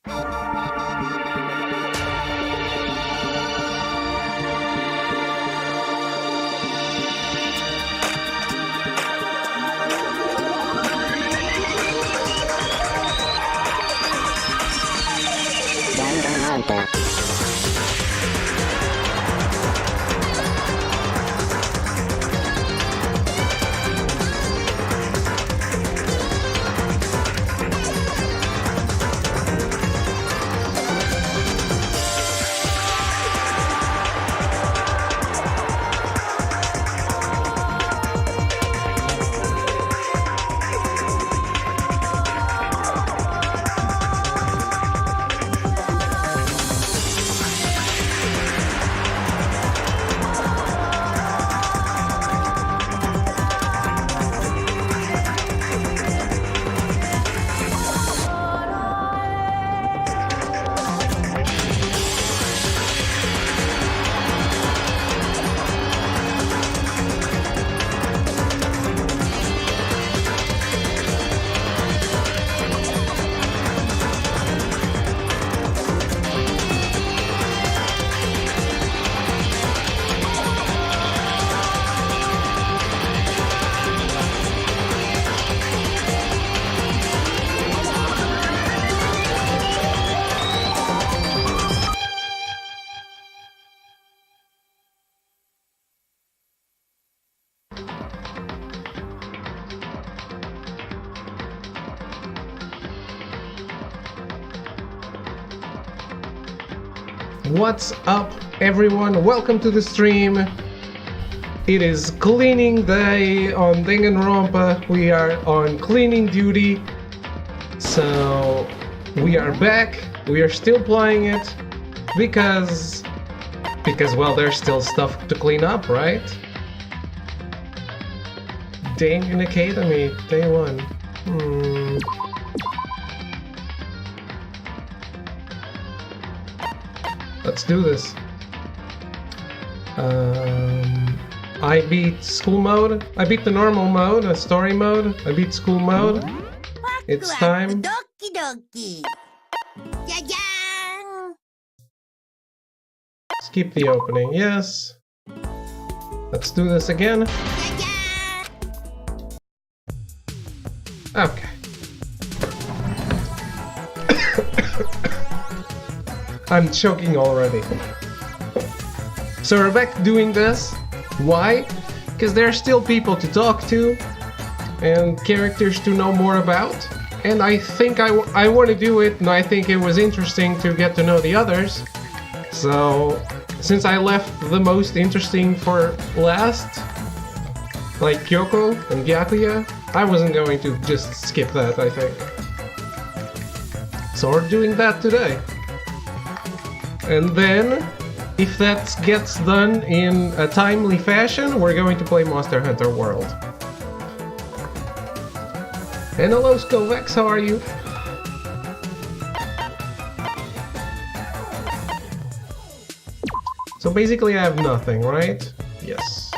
Danganronpa. What's up, everyone? Welcome to the stream. It is cleaning day on Danganronpa. We are on cleaning duty. So we are back. We are still playing it because well, there's still stuff to clean up, right? Dangan Academy, day one. Let's do this. I beat school mode. I beat the normal mode, story mode. I beat school mode. It's time. Skip the opening, yes. Let's do this again. Okay. I'm choking already. So we're back doing this. Why? Because there are still people to talk to and characters to know more about. And I think I want to do it, and I think it was interesting to get to know the others. So since I left the most interesting for last, like Kyoko and Gyakuya, I wasn't going to just skip that, I think. So we're doing that today. And then, if that gets done in a timely fashion, we're going to play Monster Hunter World. And hello Skovex, how are you? So basically I have nothing, right? Yes.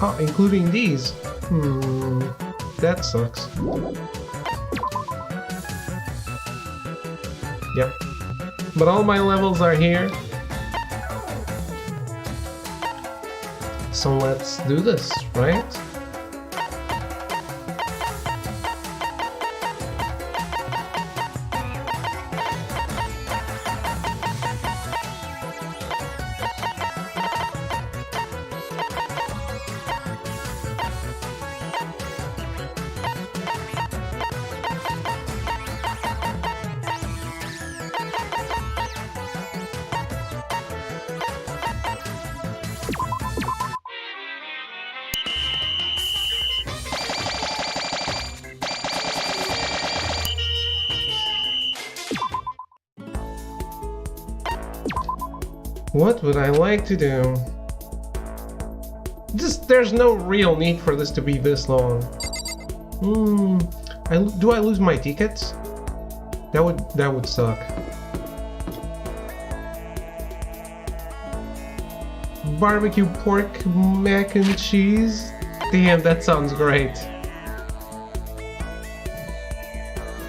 Oh, including these. That sucks. Yep. But all my levels are here. So let's do this, right? What would I like to do? There's no real need for this to be this long. Do I lose my tickets? That would suck. barbecue pork mac and cheese. Damn, that sounds great.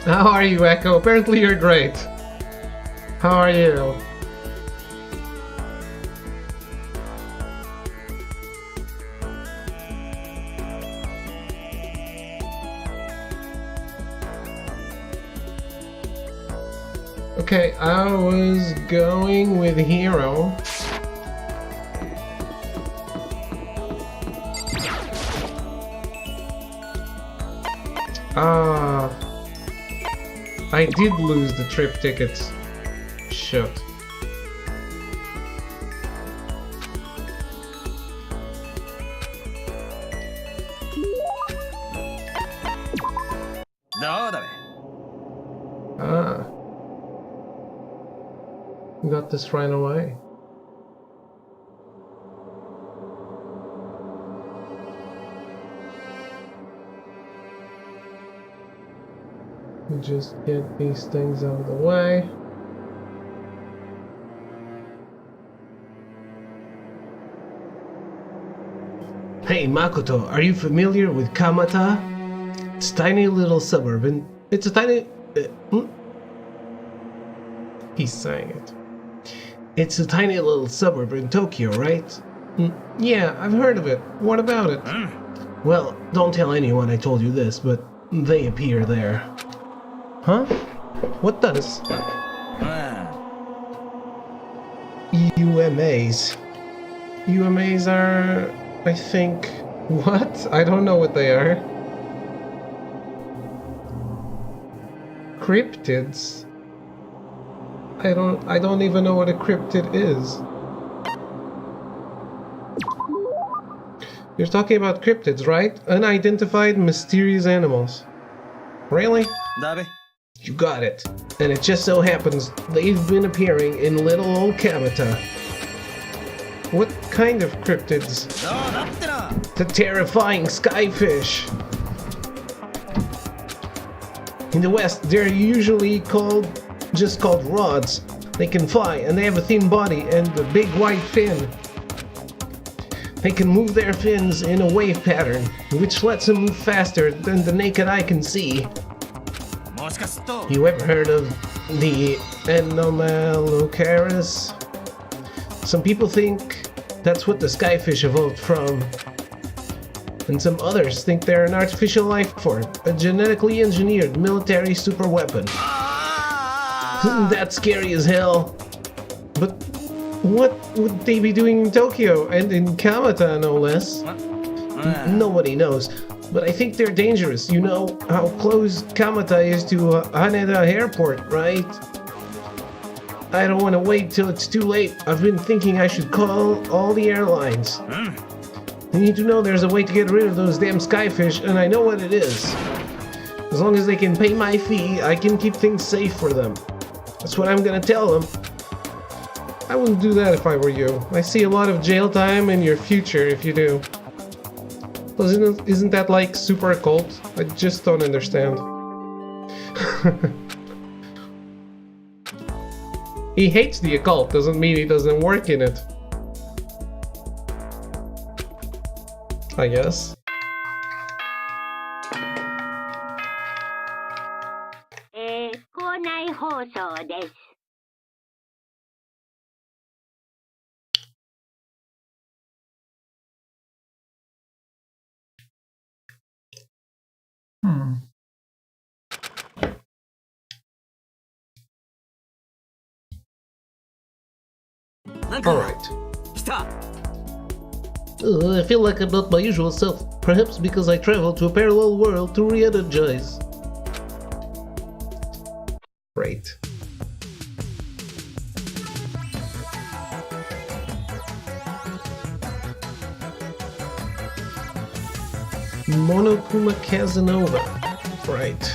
How are you, Echo? Apparently you're great. How are you? Okay, I was going with Hero. I did lose the trip tickets. Shit. Got this right away. Just get these things out of the way. Hey Makoto, are you familiar with Kamata? It's a tiny little suburb and it's a tiny... He's saying it. It's a tiny little suburb in Tokyo, right? Yeah, I've heard of it. What about it? Well, don't tell anyone I told you this, but they appear there. Huh? What does? UMAs. UMAs are... I think... What? I don't know what they are. Cryptids? I don't even know what a cryptid is. You're talking about cryptids, right? Unidentified mysterious animals. Really? You got it. And it just so happens they've been appearing in little old Kamata. What kind of cryptids? The terrifying skyfish. In the West, they're usually just called rods. They can fly and they have a thin body and a big white fin. They can move their fins in a wave pattern, which lets them move faster than the naked eye can see. You ever heard of the Anomalocaris? Some people think that's what the skyfish evolved from. And some others think they're an artificial life form, a genetically engineered military superweapon. That's scary as hell. But what would they be doing in Tokyo and in Kamata, no less? Nobody knows. But I think they're dangerous. You know how close Kamata is to Haneda Airport, right? I don't want to wait till it's too late. I've been thinking I should call all the airlines. You need to know there's a way to get rid of those damn skyfish, and I know what it is. As long as they can pay my fee, I can keep things safe for them. That's what I'm gonna tell them. I wouldn't do that if I were you. I see a lot of jail time in your future if you do. Isn't that like super occult? I just don't understand. He hates the occult, doesn't mean he doesn't work in it. I guess. Alright. I feel like I'm not my usual self. Perhaps because I traveled to a parallel world to re-energize. Great. Monokuma Casanova. Right.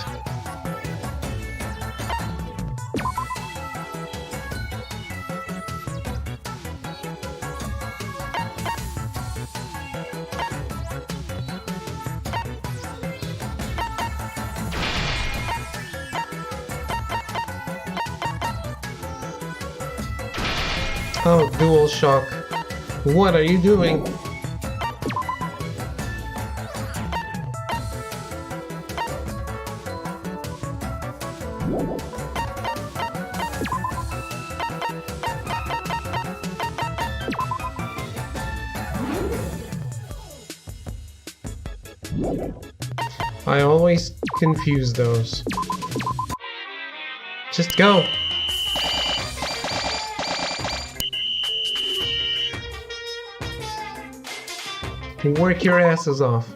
Oh, dual shock. What are you doing? I always confuse those. Just go. Work your asses off.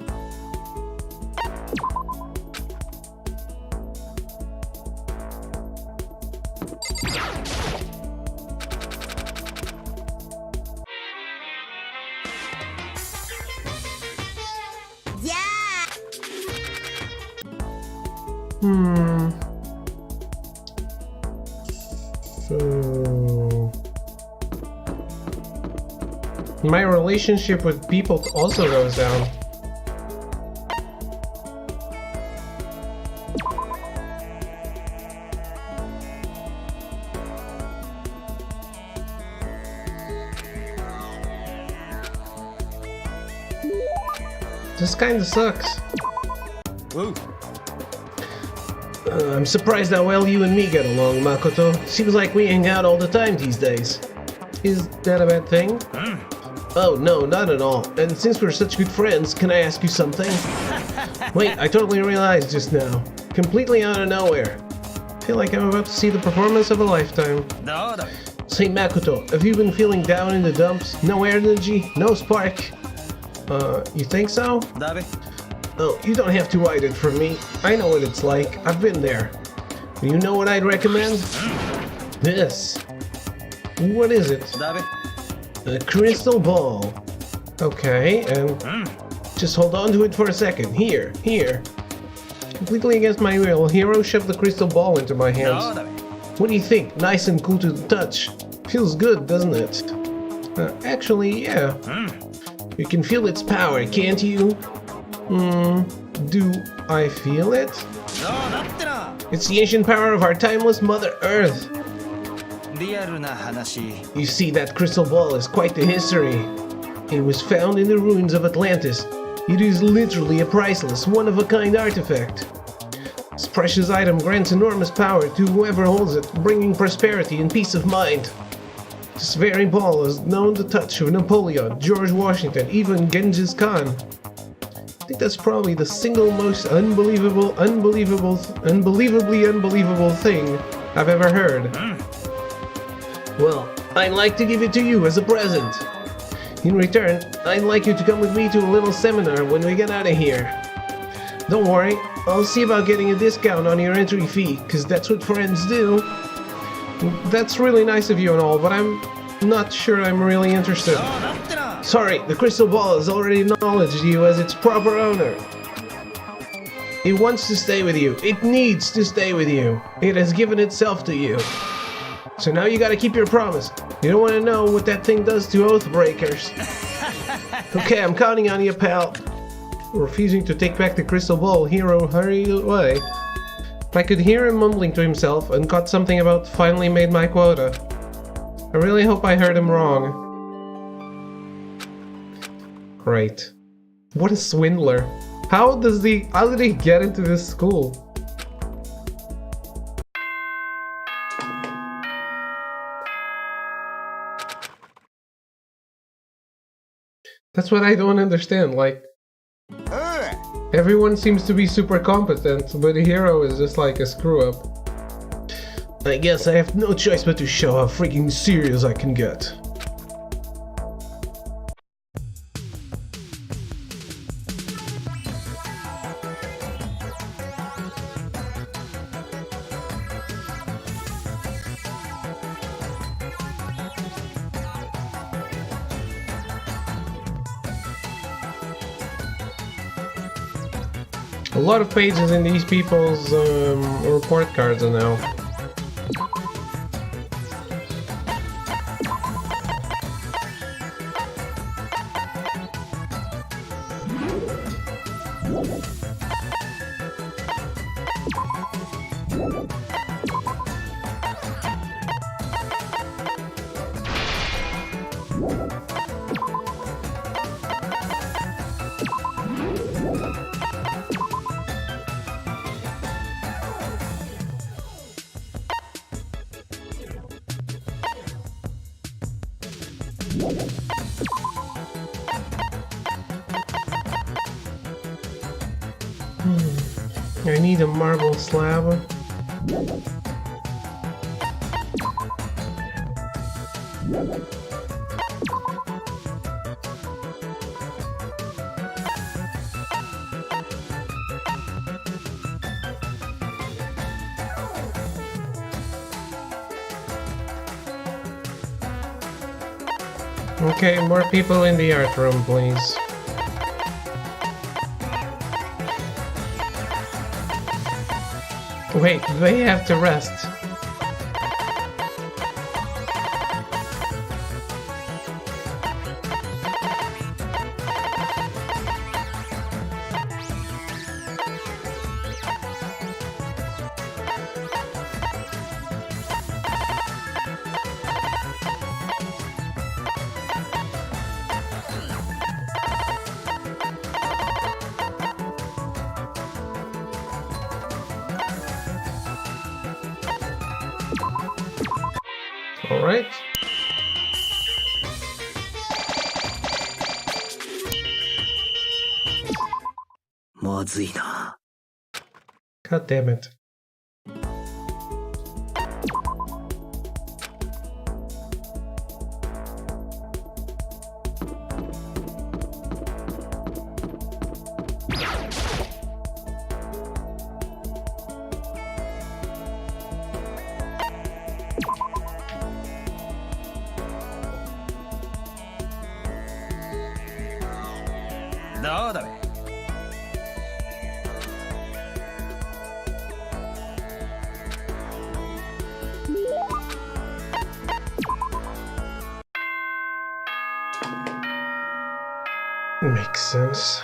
So... my relationship with people also goes down. This kinda sucks. Whoa. I'm surprised how well you and me get along, Makoto. Seems like we hang out all the time these days. Is that a bad thing? Oh, no, not at all. And since we're such good friends, can I ask you something? Wait, I totally realized just now. Completely out of nowhere. Feel like I'm about to see the performance of a lifetime. Say, Makoto, have you been feeling down in the dumps? No energy? No spark? You think so? Oh, you don't have to hide it from me. I know what it's like. I've been there. You know what I'd recommend? This. What is it? A crystal ball. Okay, and just hold on to it for a second. Here. Completely against my will, Hero shoved the crystal ball into my hands. What do you think? Nice and cool to the touch. Feels good, doesn't it? Actually, yeah. You can feel its power, can't you? Do I feel it? It's the ancient power of our timeless Mother Earth. You see, that crystal ball is quite the history. It was found in the ruins of Atlantis. It is literally a priceless, one-of-a-kind artifact. This precious item grants enormous power to whoever holds it, bringing prosperity and peace of mind. This very ball has known the touch of Napoleon, George Washington, even Genghis Khan. I think that's probably the single most unbelievably unbelievable thing I've ever heard. Well, I'd like to give it to you as a present. In return, I'd like you to come with me to a little seminar when we get out of here. Don't worry, I'll see about getting a discount on your entry fee, cause that's what friends do. That's really nice of you and all, but I'm not sure I'm really interested. Sorry, the crystal ball has already acknowledged you as its proper owner. It wants to stay with you. It needs to stay with you. It has given itself to you. So now you gotta keep your promise. You don't want to know what that thing does to oath breakers. Okay, I'm counting on you, pal. Refusing to take back the crystal ball, Hero hurried away. I could hear him mumbling to himself and caught something about finally made my quota. I really hope I heard him wrong. Great. What a swindler. How did he get into this school? That's what I don't understand, like... everyone seems to be super competent, but the Hero is just like a screw-up. I guess I have no choice but to show how freaking serious I can get. A lot of pages in these people's report cards now. I need a marble slab. Okay, more people in the art room, please. Wait, they have to rest. Alright. God damn it. Makes sense.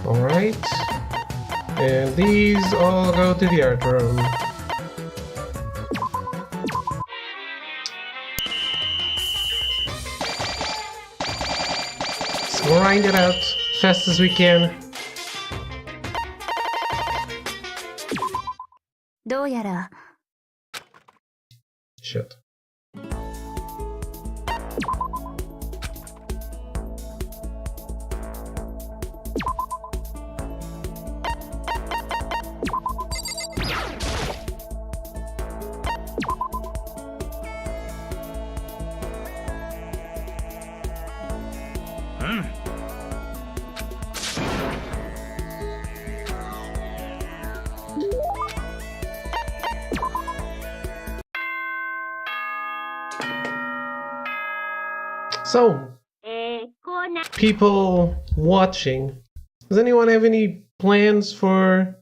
Alright. And these all go to the art room. Let's grind it out fast as we can. どうやら Shit. So, people watching, does anyone have any plans for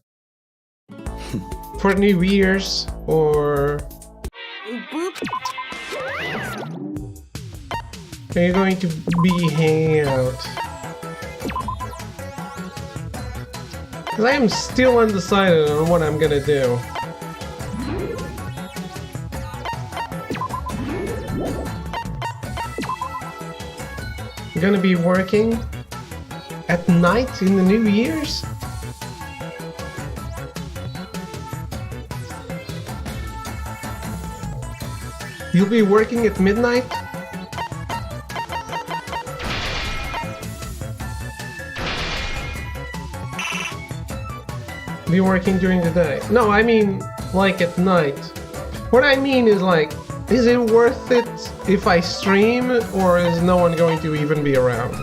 New Year's, or are you going to be hanging out? Because I am still undecided on what I'm gonna do. I'm gonna be working at night in the New Year's? You'll be working at midnight? be working during the day. No, I mean like at night. What I mean is like, is it worth it if I stream, or is no one going to even be around?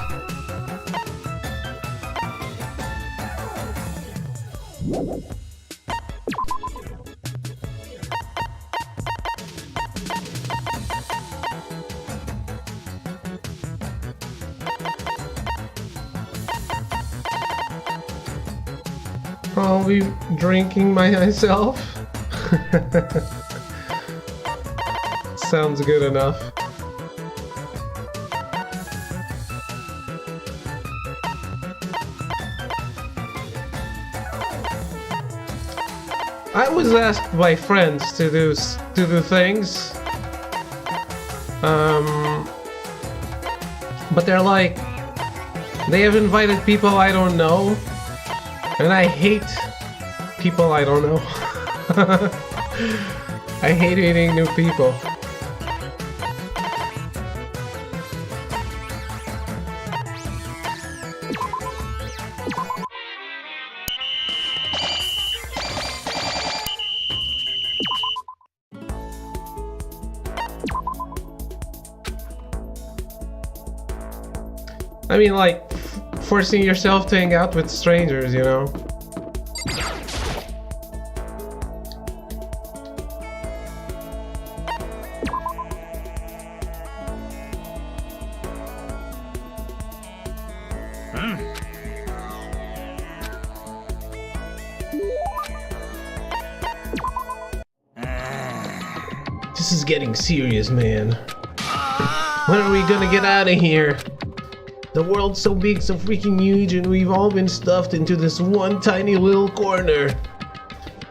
I'll be drinking myself. Sounds good enough. I was asked by friends to do things, but they're like, they have invited people I don't know. And I hate people I don't know. I hate meeting new people. I mean, like, forcing yourself to hang out with strangers, you know? This is getting serious, man. When are we gonna get out of here? The world's so big, so freaking huge, and we've all been stuffed into this one tiny little corner.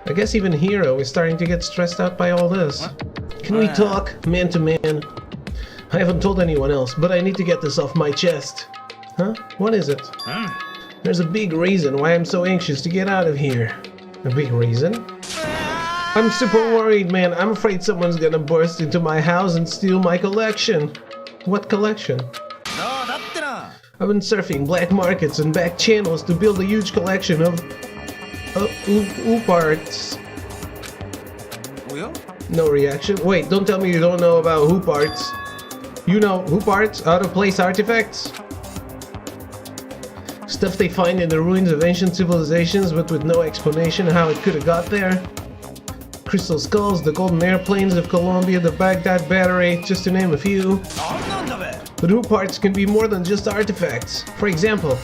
I guess even Hero is starting to get stressed out by all this. Can we talk, man to man? I haven't told anyone else, but I need to get this off my chest. Huh? What is it? There's a big reason why I'm so anxious to get out of here. A big reason? I'm super worried, man. I'm afraid someone's gonna burst into my house and steal my collection. What collection? I've been surfing black markets and back channels to build a huge collection of oop arts. No reaction. Wait, don't tell me you don't know about hoop arts. You know hoop arts? Out-of-place artifacts? Stuff they find in the ruins of ancient civilizations, but with no explanation how it could have got there. Crystal skulls, the golden airplanes of Colombia, the Baghdad battery, just to name a few. But hoop arts can be more than just artifacts. For example,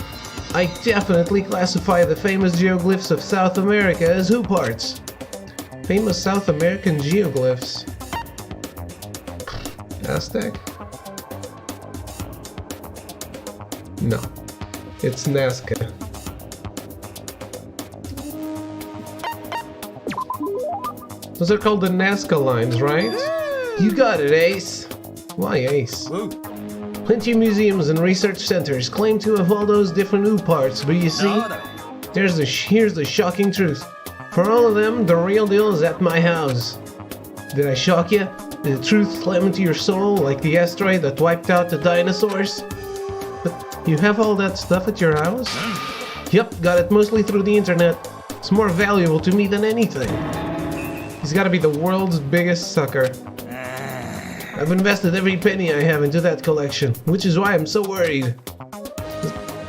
I definitely classify the famous geoglyphs of South America as hoop arts. Famous South American geoglyphs. Aztec? No. It's Nazca. Those are called the Nazca lines, right? You got it, Ace. Why Ace? Plenty of museums and research centers claim to have all those different hoop parts, but you see, here's the shocking truth. For all of them, the real deal is at my house. Did I shock you? Did the truth slam into your soul like the asteroid that wiped out the dinosaurs? But you have all that stuff at your house? Yep, got it mostly through the internet. It's more valuable to me than anything. He's gotta be the world's biggest sucker. I've invested every penny I have into that collection, which is why I'm so worried.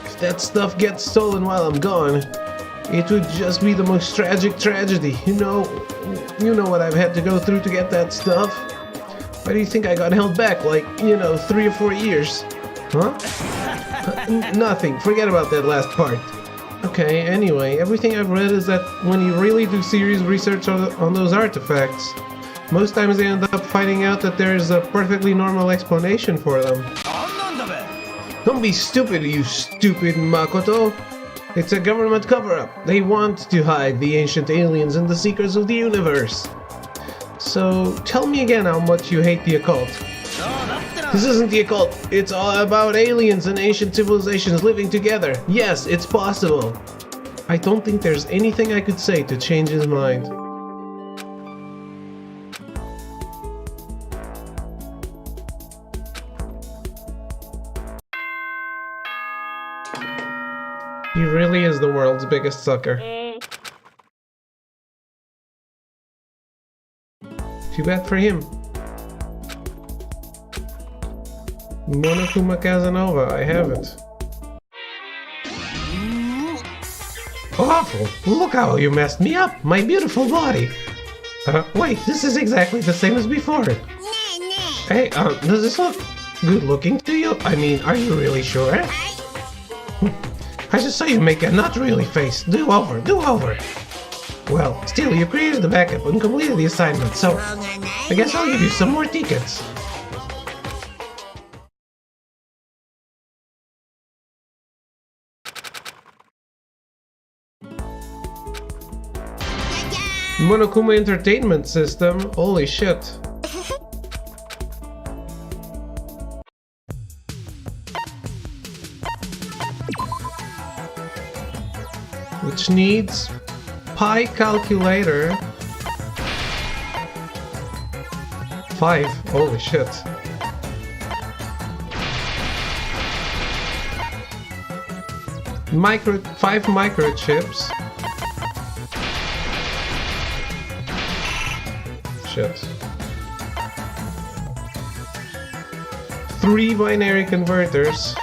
If that stuff gets stolen while I'm gone, it would just be the most tragic tragedy. You know what I've had to go through to get that stuff. Why do you think I got held back, like, 3 or 4 years? Huh? Nothing. Forget about that last part. Okay, anyway, everything I've read is that when you really do serious research on those artifacts, most times they end up finding out that there's a perfectly normal explanation for them. Don't be stupid, you stupid Makoto. It's a government cover-up. They want to hide the ancient aliens and the secrets of the universe. So, tell me again how much you hate the occult. This isn't the occult. It's all about aliens and ancient civilizations living together. Yes, it's possible. I don't think there's anything I could say to change his mind. He really is the world's biggest sucker. Too bad for him. Monokuma Casanova, I have it. Awful! Look how you messed me up, my beautiful body! Wait, this is exactly the same as before. Hey, does this look good looking to you? I mean, are you really sure? I just saw you make a not really face. Do over, do over! Well, still, you created the backup and completed the assignment, so I guess I'll give you some more tickets. Monokuma Entertainment System, holy shit. Which needs pi calculator 5, holy shit. Five microchips. Shit. 3 binary converters.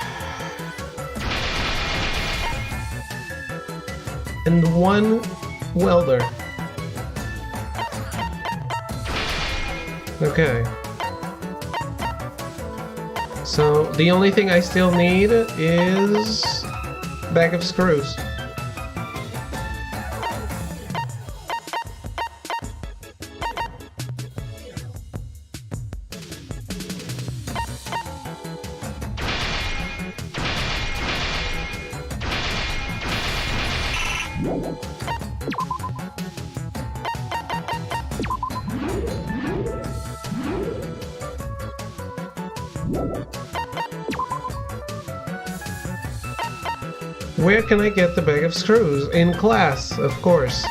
And 1 welder. Okay. So the only thing I still need is bag of screws. Where can I get the bag of screws? In class, of course.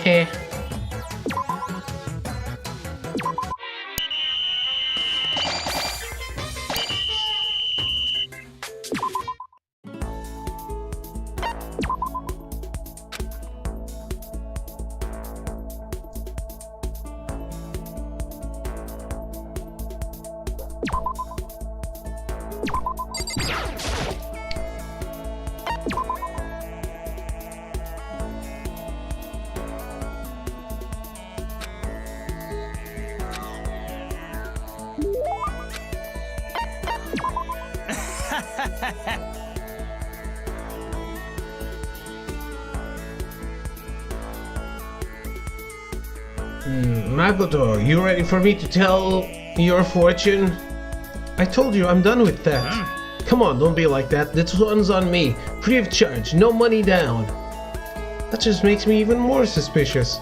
Eh. Makoto, you ready for me to tell your fortune? I told you I'm done with that. Come on, don't be like that. This one's on me. Free of charge, no money down. That just makes me even more suspicious.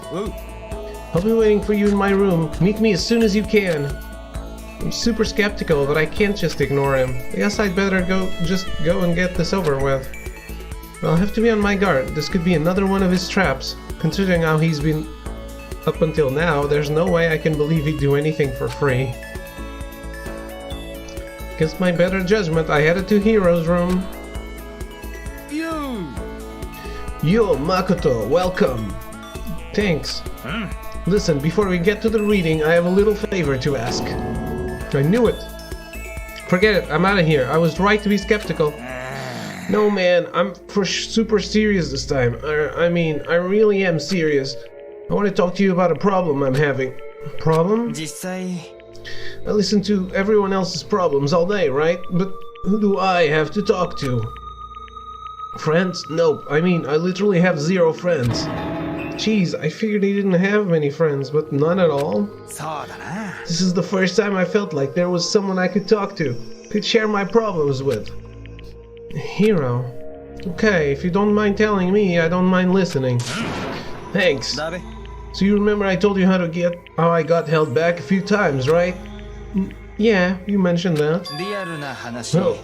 I'll be waiting for you in my room. Meet me as soon as you can. I'm super skeptical, but I can't just ignore him. I guess I'd better just go and get this over with. I'll have to be on my guard. This could be another one of his traps. Considering how he's been up until now, there's no way I can believe he'd do anything for free. Against my better judgment, I headed to Hero's room. Yo, Makoto, welcome. Thanks. Listen, before we get to the reading, I have a little favor to ask. I knew it. Forget it, I'm out of here. I was right to be skeptical. No man, I'm super serious this time. I mean, I really am serious. I want to talk to you about a problem I'm having. Problem? I listen to everyone else's problems all day, right? But who do I have to talk to? Friends? Nope. I mean, I literally have 0 friends. Jeez, I figured he didn't have many friends, but none at all. This is the first time I felt like there was someone I could talk to, could share my problems with. Hero. Okay, if you don't mind telling me, I don't mind listening. Thanks. So you remember I told you how I got held back a few times, right? Yeah, you mentioned that. Oh,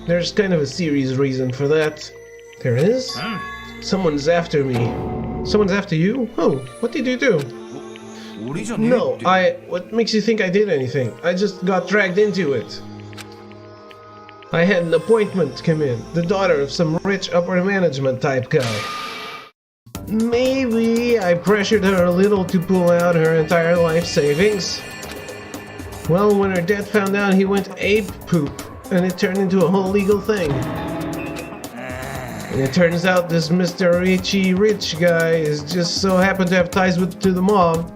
there's kind of a serious reason for that. There is? Someone's after me. Someone's after you? Oh, what did you do? No, what makes you think I did anything? I just got dragged into it. I had an appointment to come in, the daughter of some rich upper management type guy. Maybe I pressured her a little to pull out her entire life savings. Well, when her dad found out, he went ape poop, and it turned into a whole legal thing. And it turns out this Mr. Rich guy is just so happened to have ties to the mob.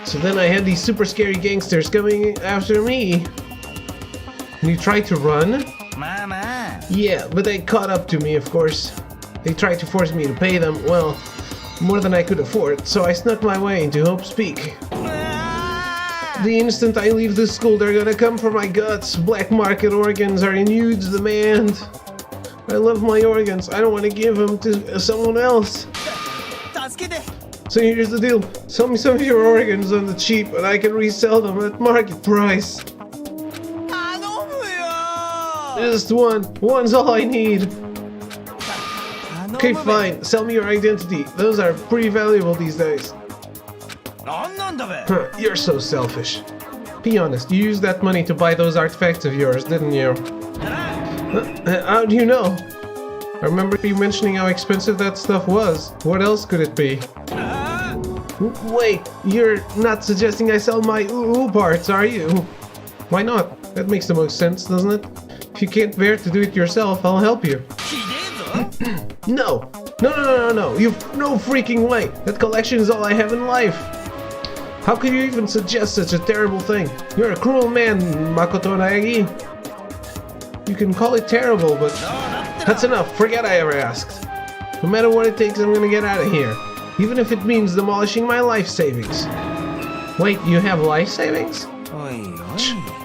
So then I had these super scary gangsters coming after me. And you tried to run? Mama. Yeah, but they caught up to me, of course. They tried to force me to pay them, well, more than I could afford, so I snuck my way into Hope's Peak. The instant I leave the school, they're gonna come for my guts. Black market organs are in huge demand. I love my organs. I don't want to give them to someone else. So here's the deal. Sell me some of your organs on the cheap and I can resell them at market price. Just one. One's all I need. Okay, fine. Sell me your identity. Those are pretty valuable these days. Huh, you're so selfish. Be honest, you used that money to buy those artifacts of yours, didn't you? How do you know? I remember you mentioning how expensive that stuff was. What else could it be? Wait, you're not suggesting I sell my ooh parts, are you? Why not? That makes the most sense, doesn't it? If you can't bear to do it yourself, I'll help you. No! No! You've no freaking way! That collection is all I have in life! How could you even suggest such a terrible thing? You're a cruel man, Makoto Naegi. You can call it terrible, but that's enough. Forget I ever asked. No matter what it takes, I'm gonna get out of here. Even if it means demolishing my life savings. Wait, you have life savings?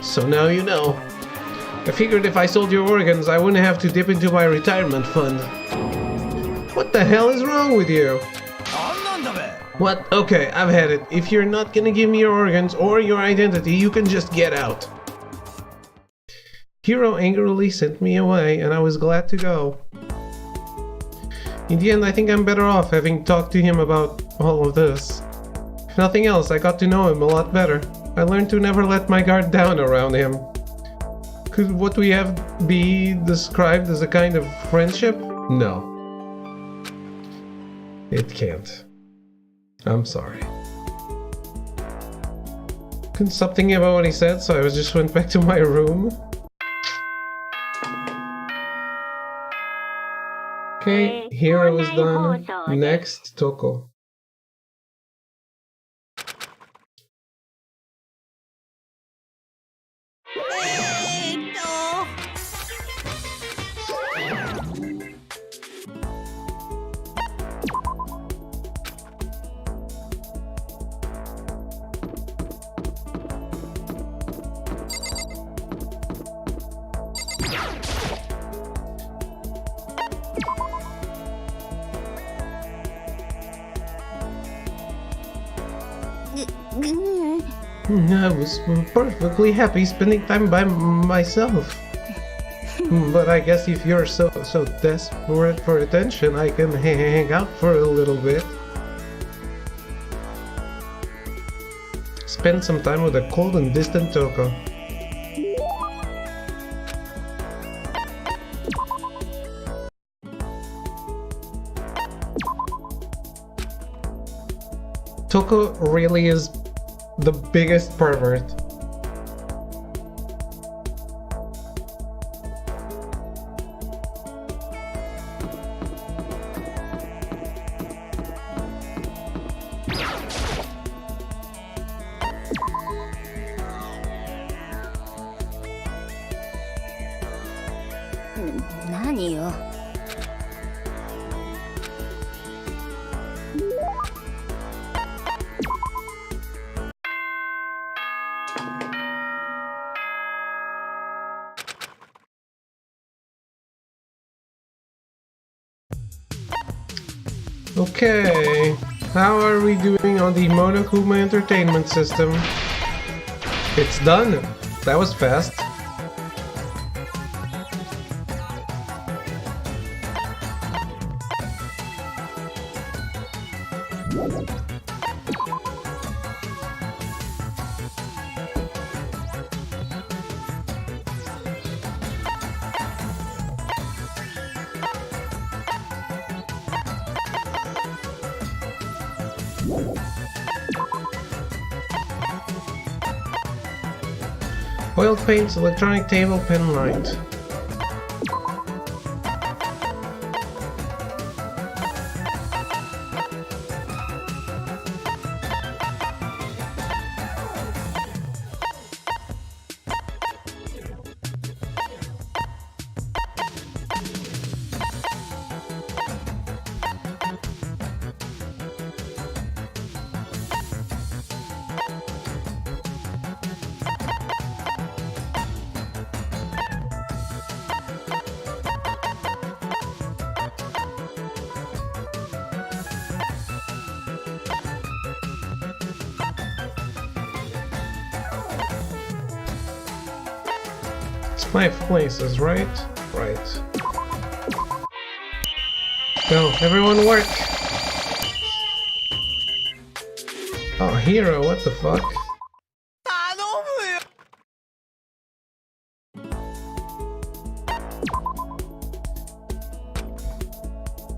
So now you know. I figured if I sold your organs, I wouldn't have to dip into my retirement fund. What the hell is wrong with you? What? Okay, I've had it. If you're not gonna give me your organs or your identity, you can just get out. Hiro angrily sent me away, and I was glad to go. In the end, I think I'm better off having talked to him about all of this. If nothing else, I got to know him a lot better. I learned to never let my guard down around him. Could what we have be described as a kind of friendship? No. It can't. I'm sorry. Couldn't stop thinking about what he said, so I just went back to my room. Okay, Hero is done. Next, Toko. I was perfectly happy spending time by myself. But I guess if you're so desperate for attention, I can hang out for a little bit. Spend some time with a cold and distant Toko. Toko really is the biggest pervert. 何よ。Okay, how are we doing on the Monokuma Entertainment System? It's done. That was fast. Oil paints, electronic table, pen light. It's 5 places, right? Right. Go, everyone work! Oh, hero, what the fuck?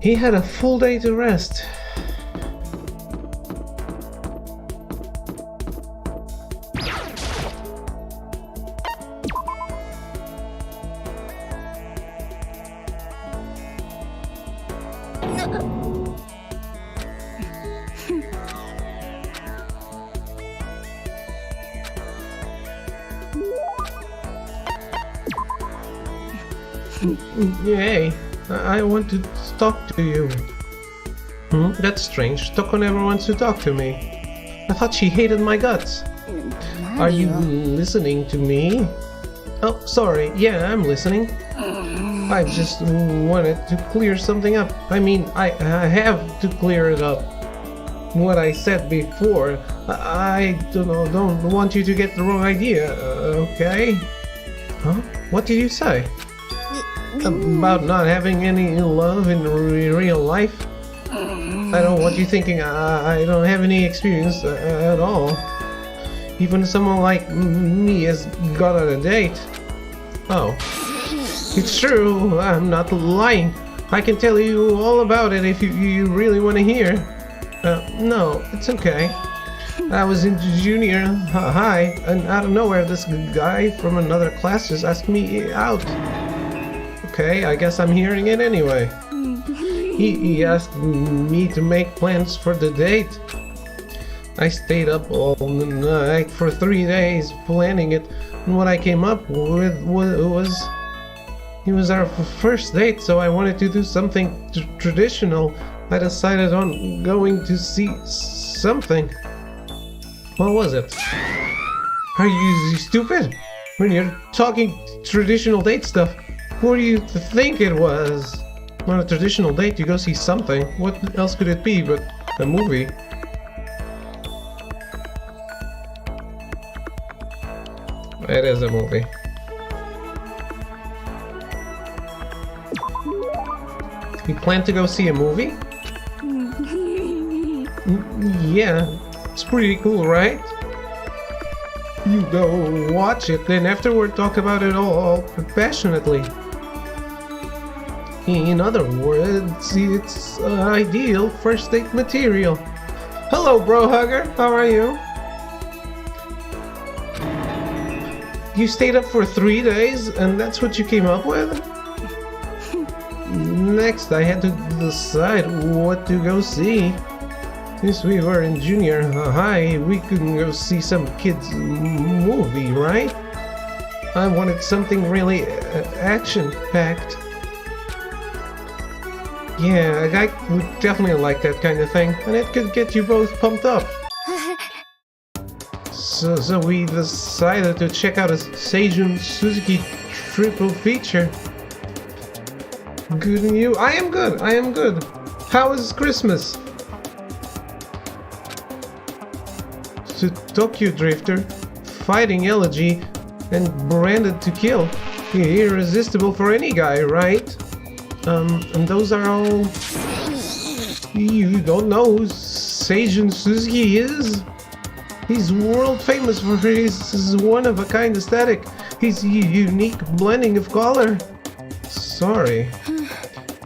He had a full day to rest. Hey, I want to talk to you. That's strange. Toko never wants to talk to me. I thought she hated my guts. Are you listening to me? Oh, sorry. Yeah, I'm listening. I just wanted to clear something up. I mean, I have to clear it up. What I said before, I don't want you to get the wrong idea, okay? Huh? What did you say? About not having any love in real life? I don't want you thinking I don't have any experience at all. Even someone like me has got on a date. Oh. It's true, I'm not lying. I can tell you all about it if you really want to hear. No, it's okay. I was in junior high, and out of nowhere this guy from another class just asked me out. Okay, I guess I'm hearing it anyway. He asked me to make plans for the date. I stayed up all night for 3 days planning it, and what I came up with was... It was our first date, so I wanted to do something traditional. I decided on going to see something. What was it? Are you stupid? When you're talking traditional date stuff, what do you think it was? On a traditional date, you go see something. What else could it be but a movie? It is a movie. You plan to go see a movie? Yeah, it's pretty cool, right? You go watch it, then afterward talk about it all passionately. In other words, it's ideal first date material. Hello, bro hugger, how are you? You stayed up for 3 days, and that's what you came up with? Next, I had to decide what to go see. Since we were in junior high, we couldn't go see some kid's movie, right? I wanted something really action-packed. Yeah, a guy would definitely like that kind of thing, and it could get you both pumped up. So we decided to check out a Seijun Suzuki triple feature. Good and you? I am good, I am good. How was Christmas? To Tokyo Drifter, Fighting Elegy, and Branded to Kill. Irresistible for any guy, right? And those are all... You don't know who Seijun Suzuki is? He's world famous for his one-of-a-kind aesthetic, his unique blending of color. Sorry.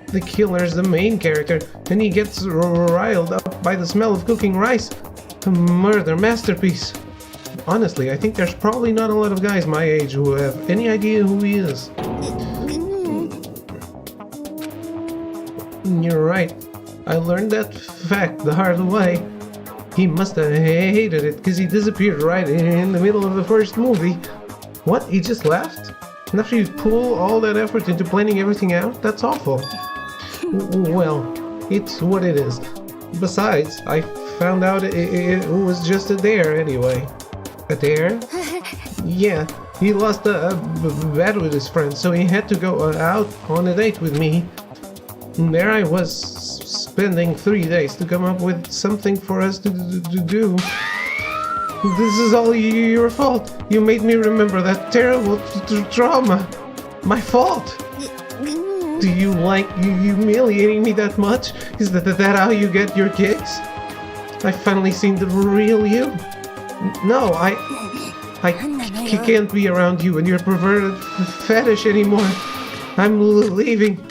The killer's the main character, and he gets riled up by the smell of cooking rice. A murder masterpiece. Honestly, I think there's probably not a lot of guys my age who have any idea who he is. You're right. I learned that fact the hard way. He must have hated it because he disappeared right in the middle of the first movie. What? He just left? And after you pull all that effort into planning everything out? That's awful. Well, it's what it is. Besides, I found out it was just a dare anyway. A dare? Yeah, he lost a bet with his friend, so he had to go out on a date with me. And there I was, spending 3 days to come up with something for us to do. This is all your fault. You made me remember that terrible trauma. My fault. Do you like humiliating me that much? Is that how you get your kicks? I finally seen the real you. No, I can't be around you and your perverted fetish anymore. I'm leaving.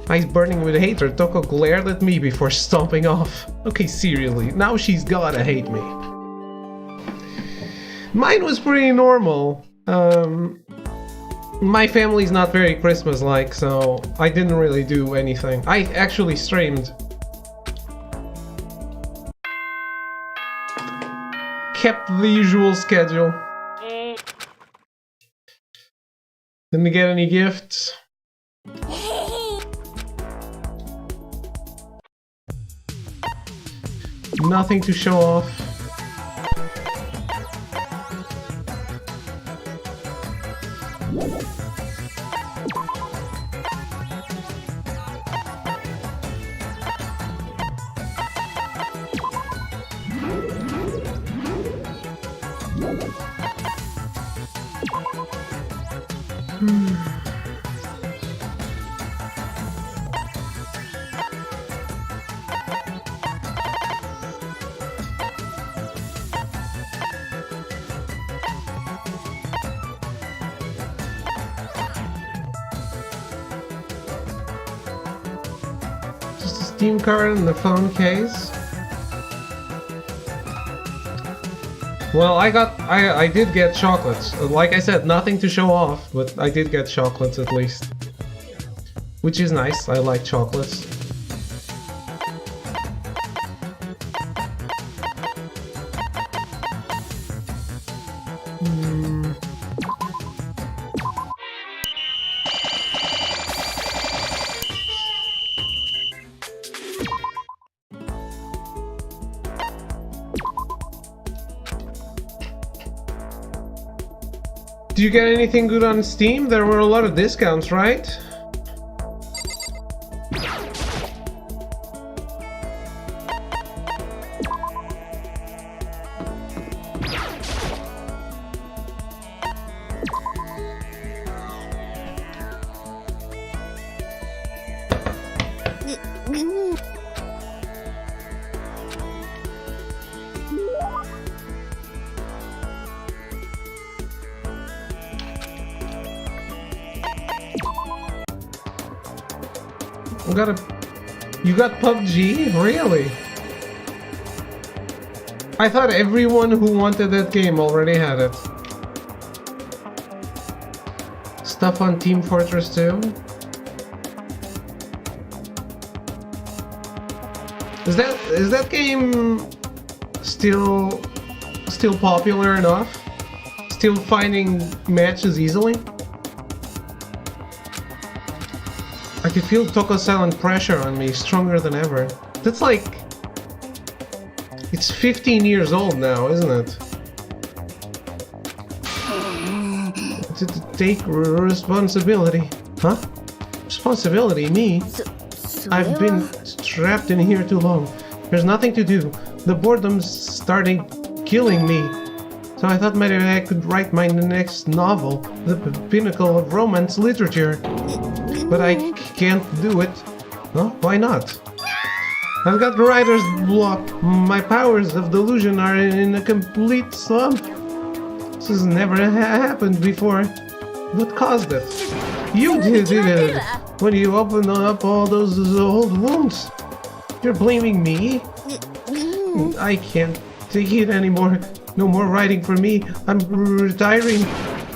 Eyes burning with hatred, Toko glared at me before stomping off. Okay, seriously, now she's gotta hate me. Mine was pretty normal. My family's not very Christmas-like, so I didn't really do anything. I actually streamed. Kept the usual schedule. Didn't get any gifts. Nothing to show off. Just a Steam card and the phone case. Well, I did get chocolates. Like I said, nothing to show off, but I did get chocolates at least. Which is nice, I like chocolates. Did you get anything good on Steam? There were a lot of discounts, right? You got PUBG? Really? I thought everyone who wanted that game already had it. Stuff on Team Fortress 2? Is that game still popular enough? Still finding matches easily? I can feel Toko's silent pressure on me, stronger than ever. That's like... It's 15 years old now, isn't it? To take responsibility. Huh? Responsibility? Me? I've been trapped in here too long. There's nothing to do. The boredom's starting killing me. So I thought maybe I could write my next novel, the pinnacle of romance literature. But I can't do it. Huh? Why not? I've got writer's block. My powers of delusion are in a complete slump. This has never happened before. What caused it? You did it! When you opened up all those old wounds. You're blaming me? I can't take it anymore. No more writing for me. I'm retiring.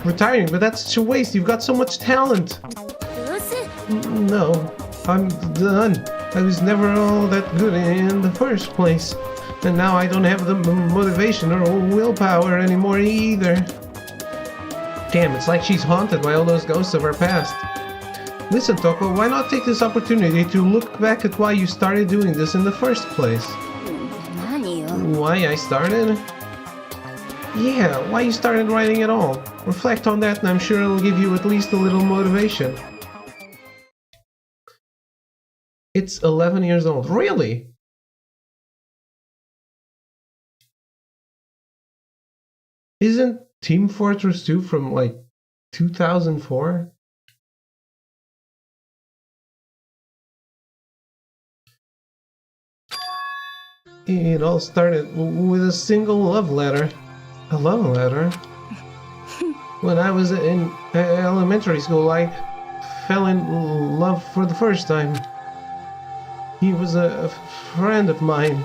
Retiring, but that's such a waste. You've got so much talent. No, I'm done. I was never all that good in the first place. And now I don't have the motivation or willpower anymore either. Damn, it's like she's haunted by all those ghosts of her past. Listen, Toko, why not take this opportunity to look back at why you started doing this in the first place? Why I started? Yeah, why you started writing at all. Reflect on that and I'm sure it'll give you at least a little motivation. It's 11 years old. Really? Isn't Team Fortress 2 from like 2004? It all started with a single love letter. A love letter? When I was in elementary school, I fell in love for the first time. He was a friend of mine.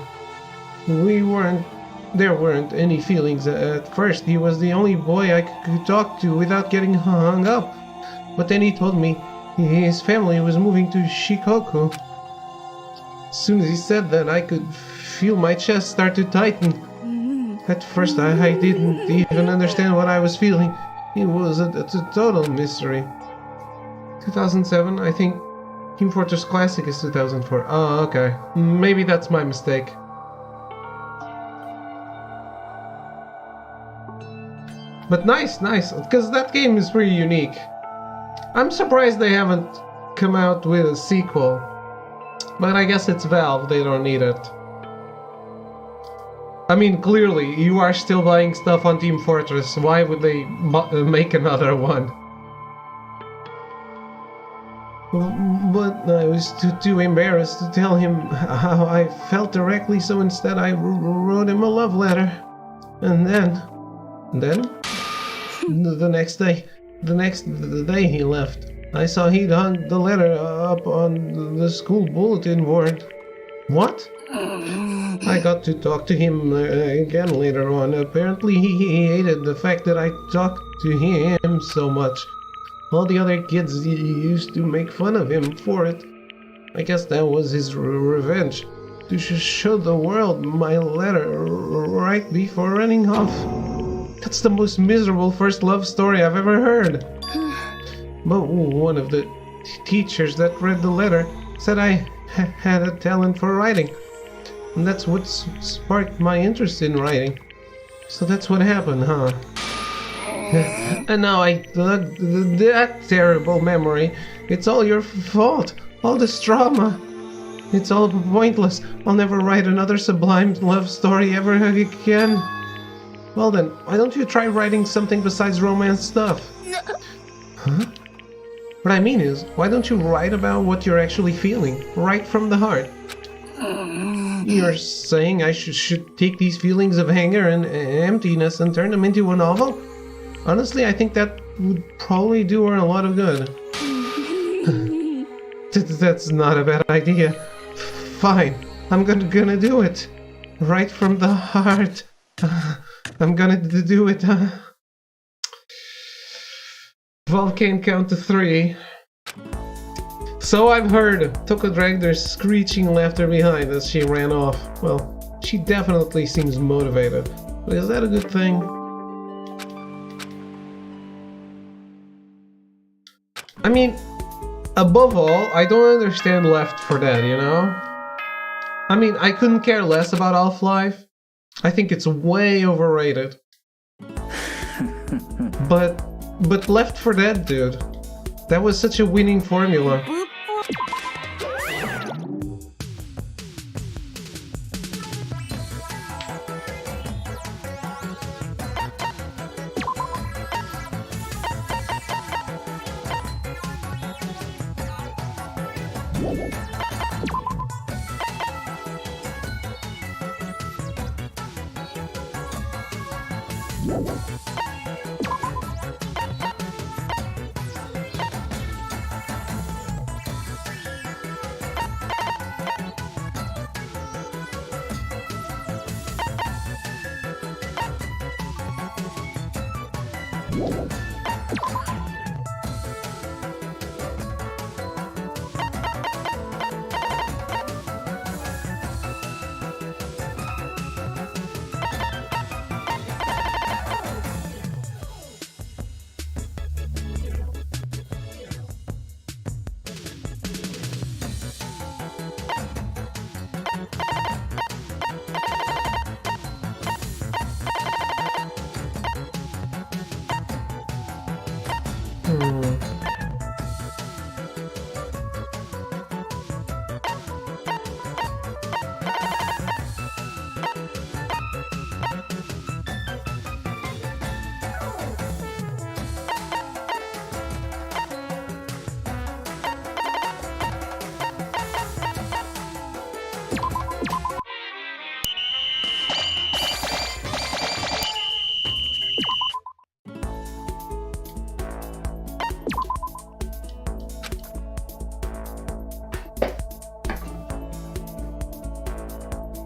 There weren't any feelings at first. He was the only boy I could talk to without getting hung up. But then he told me his family was moving to Shikoku. As soon as he said that, I could feel my chest start to tighten. At first, I didn't even understand what I was feeling. It was a total mystery. 2007, I think. Team Fortress Classic is 2004. Oh, okay. Maybe that's my mistake. But nice, because that game is pretty unique. I'm surprised they haven't come out with a sequel. But I guess it's Valve, they don't need it. I mean, clearly, you are still buying stuff on Team Fortress. Why would they make another one? But I was too embarrassed to tell him how I felt directly, so instead I wrote him a love letter. And then? The next day he left. I saw he'd hung the letter up on the school bulletin board. What? I got to talk to him again later on. Apparently he hated the fact that I talked to him so much. All the other kids used to make fun of him for it. I guess that was his revenge. To show the world my letter right before running off. That's the most miserable first love story I've ever heard. But one of the teachers that read the letter said I had a talent for writing. And that's what sparked my interest in writing. So that's what happened, huh? And now I dug that terrible memory. It's all your fault. All this trauma. It's all pointless. I'll never write another sublime love story ever again. Well then, why don't you try writing something besides romance stuff? Huh? What I mean is, why don't you write about what you're actually feeling? Right from the heart. You're saying I should take these feelings of anger and emptiness and turn them into a novel? Honestly, I think that would probably do her a lot of good. That's not a bad idea. Fine, I'm gonna do it. Right from the heart. I'm gonna do it. Valve can't count to 3. So I've heard. Toko dragged her screeching laughter behind as she ran off. Well, she definitely seems motivated. But is that a good thing? I mean, above all, I don't understand Left 4 Dead, you know? I mean, I couldn't care less about Half-Life. I think it's way overrated. But Left 4 Dead, dude. That was such a winning formula.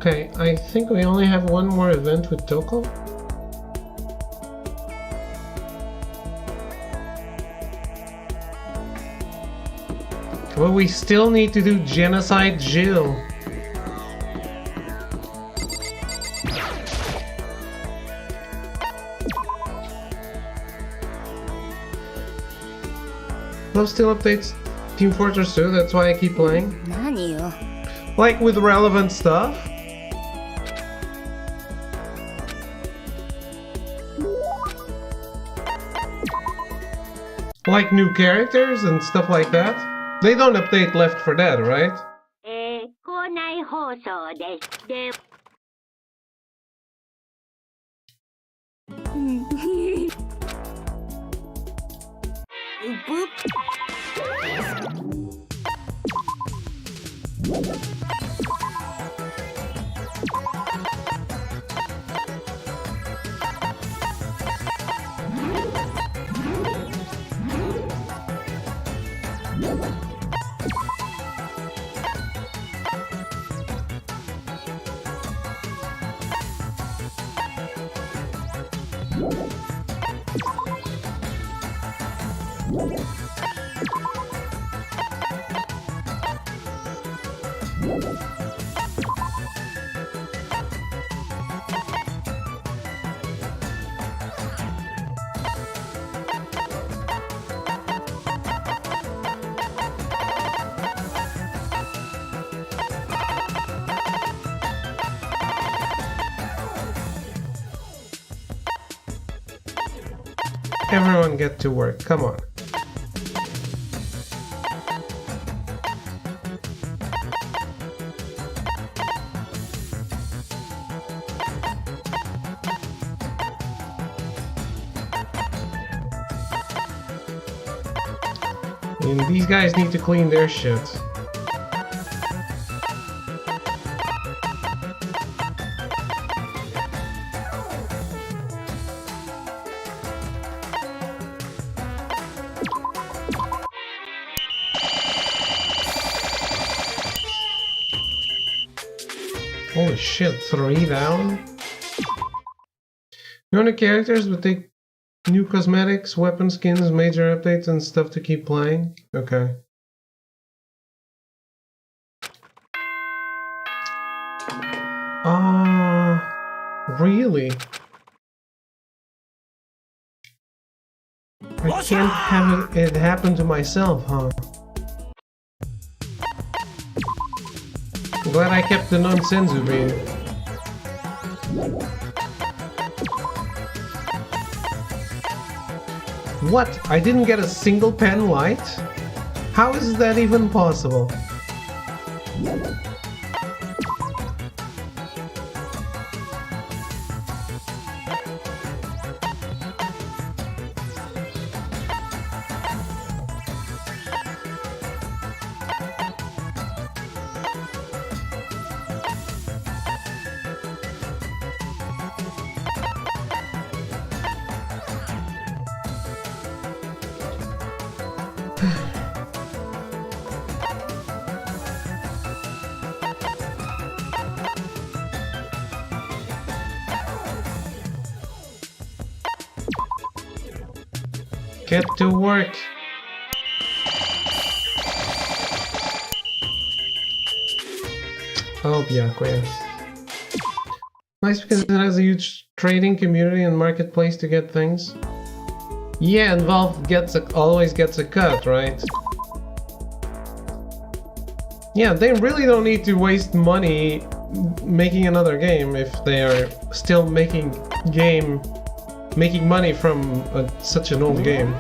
Okay, I think we only have one more event with Toko. But we still need to do Genocide Jill. Love still updates Team Fortress 2, that's why I keep playing. Like with relevant stuff. Like new characters and stuff like that. They don't update Left 4 Dead, right? Everyone get to work, come on. And these guys need to clean their shit. Holy shit, 3 down? You want the characters would take new cosmetics, weapon skins, major updates and stuff to keep playing? Okay. Really? I can't have it happen to myself, huh? glad I kept the non-senzu bean. What? I didn't get a single pen light? How is that even possible? Get to work. Oh, Byakuya. Nice because it has a huge trading community and marketplace to get things. Yeah, and Valve always gets a cut, right? Yeah, they really don't need to waste money making another game if they are still making money from such an old game.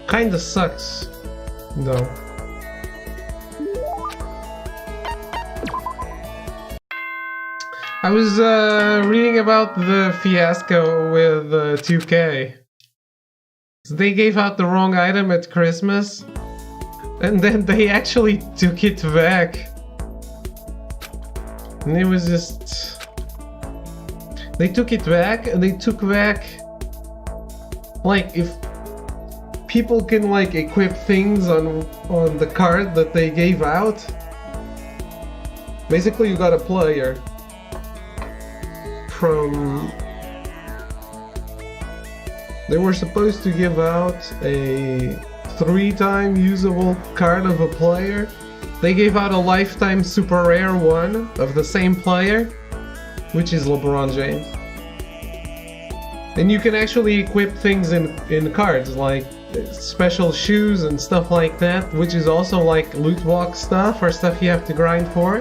Kinda sucks, though. I was reading about the fiasco with 2K. They gave out the wrong item at Christmas, and then they actually took it back. And it was just... They took it back, and they took back... Like, if people can like equip things on the card that they gave out. Basically, you got a player from... They were supposed to give out a 3-time usable card of a player. They gave out a lifetime super rare one of the same player, which is LeBron James. And you can actually equip things in cards, like special shoes and stuff like that, which is also like loot box stuff or stuff you have to grind for.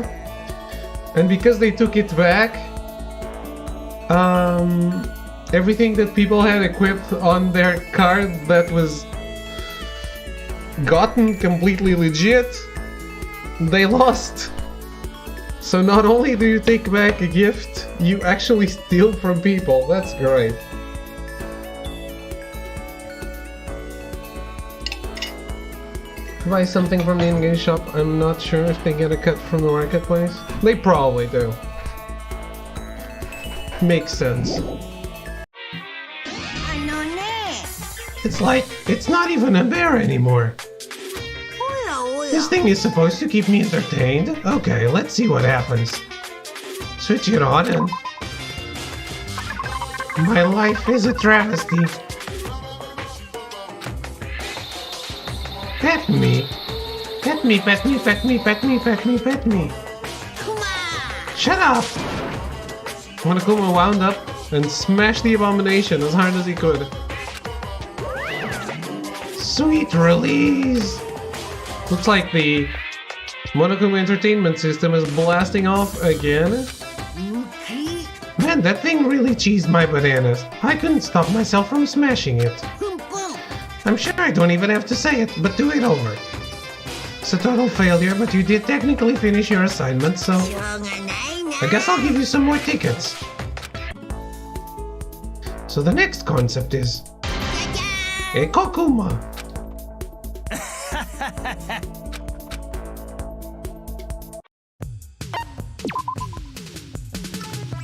And because they took it back, everything that people had equipped on their card that was gotten completely legit, they lost. So not only do you take back a gift, you actually steal from people. That's great. Buy something from the in-game shop, I'm not sure if they get a cut from the marketplace. They probably do. Makes sense. It's like, it's not even a bear anymore. This thing is supposed to keep me entertained? Okay, let's see what happens. Switch it on and... My life is a travesty. Pet me. Pet me, pet me, pet me, pet me, pet me, pet me. Shut up! Monokuma wound up and smashed the abomination as hard as he could. Sweet release! Looks like the Monokuma entertainment system is blasting off again. Man, that thing really cheesed my bananas. I couldn't stop myself from smashing it. I'm sure I don't even have to say it, but do it over. It's a total failure, but you did technically finish your assignment, so... I guess I'll give you some more tickets. So the next concept is... Ekokuma.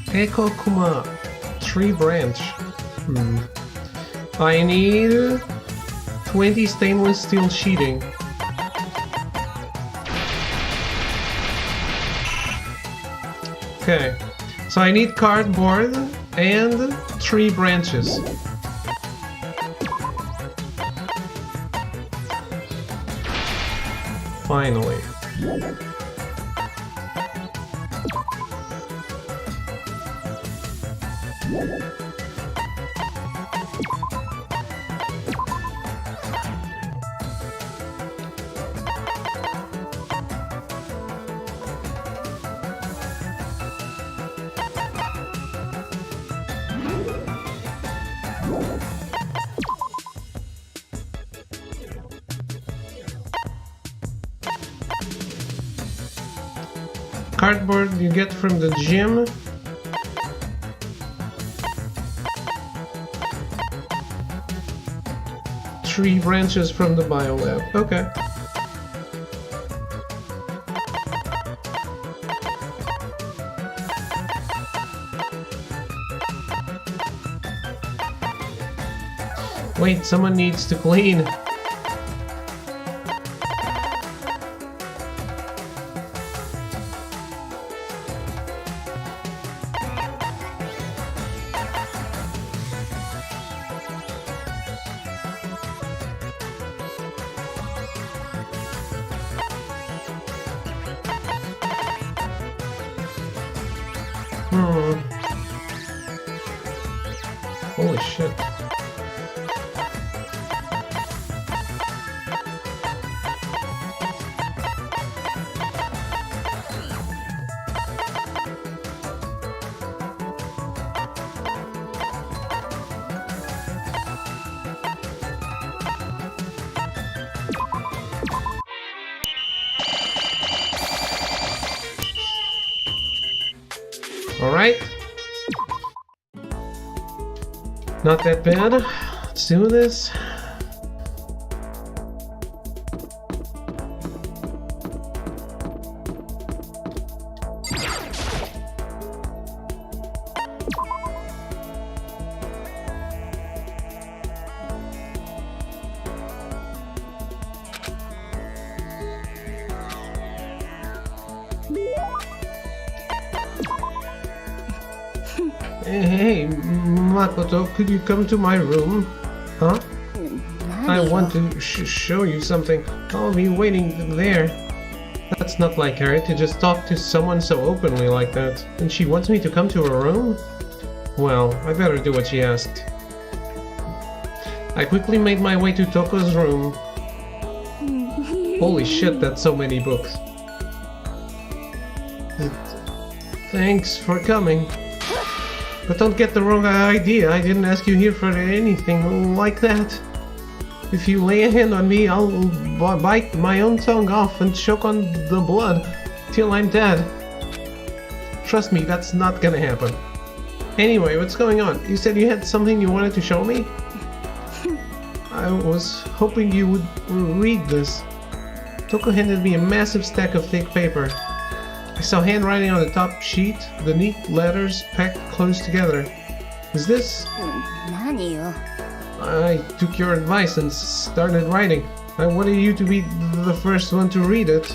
Ekokuma. Tree branch. I need 20 stainless steel sheeting. Okay, so I need cardboard and 3 branches. Finally. Cardboard you get from the gym. Three branches from the biolab. Okay. Wait, someone needs to clean. Holy shit. All right. Not that bad. Let's do this. Hey, Makoto, could you come to my room? Huh? I want to show you something. I'll be waiting there. That's not like her to just talk to someone so openly like that. And she wants me to come to her room? Well, I better do what she asked. I quickly made my way to Toko's room. Holy shit, that's so many books. Thanks for coming. But don't get the wrong idea, I didn't ask you here for anything like that. If you lay a hand on me, I'll bite my own tongue off and choke on the blood till I'm dead. Trust me, that's not gonna happen. Anyway, what's going on? You said you had something you wanted to show me? I was hoping you would read this. Toko handed me a massive stack of thick paper. I saw handwriting on the top sheet, the neat letters packed close together. Is this? I took your advice and started writing. I wanted you to be the first one to read it.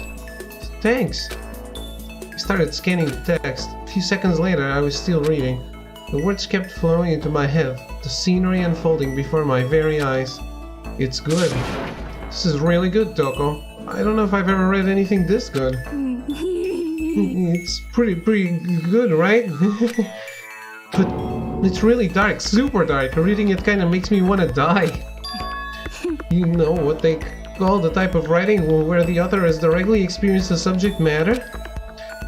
Thanks. I started scanning the text. A few seconds later, I was still reading. The words kept flowing into my head, the scenery unfolding before my very eyes. It's good. This is really good, Toko. I don't know if I've ever read anything this good. It's pretty good, right? But it's really dark, super dark. Reading it kind of makes me want to die. You know what they call the type of writing where the author has directly experienced the subject matter?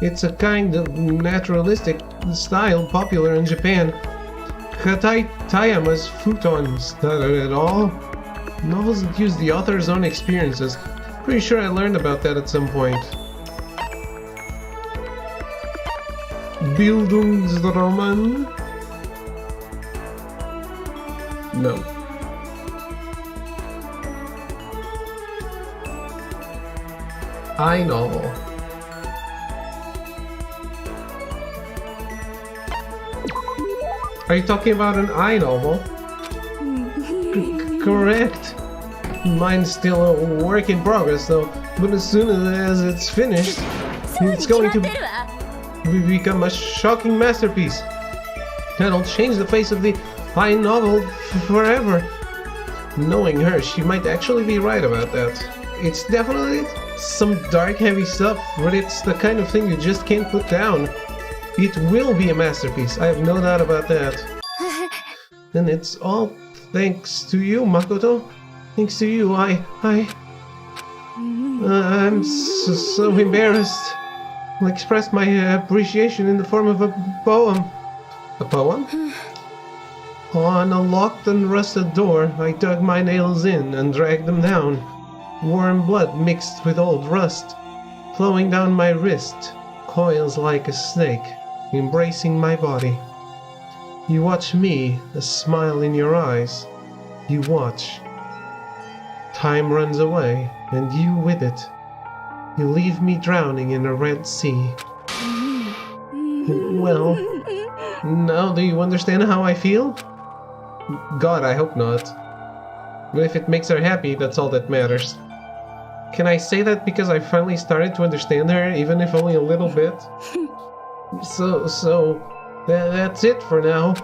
It's a kind of naturalistic style popular in Japan. Katai Tayama's futons, not at all. Novels that use the author's own experiences. Pretty sure I learned about that at some point. Bildungsroman? No. I novel. Are you talking about an I novel? Correct. Mine's still a work in progress though, but as soon as it's finished, it's going to become a shocking masterpiece. That'll change the face of the fine novel forever. Knowing her, she might actually be right about that. It's definitely some dark, heavy stuff, but it's the kind of thing you just can't put down. It will be a masterpiece, I have no doubt about that. And it's all thanks to you, Makoto. Thanks to you, I'm so embarrassed. I'll express my appreciation in the form of a poem. A poem? On a locked and rusted door, I dug my nails in and dragged them down. Warm blood mixed with old rust, flowing down my wrist, coils like a snake, embracing my body. You watch me, a smile in your eyes. You watch. Time runs away, and you with it. You leave me drowning in a red sea. Well, now do you understand how I feel? God, I hope not. But if it makes her happy, that's all that matters. Can I say that because I finally started to understand her, even if only a little bit? That's it for now.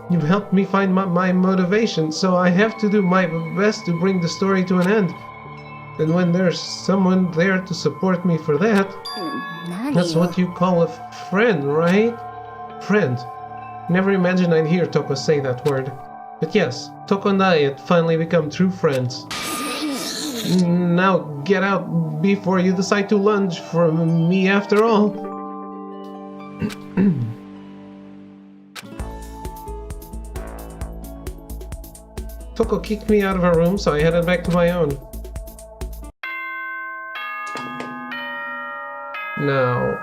You've helped me find my motivation, so I have to do my best to bring the story to an end. And when there's someone there to support me for that, that's what you call a friend, right? Friend. Never imagined I'd hear Toko say that word. But yes, Toko and I had finally become true friends. Now get out before you decide to lunge for me after all. Toko kicked me out of her room, so I headed back to my own. Now...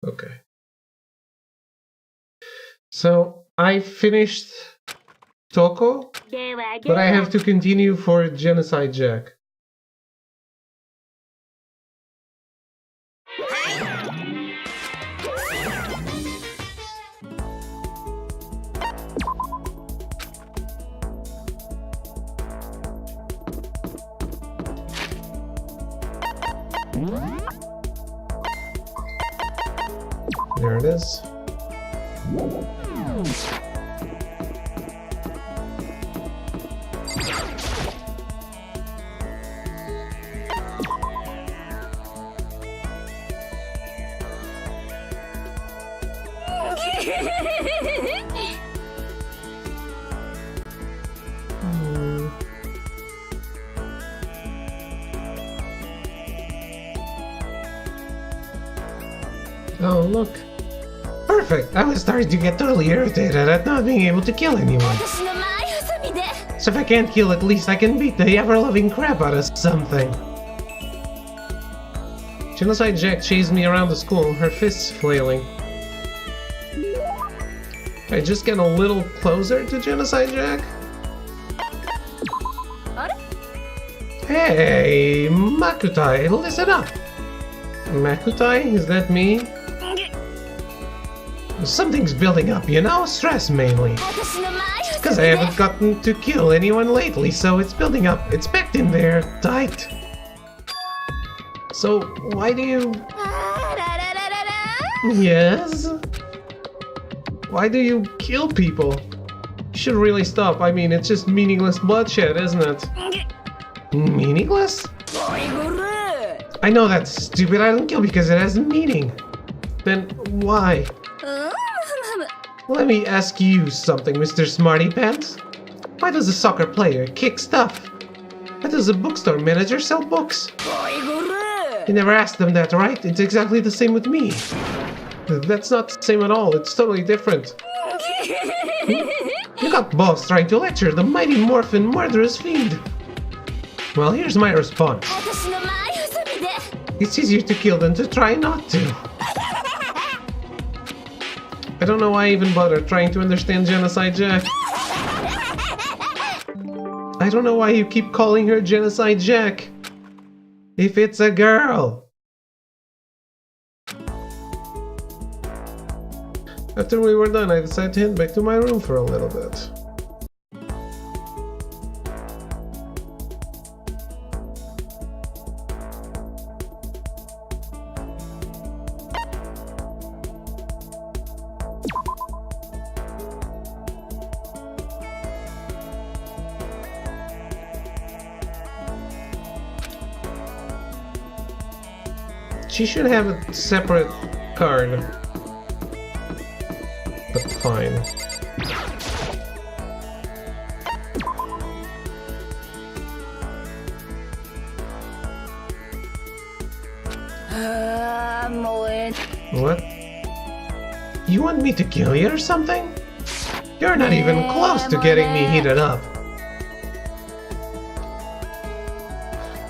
Okay. So, I finished Toko, but I have to continue for Genocide Jack. There it is. Oh, look. Perfect! I was starting to get totally irritated at not being able to kill anyone. So if I can't kill, at least I can beat the ever-loving crap out of something. Genocide Jack chased me around the school, her fists flailing. I just get a little closer to Genocide Jack? Hey, Makutai, listen up! Makutai, is that me? Something's building up, you know? Stress mainly. Because I haven't gotten to kill anyone lately, so it's building up. It's packed in there, tight. So, why do you... Yes? Why do you kill people? You should really stop. I mean, it's just meaningless bloodshed, isn't it? Meaningless? I know that's stupid. I don't kill because it has meaning. Then why? Let me ask you something, Mr. Smarty Pants. Why does a soccer player kick stuff? Why does a bookstore manager sell books? You never asked them that, right? It's exactly the same with me. That's not the same at all. It's totally different. You got balls trying to lecture the mighty morphin murderous fiend. Well, here's my response. It's easier to kill than to try not to. I don't know why I even bother trying to understand Genocide Jack. I don't know why you keep calling her Genocide Jack. If it's a girl. After we were done, I decided to head back to my room for a little bit. She should have a separate card. But fine. What? You want me to kill you or something? You're not even close to getting me heated up.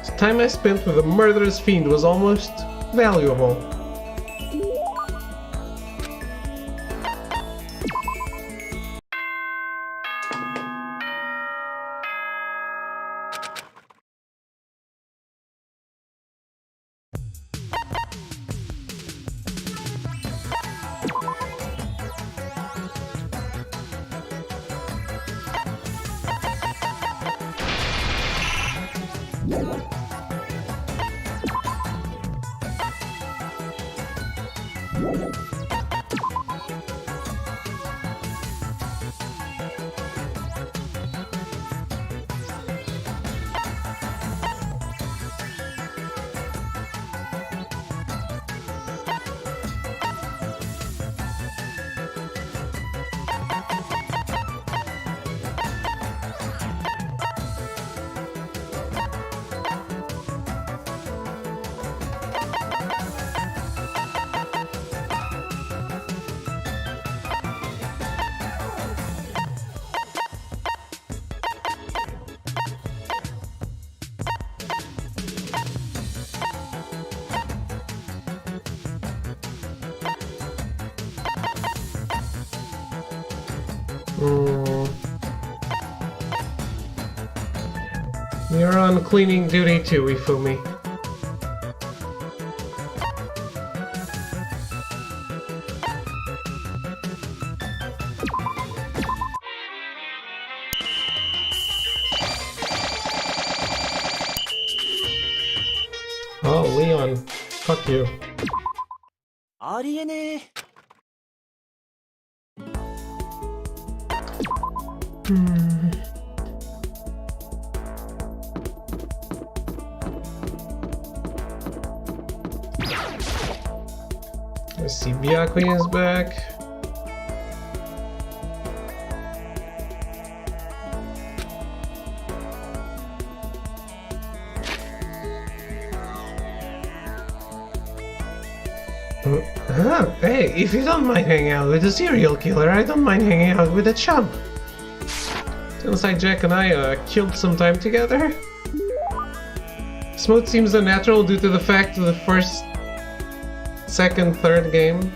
The time I spent with a murderous fiend was almost valuable. You're on cleaning duty too, Ifumi. Oh, Leon. Fuck you. I see Byakui is back. Hey, if you don't mind hanging out with a serial killer, I don't mind hanging out with a chump. Sounds like Jack and I killed some time together. Smooth seems unnatural due to the fact of the first, second, third game.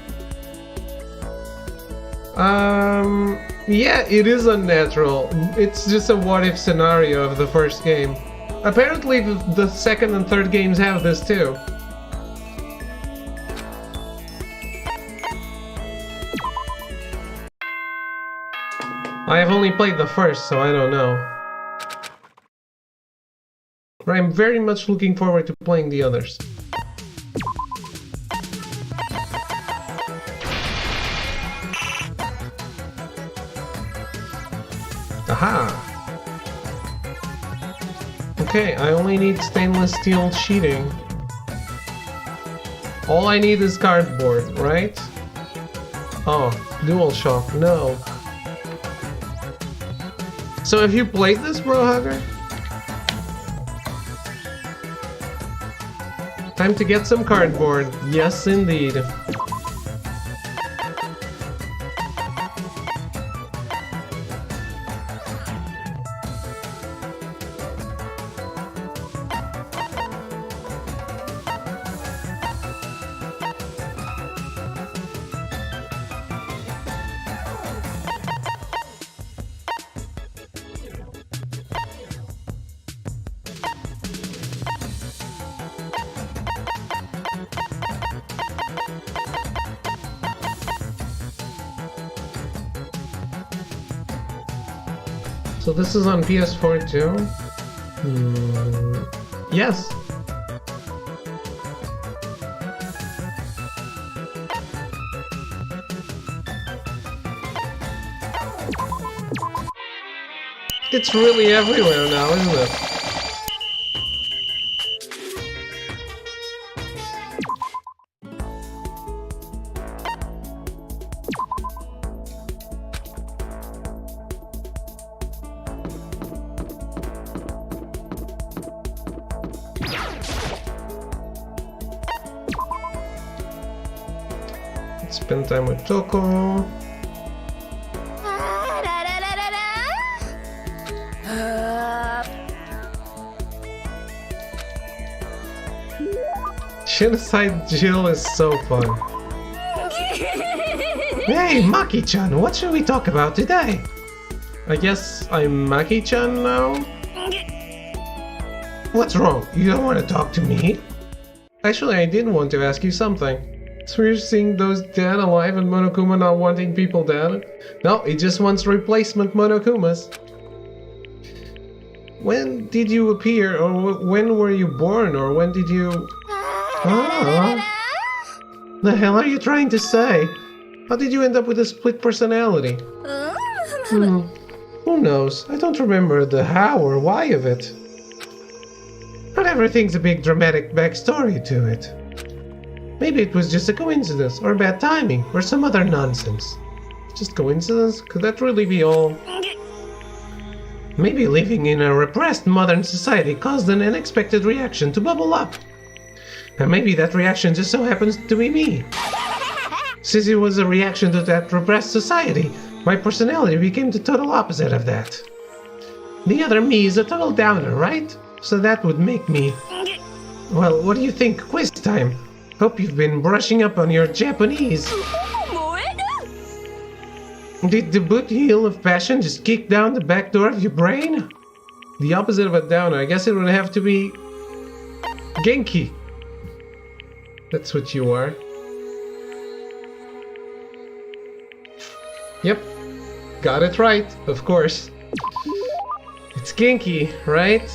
Yeah, it is unnatural. It's just a what-if scenario of the first game. Apparently the second and third games have this too. I have only played the first, so I don't know. But I'm very much looking forward to playing the others. Aha! Okay, I only need stainless steel sheeting. All I need is cardboard, right? Oh, DualShock, no. So have you played this, Bro Hugger? Time to get some cardboard. Yes, indeed. So this is on PS4 too? Yes. It's really everywhere now, isn't it? Spend time with Toko. Genocide Jill is so fun. Hey, Maki-chan, what should we talk about today? I guess I'm Maki-chan now? What's wrong? You don't want to talk to me? Actually, I did want to ask you something. So you're seeing those dead alive and Monokuma not wanting people dead? No, he just wants replacement Monokumas. When did you appear, or when were you born, or when did you... The hell are you trying to say? How did you end up with a split personality? Who knows? I don't remember the how or why of it. Not everything's a big dramatic backstory to it. Maybe it was just a coincidence, or bad timing, or some other nonsense. Just coincidence? Could that really be all? Maybe living in a repressed modern society caused an unexpected reaction to bubble up. And maybe that reaction just so happens to be me. Since it was a reaction to that repressed society, my personality became the total opposite of that. The other me is a total downer, right? So that would make me... Well, what do you think? Quiz time. Hope you've been brushing up on your Japanese. Did the boot heel of passion just kick down the back door of your brain? The opposite of a downer, I guess it would have to be... Genki. That's what you are. Yep. Got it right, of course. It's Genki, right?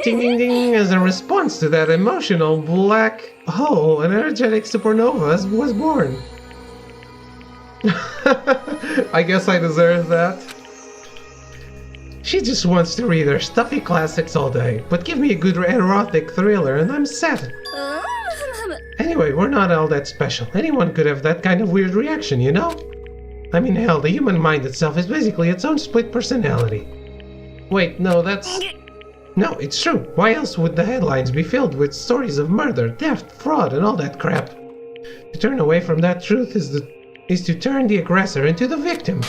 Ding ding ding, as a response to that emotional black hole, an energetic supernova was born. I guess I deserve that. She just wants to read her stuffy classics all day, but give me a good erotic thriller and I'm set. Anyway, we're not all that special. Anyone could have that kind of weird reaction, you know? I mean, hell, the human mind itself is basically its own split personality. Wait, no, that's... No, it's true. Why else would the headlines be filled with stories of murder, theft, fraud, and all that crap? To turn away from that truth is to turn the aggressor into the victim.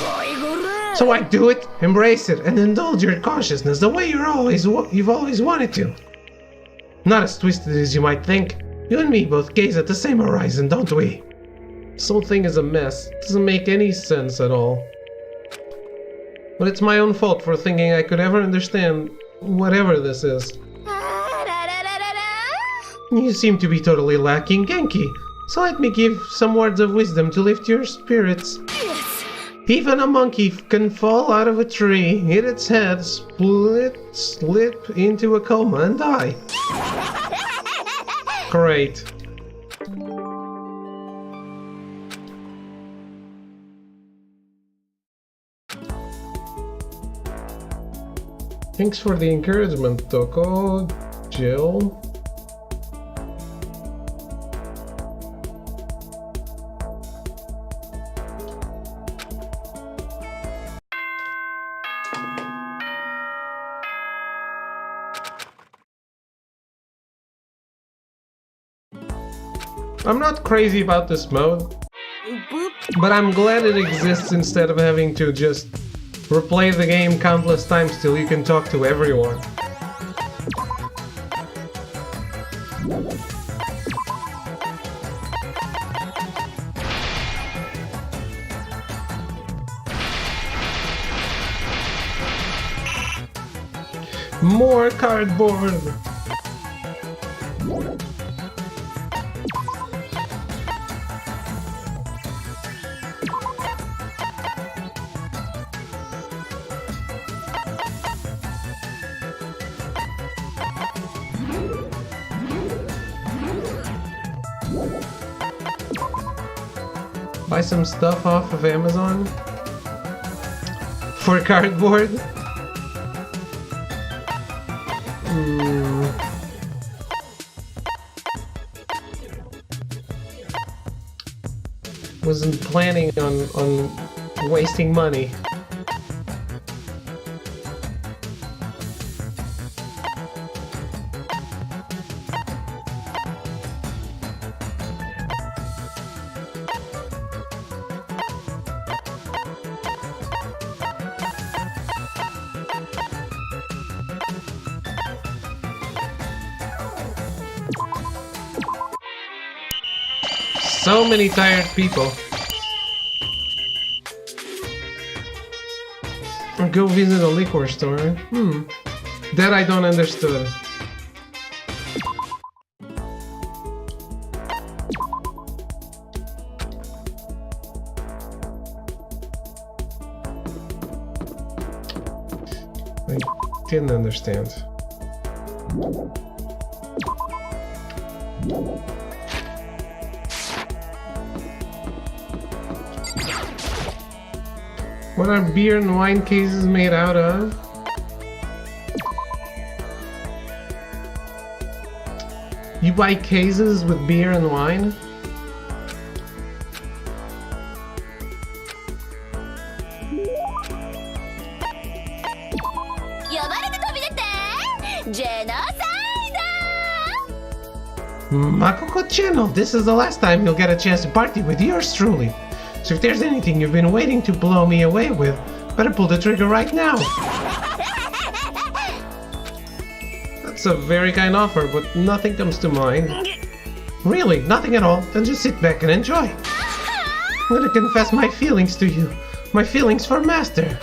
So I do it, embrace it, and indulge your consciousness the way you've always wanted to. Not as twisted as you might think. You and me both gaze at the same horizon, don't we? This whole thing is a mess. It doesn't make any sense at all. But it's my own fault for thinking I could ever understand whatever this is. You seem to be totally lacking Genki, so let me give some words of wisdom to lift your spirits. Even a monkey can fall out of a tree, hit its head, slip into a coma, and die. Great. Thanks for the encouragement, Toko, Jill. I'm not crazy about this mode, but I'm glad it exists instead of having to just replay the game countless times till you can talk to everyone. More cardboard! Buy some stuff off of Amazon for cardboard. Wasn't planning on wasting money. So many tired people. Or go visit a liquor store. That I don't understand. I didn't understand. What are beer and wine cases made out of? You buy cases with beer and wine? Makoko Channel, this is the last time you'll get a chance to party with yours truly. So if there's anything you've been waiting to blow me away with, better pull the trigger right now. That's a very kind offer, but nothing comes to mind. Really, nothing at all. Then just sit back and enjoy. I'm gonna confess my feelings to you. My feelings for Master.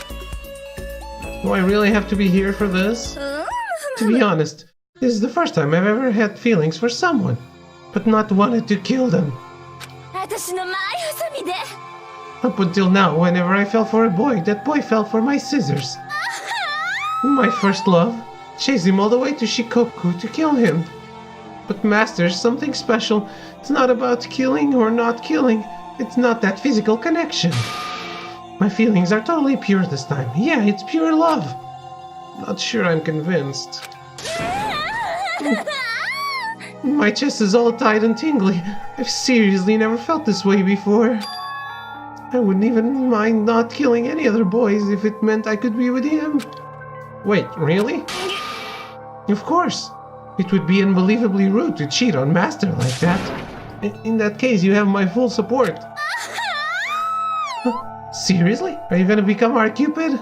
Do I really have to be here for this? To be honest, this is the first time I've ever had feelings for someone, but not wanted to kill them. Up until now, whenever I fell for a boy, that boy fell for my scissors. My first love, chased him all the way to Shikoku to kill him. But Master's something special. It's not about killing or not killing. It's not that physical connection. My feelings are totally pure this time. Yeah, it's pure love. Not sure I'm convinced. My chest is all tight and tingly. I've seriously never felt this way before. I wouldn't even mind not killing any other boys if it meant I could be with him. Wait, really? Of course. It would be unbelievably rude to cheat on Master like that. In that case, you have my full support. Seriously? Are you gonna become our Cupid?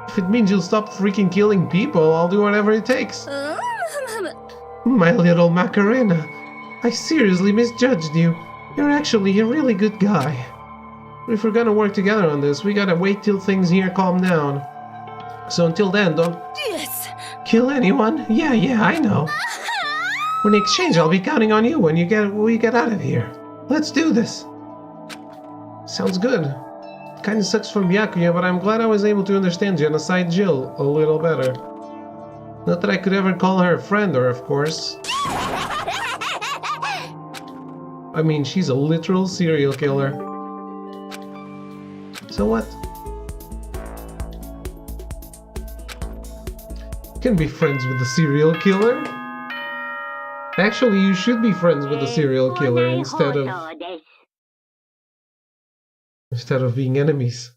If it means you'll stop freaking killing people, I'll do whatever it takes. My little Macarena, I seriously misjudged you. You're actually a really good guy. If we're gonna work together on this, we gotta wait till things here calm down. So until then, don't kill anyone. Yeah, I know. In exchange, I'll be counting on you when we get out of here. Let's do this. Sounds good. Kinda sucks for Byakuya, but I'm glad I was able to understand Genocide Jill a little better. Not that I could ever call her a friend, or of course. I mean, she's a literal serial killer. So what? You can be friends with a serial killer. Actually, you should be friends with a serial killer instead of being enemies.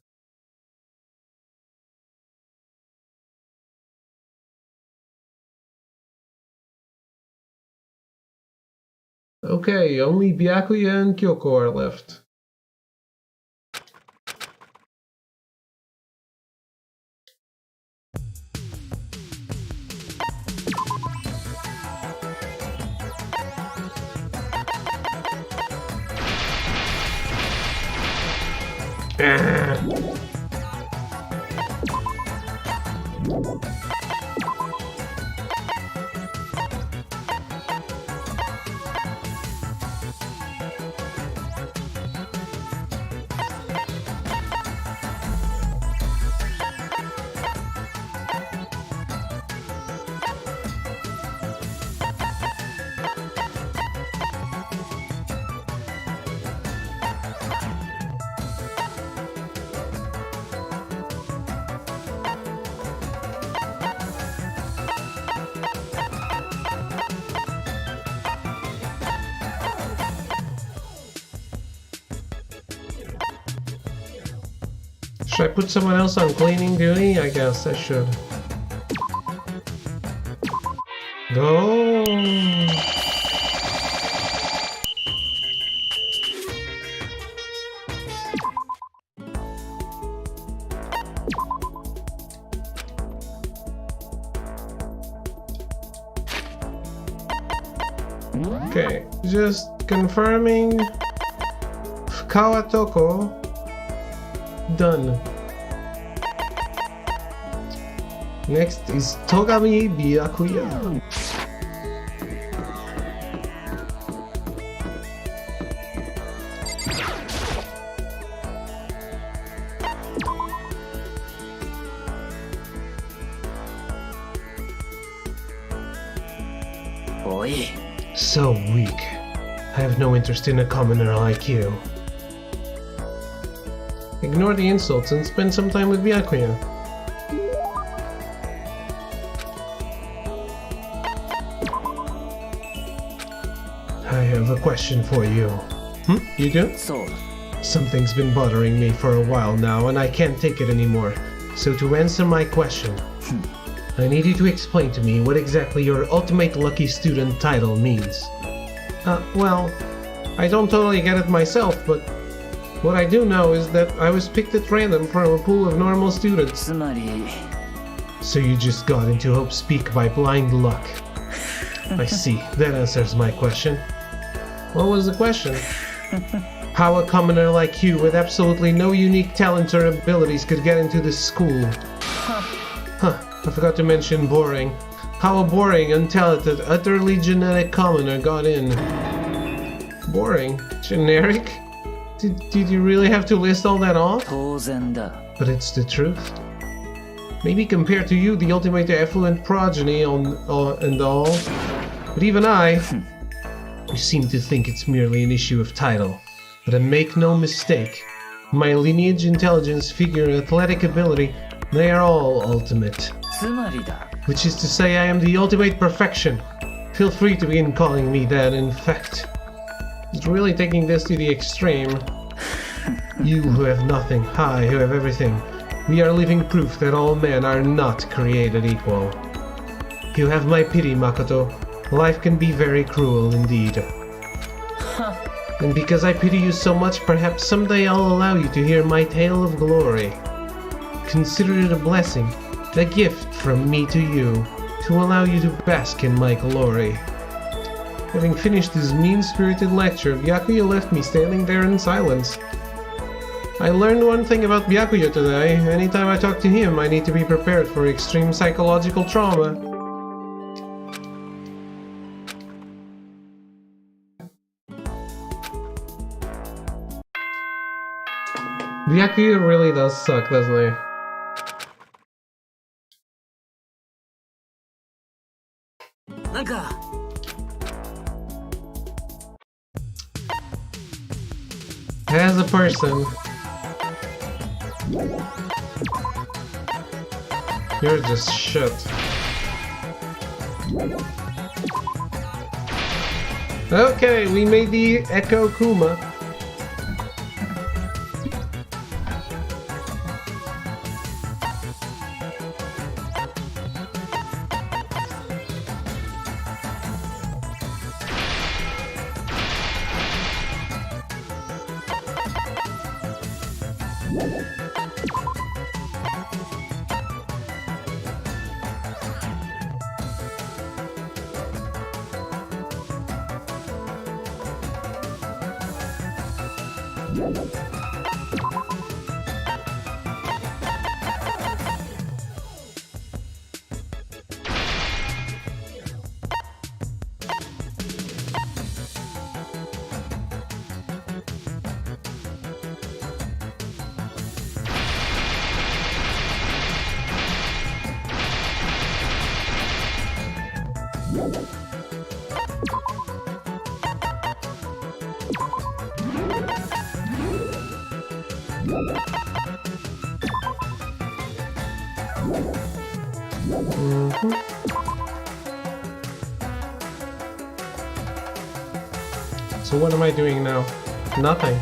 Okay, only Byakuya and Kyoko are left. Should I put someone else on cleaning duty? I guess I should. Go! Okay, just confirming Kawatoko. Done. Next is Togami Byakuya. So weak. I have no interest in a commoner like you. Ignore the insults and spend some time with Byakuya. I have a question for you. You do? Something's been bothering me for a while now and I can't take it anymore. So to answer my question, I need you to explain to me what exactly your Ultimate Lucky Student title means. Well, I don't totally get it myself, but what I do know is that I was picked at random from a pool of normal students. So you just got into Hope's Peak by blind luck. I see, that answers my question. What was the question? How a commoner like you with absolutely no unique talents or abilities could get into this school? I forgot to mention boring. How a boring, untalented, utterly genetic commoner got in. Boring? Generic? Did you really have to list all that off? But it's the truth. Maybe compared to you, the ultimate affluent progeny and all. But even I seem to think it's merely an issue of title. But make no mistake, my lineage, intelligence, figure, athletic ability, they are all ultimate. Which is to say I am the ultimate perfection. Feel free to begin calling me that, in fact. It's really taking this to the extreme. You who have nothing, I who have everything. We are living proof that all men are not created equal. You have my pity, Makoto. Life can be very cruel indeed. And because I pity you so much, perhaps someday I'll allow you to hear my tale of glory. Consider it a blessing, a gift from me to you, to allow you to bask in my glory. Having finished his mean-spirited lecture, Byakuya left me standing there in silence. I learned one thing about Byakuya today. Anytime I talk to him, I need to be prepared for extreme psychological trauma. Byakuya really does suck, doesn't he? As a person, you're just shit. Okay, we made the Echo Kuma. So what am I doing now? Nothing.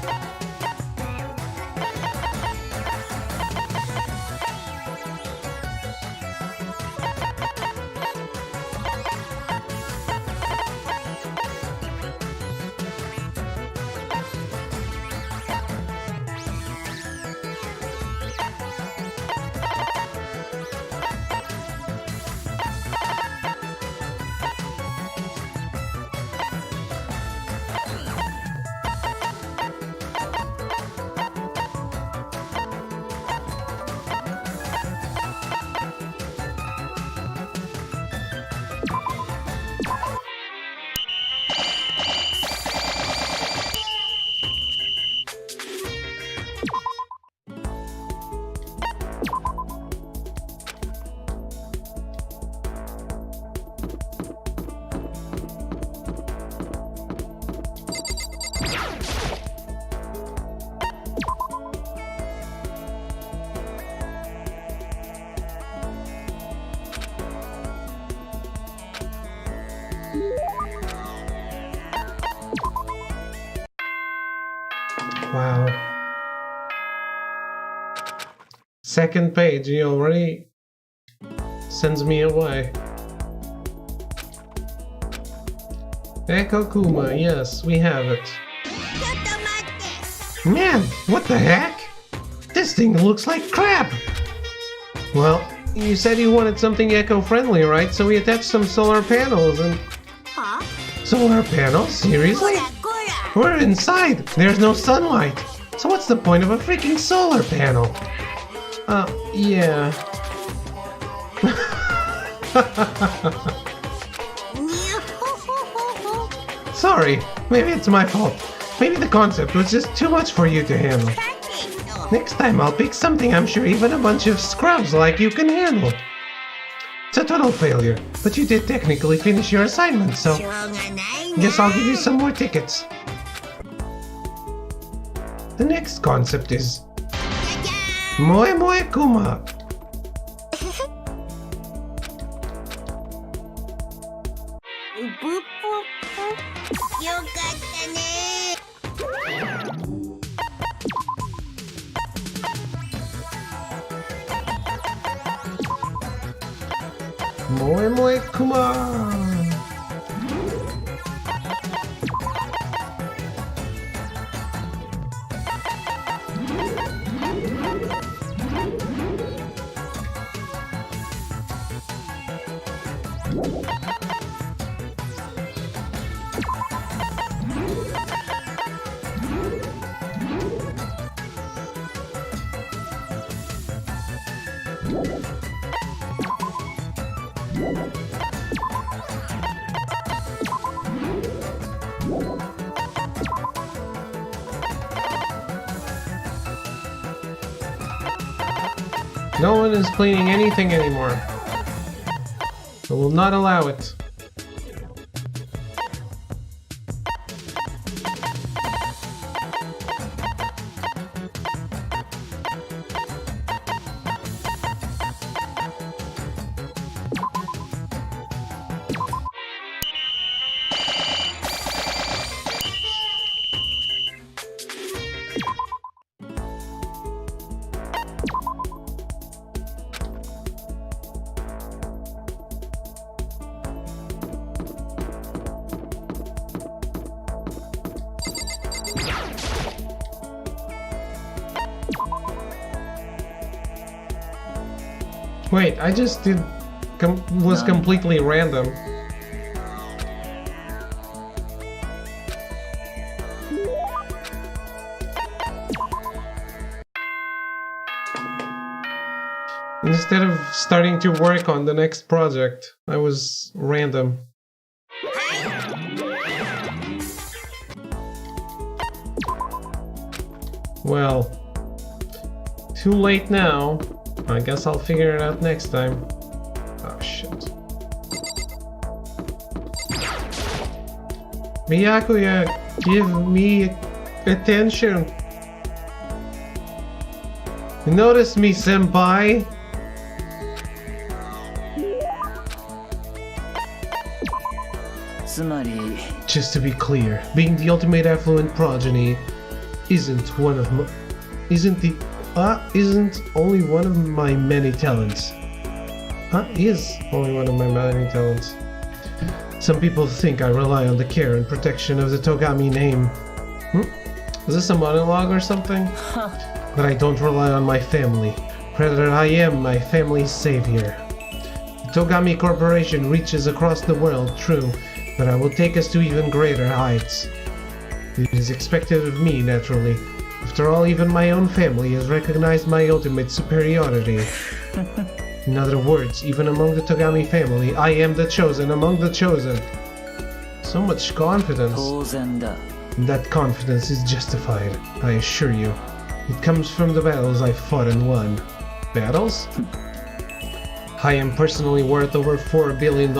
Wow. Second page, he already sends me away. Echo Kuma, yes, we have it. Man, what the heck? This thing looks like crap! Well, you said you wanted something eco-friendly, right? So we attached some solar panels and... Huh? Solar panels? Seriously? We're inside! There's no sunlight! So what's the point of a freaking solar panel? Yeah. Sorry, maybe it's my fault. Maybe the concept was just too much for you to handle. Next time I'll pick something I'm sure even a bunch of scrubs like you can handle. It's a total failure, but you did technically finish your assignment, so... Guess I'll give you some more tickets. The next concept is... Moe Moe Kuma. Moe Moe Kuma. No one is cleaning anything anymore. I will not allow it. Wait, I just did... was completely random. Instead of starting to work on the next project, I was random. Well, too late now. I guess I'll figure it out next time. Oh shit. Miyakuya, give me attention. Notice me, senpai. Just to be clear, being the ultimate affluent progeny isn't only one of my many talents. Is only one of my many talents. Some people think I rely on the care and protection of the Togami name. Is this a monologue or something? But I don't rely on my family. Rather, I am my family's savior. The Togami Corporation reaches across the world, true, but I will take us to even greater heights. It is expected of me, naturally. After all, even my own family has recognized my ultimate superiority. In other words, even among the Togami family, I am the chosen among the chosen. So much confidence. And that confidence is justified, I assure you. It comes from the battles I fought and won. Battles? I am personally worth over $4 billion,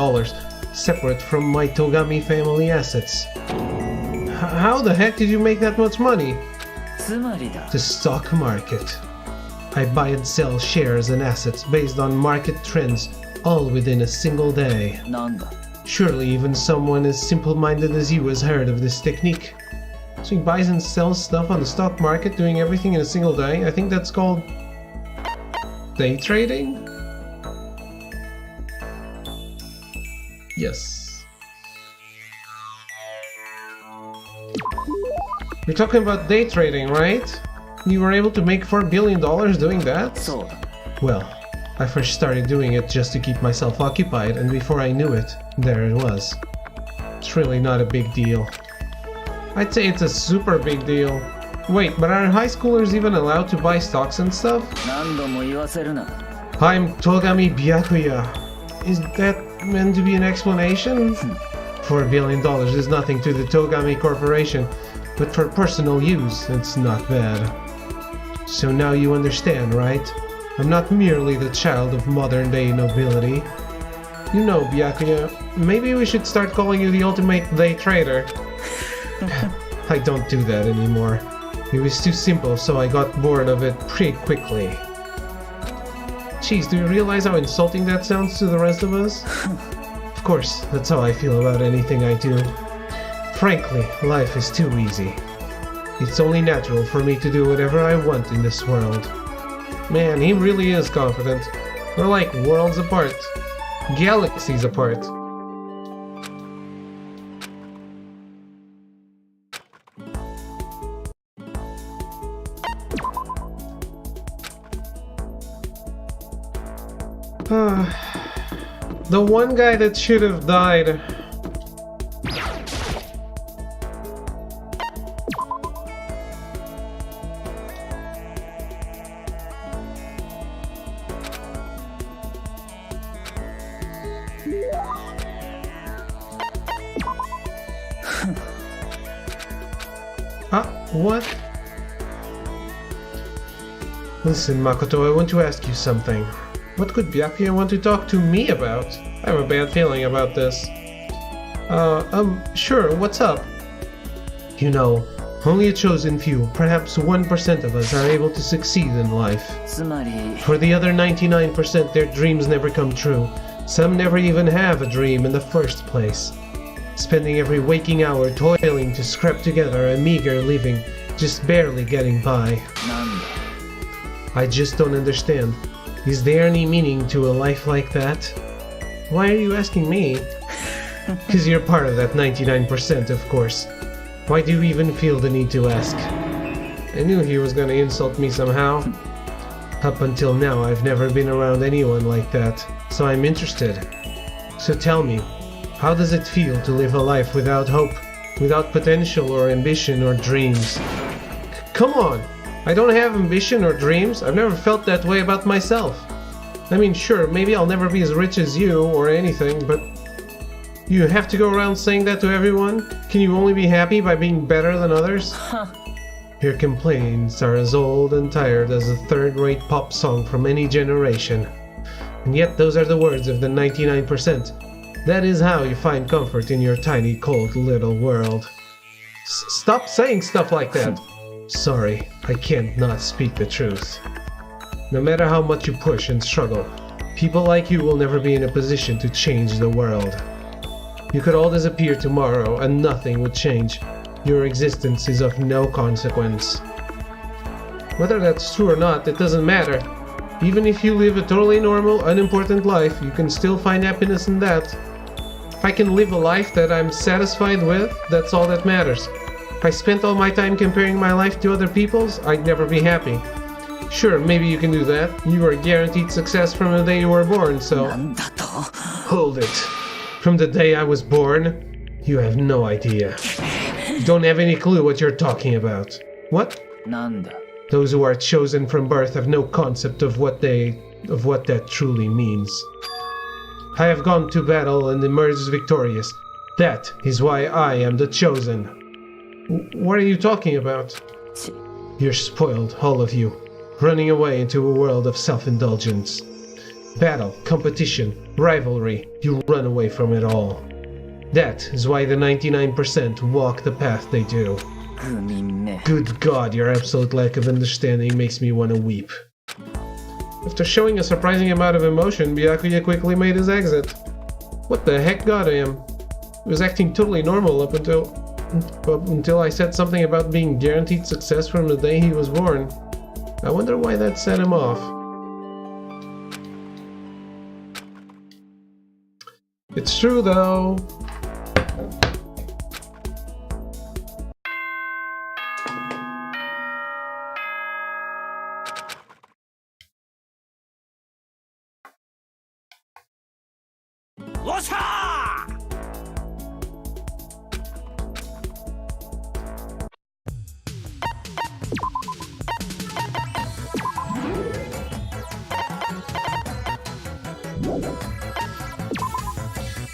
separate from my Togami family assets. How the heck did you make that much money? The stock market. I buy and sell shares and assets based on market trends, all within a single day. Surely even someone as simple-minded as you has heard of this technique. So he buys and sells stuff on the stock market, doing everything in a single day. I think that's called day trading? Yes. You're talking about day trading, right? You were able to make $4 billion doing that? So, Well, I first started doing it just to keep myself occupied, and before I knew it, there it was. It's really not a big deal. I'd say it's a super big deal. Wait, but are high schoolers even allowed to buy stocks and stuff? 何度も言わせるな。 I'm Togami Byakuya. Is that meant to be an explanation? $4 billion is nothing to the Togami Corporation, but for personal use, it's not bad. So now you understand, right? I'm not merely the child of modern-day nobility. You know, Byakuya, maybe we should start calling you the ultimate day trader. I don't do that anymore. It was too simple, so I got bored of it pretty quickly. Jeez, do you realize how insulting that sounds to the rest of us? Of course, that's how I feel about anything I do. Frankly, life is too easy. It's only natural for me to do whatever I want in this world. Man, he really is confident. We're like worlds apart. Galaxies apart. The one guy that should have died. What? Listen, Makoto, I want to ask you something. What could Byakuya want to talk to me about? I have a bad feeling about this. Sure, what's up? You know, only a chosen few, perhaps 1% of us, are able to succeed in life. つまり、 For the other 99%, their dreams never come true. Some never even have a dream in the first place. Spending every waking hour toiling to scrap together a meager living, just barely getting by. なんだ。 I just don't understand. Is there any meaning to a life like that? Why are you asking me? Because you're part of that 99%, of course. Why do you even feel the need to ask? I knew he was gonna insult me somehow. Up until now, I've never been around anyone like that, so I'm interested. So tell me, how does it feel to live a life without hope, without potential or ambition or dreams? Come on! I don't have ambition or dreams. I've never felt that way about myself. I mean, sure, maybe I'll never be as rich as you or anything, but you have to go around saying that to everyone? Can you only be happy by being better than others? Your complaints are as old and tired as a third-rate pop song from any generation. And yet those are the words of the 99%. That is how you find comfort in your tiny, cold little world. Stop saying stuff like that. Sorry, I can't not speak the truth. No matter how much you push and struggle, people like you will never be in a position to change the world. You could all disappear tomorrow and nothing would change. Your existence is of no consequence. Whether that's true or not, it doesn't matter. Even if you live a totally normal, unimportant life, you can still find happiness in that. If I can live a life that I'm satisfied with, that's all that matters. If I spent all my time comparing my life to other people's, I'd never be happy. Sure, maybe you can do that. You are guaranteed success from the day you were born, so... なんだと。 Hold it. From the day I was born? You have no idea. You don't have any clue what you're talking about. What? なんだ。 Those who are chosen from birth have no concept of what that truly means. I have gone to battle and emerged victorious. That is why I am the chosen. What are you talking about? ち、 You're spoiled, all of you, running away into a world of self-indulgence. Battle, competition, rivalry, you run away from it all. That is why the 99% walk the path they do. 愚民め。 Good God, your absolute lack of understanding makes me want to weep. After showing a surprising amount of emotion, Byakuya quickly made his exit. What the heck got him? He was acting totally normal up until I said something about being guaranteed success from the day he was born. I wonder why that set him off. It's true though.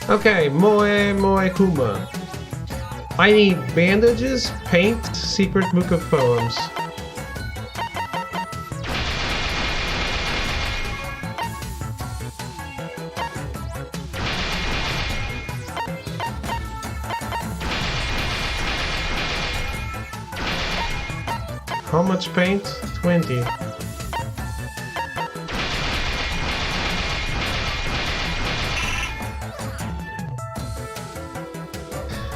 Okay, Moe Kuma. I need bandages, paint, secret book of poems. How much paint? 20.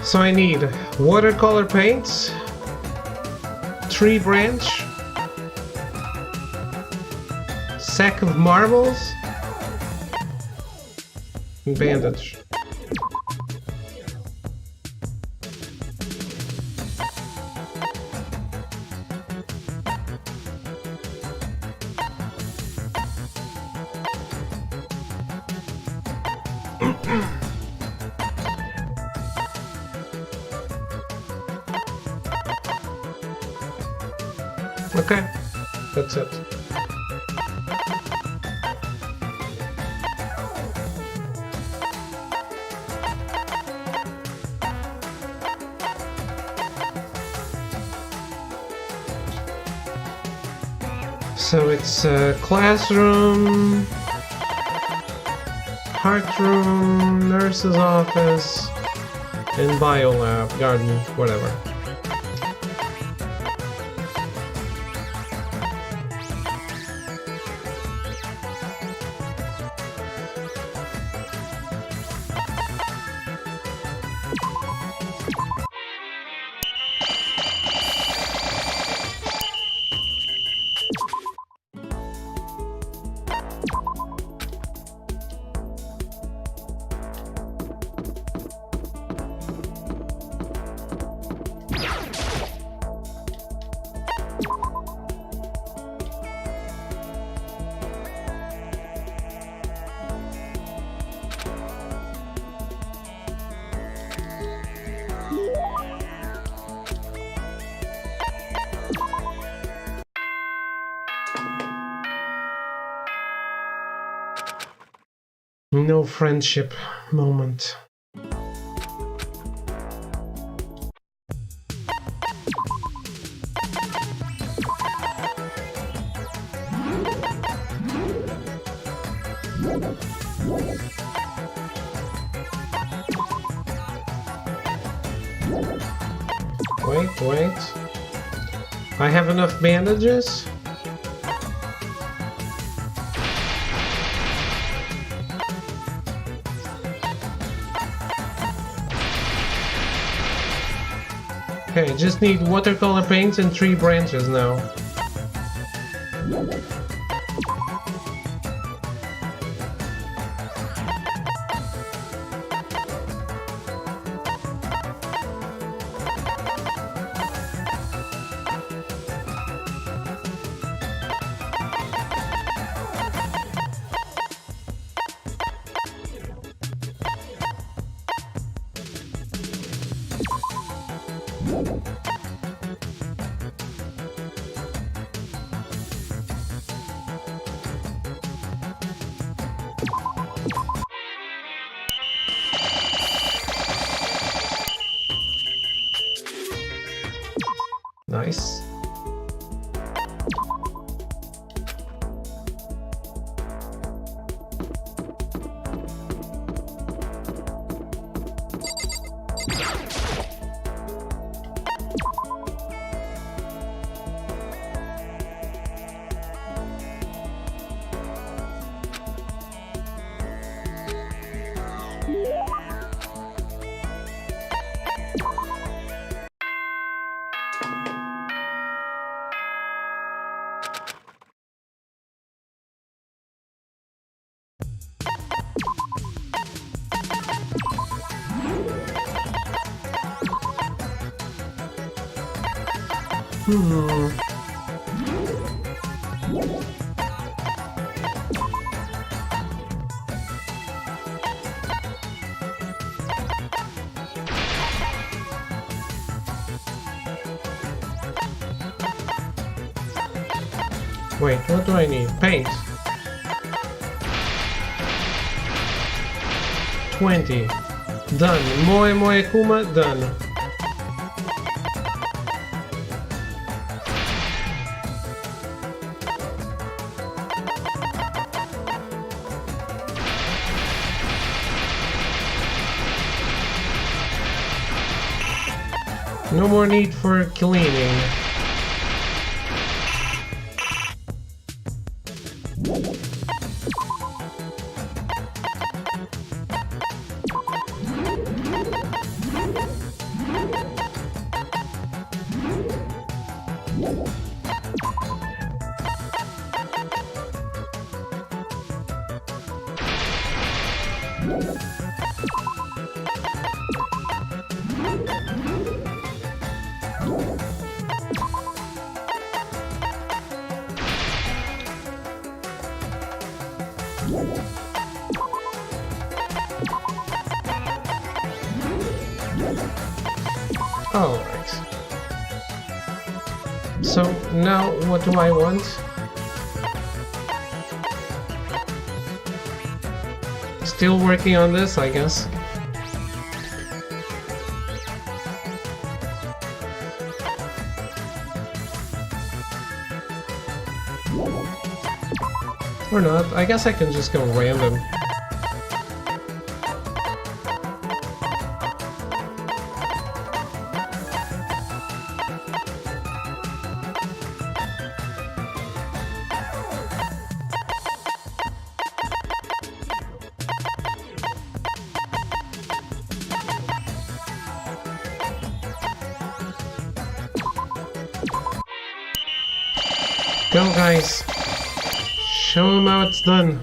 So I need watercolor paints, tree branch, sack of marbles, and bandage. Okay, that's it. So it's classroom, heart room, nurse's office, and biolab, garden, whatever. No friendship moment. Wait. I have enough bandages? Okay, just need watercolor paints and tree branches now. Nice. Wait, what do I need? Paint. 20. Done. Moe Kuma, done. No more need for cleaning. Alright. So now what do I want? Still working on this, I guess. Or not. I guess I can just go random. Go, guys. Show them how it's done.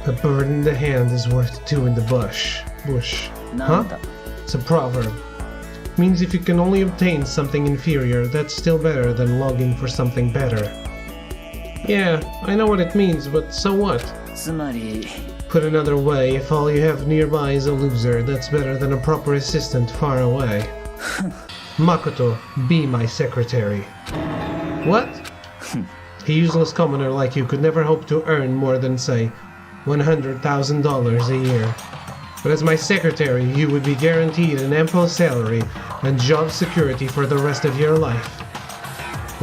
A bird in the hand is worth two in the bush. Huh? It's a proverb. Means if you can only obtain something inferior, that's still better than longing for something better. Yeah, I know what it means, but so what? Put another way, if all you have nearby is a loser, that's better than a proper assistant far away. Makoto, be my secretary. What? A useless commoner like you could never hope to earn more than, say, $100,000 a year. But as my secretary, you would be guaranteed an ample salary and job security for the rest of your life.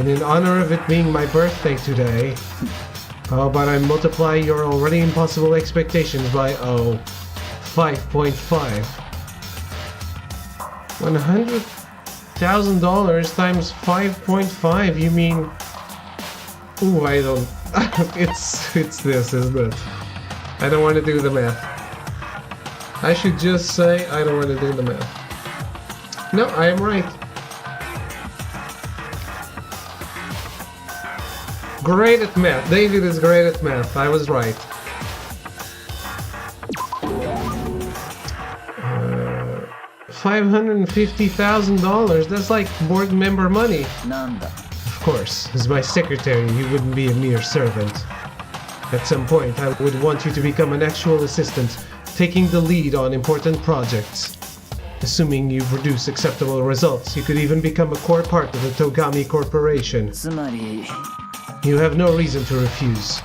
And in honor of it being my birthday today, how about I multiply your already impossible expectations by, 5.5. $100,000 times 5.5, you mean... Ooh, I don't... it's this, isn't it? I don't want to do the math. I should just say I don't want to do the math. No, I am right. Great at math. David is great at math. I was right. $550,000. That's like board member money. Of course, as my secretary, you wouldn't be a mere servant. At some point, I would want you to become an actual assistant, taking the lead on important projects. Assuming you produce acceptable results, you could even become a core part of the Togami Corporation. You have no reason to refuse.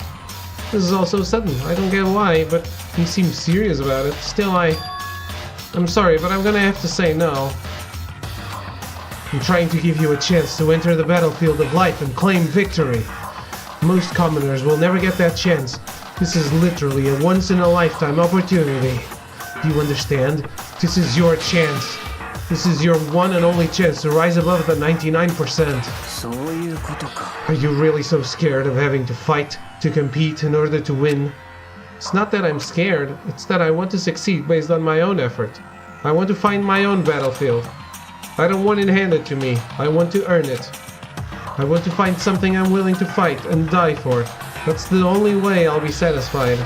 This is all so sudden. I don't get why, but he seems serious about it. Still, I'm sorry, but I'm gonna have to say no. I'm trying to give you a chance to enter the battlefield of life and claim victory. Most commoners will never get that chance. This is literally a once-in-a-lifetime opportunity. Do you understand? This is your chance. This is your one and only chance to rise above the 99%. そういうことか。 Are you really so scared of having to fight, to compete in order to win? It's not that I'm scared, it's that I want to succeed based on my own effort. I want to find my own battlefield. I don't want it handed to me, I want to earn it. I want to find something I'm willing to fight and die for. That's the only way I'll be satisfied.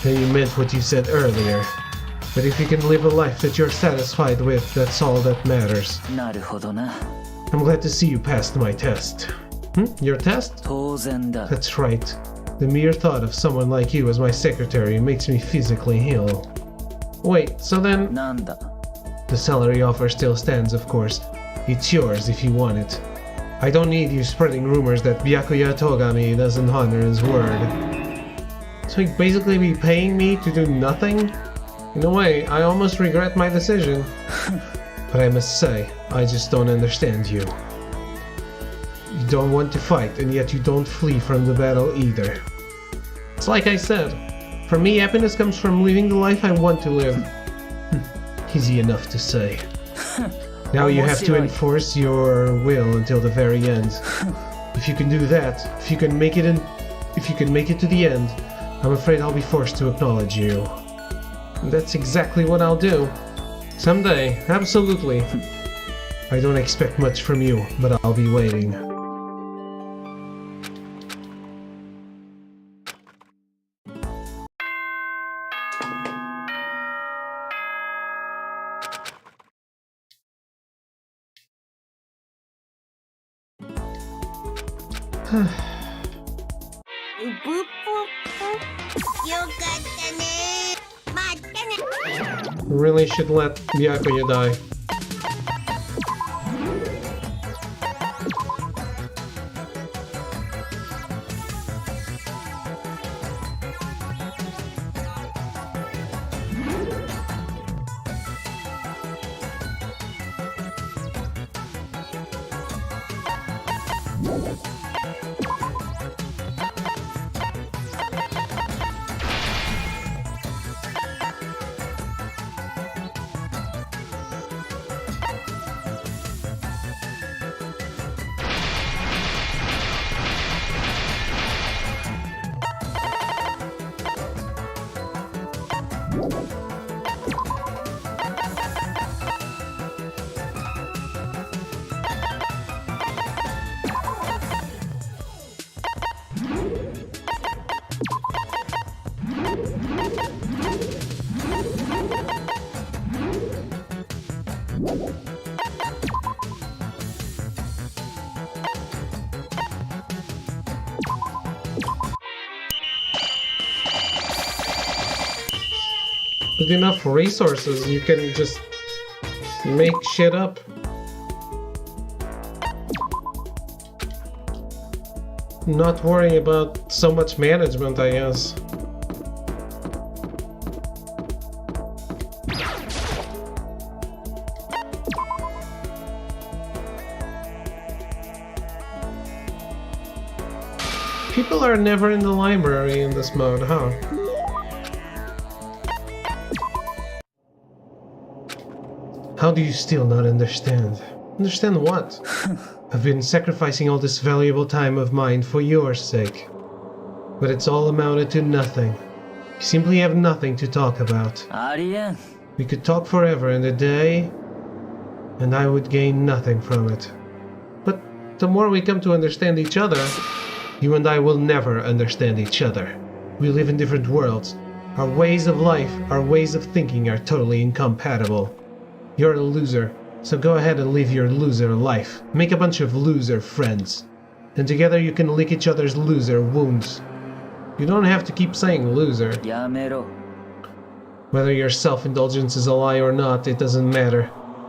Then you meant what you said earlier. But if you can live a life that you're satisfied with, that's all that matters. なるほどな。 I'm glad to see you passed my test. Your test? 当然だ。 That's right. The mere thought of someone like you as my secretary makes me physically ill. Wait, so then... なんだ。 The salary offer still stands, of course. It's yours if you want it. I don't need you spreading rumors that Byakuya Togami doesn't honor his word. So he'd basically be paying me to do nothing? In a way, I almost regret my decision. But I must say, I just don't understand you. You don't want to fight, and yet you don't flee from the battle either. It's like I said, for me happiness comes from living the life I want to live. Easy enough to say. Now you have to enforce your will until the very end. If you can do that, if you can make it to the end, I'm afraid I'll be forced to acknowledge you. And that's exactly what I'll do. Someday, absolutely. I don't expect much from you, but I'll be waiting. Really should let Byakuya die. With enough resources, you can just make shit up. Not worrying about so much management, I guess. People are never in the library in this mode, huh? How do you still not understand? Understand what? I've been sacrificing all this valuable time of mine for your sake. But it's all amounted to nothing. You simply have nothing to talk about. ありえん。 We could talk forever in a day, and I would gain nothing from it. But the more we come to understand each other, you and I will never understand each other. We live in different worlds. Our ways of life, our ways of thinking are totally incompatible. You're a loser, so go ahead and live your loser life. Make a bunch of loser friends. And together you can lick each other's loser wounds. You don't have to keep saying loser. やめろ。 Whether your self-indulgence is a lie or not, it doesn't matter.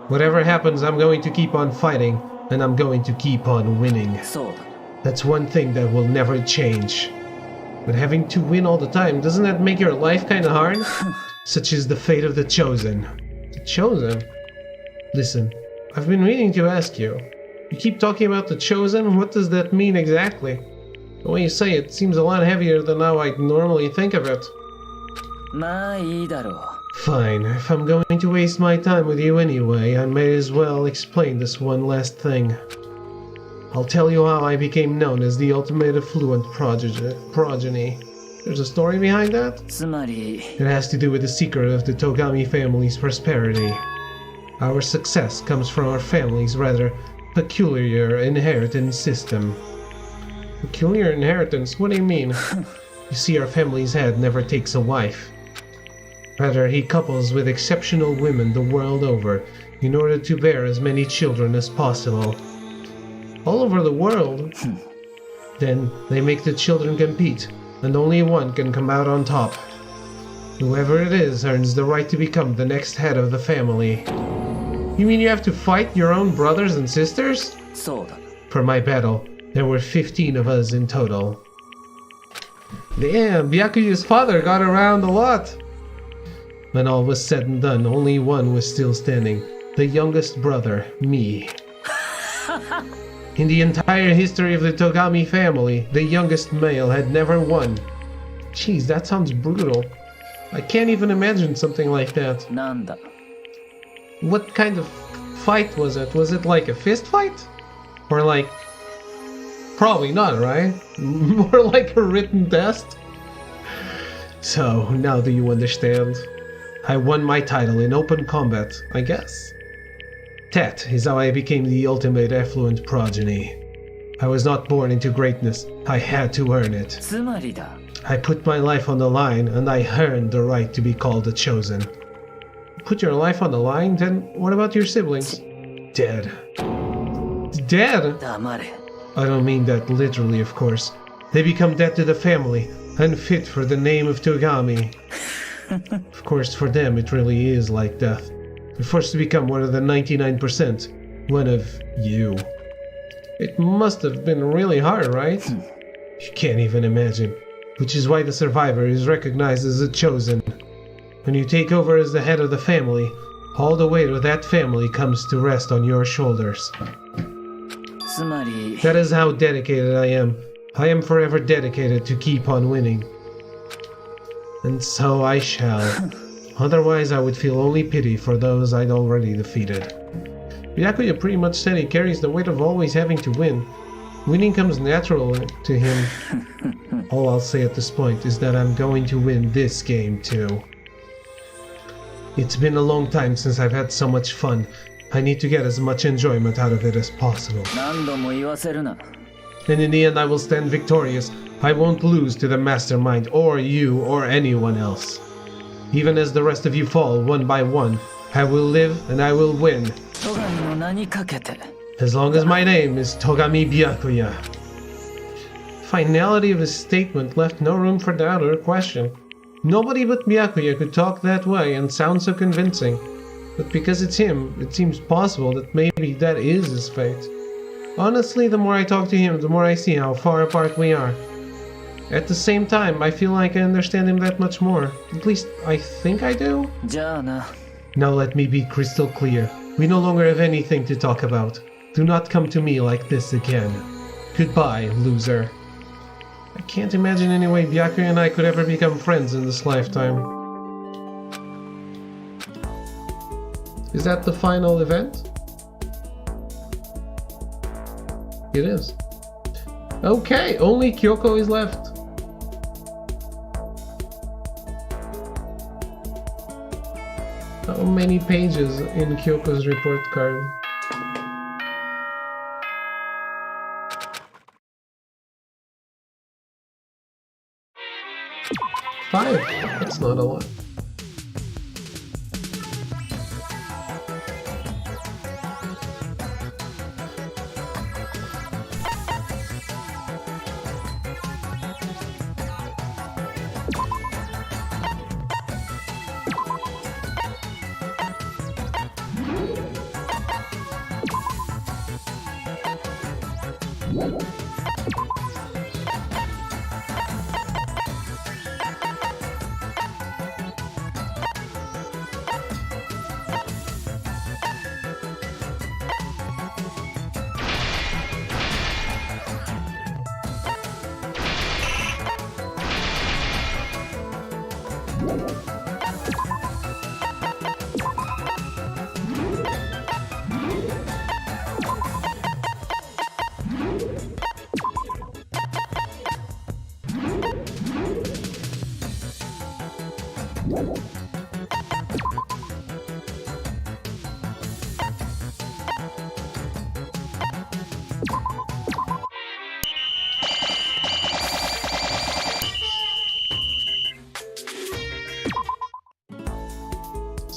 Whatever happens, I'm going to keep on fighting, and I'm going to keep on winning. そうだ。 That's one thing that will never change. But having to win all the time, doesn't that make your life kinda hard? Such is the fate of the Chosen. The Chosen? Listen, I've been meaning to ask you. You keep talking about the Chosen, what does that mean exactly? The way you say it seems a lot heavier than how I normally think of it. まあいいだろ Fine, if I'm going to waste my time with you anyway, I may as well explain this one last thing. I'll tell you how I became known as the ultimate affluent progeny. There's a story behind that? つまり It has to do with the secret of the Togami family's prosperity. Our success comes from our family's rather peculiar inheritance system. Peculiar inheritance? What do you mean? You see, our family's head never takes a wife. Rather, he couples with exceptional women the world over in order to bear as many children as possible. All over the world. Then they make the children compete, and only one can come out on top. Whoever it is earns the right to become the next head of the family. You mean you have to fight your own brothers and sisters? そうだ For my battle, there were 15 of us in total. Damn, Byakuya's father got around a lot. When all was said and done, only one was still standing. The youngest brother, me. In the entire history of the Togami family, the youngest male had never won. Jeez, that sounds brutal. I can't even imagine something like that. なんだ What kind of fight was it? Was it like a fist fight? Or like... Probably not, right? More like a written test? So, now do you understand? I won my title in open combat, I guess. That is how I became the ultimate affluent progeny. I was not born into greatness, I had to earn it. つまりだ I put my life on the line and I earned the right to be called the chosen. Put your life on the line? Then what about your siblings? Dead. Dead? 黙れ I don't mean that literally, of course. They become dead to the family, unfit for the name of Togami. Of course, for them it really is like death. They're forced to become one of the 99%. One of you. It must have been really hard, right? You can't even imagine. Which is why the survivor is recognized as a chosen. When you take over as the head of the family, all the weight of that family comes to rest on your shoulders. つまり That is how dedicated I am. I am forever dedicated to keep on winning. And so I shall. Otherwise I would feel only pity for those I'd already defeated. Byakuya pretty much said he carries the weight of always having to win. Winning comes natural to him. All I'll say at this point is that I'm going to win this game too. It's been a long time since I've had so much fun. I need to get as much enjoyment out of it as possible. 何度も言わせるな And in the end I will stand victorious. I won't lose to the mastermind or you or anyone else. Even as the rest of you fall one by one, I will live and I will win. 戸上の名にかけて As long as my name is Togami Byakuya. Finality of his statement left no room for doubt or question. Nobody but Byakuya could talk that way and sound so convincing. But because it's him, it seems possible that maybe that is his fate. Honestly, the more I talk to him, the more I see how far apart we are. At the same time, I feel like I understand him that much more. At least, I think I do? じゃあな Now let me be crystal clear. We no longer have anything to talk about. Do not come to me like this again. Goodbye, loser. I can't imagine any way Byakuya and I could ever become friends in this lifetime. Is that the final event? It is. Okay, only Kyoko is left. How many pages in Kyoko's report card? Five. That's not a lot.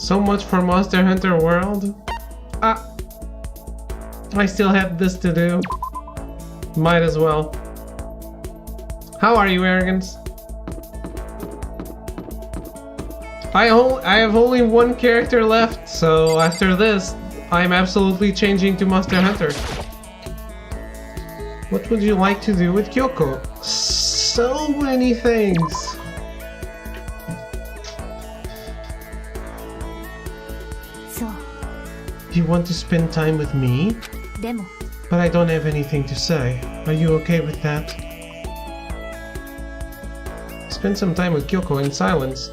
So much for Monster Hunter World. I still have this to do. Might as well. How are you, Arrogance? I have only one character left, so after this, I'm absolutely changing to Monster Hunter. What would you like to do with Kyoko? So many things. So, You want to spend time with me? でも But I don't have anything to say. Are you okay with that? Spend some time with Kyoko in silence.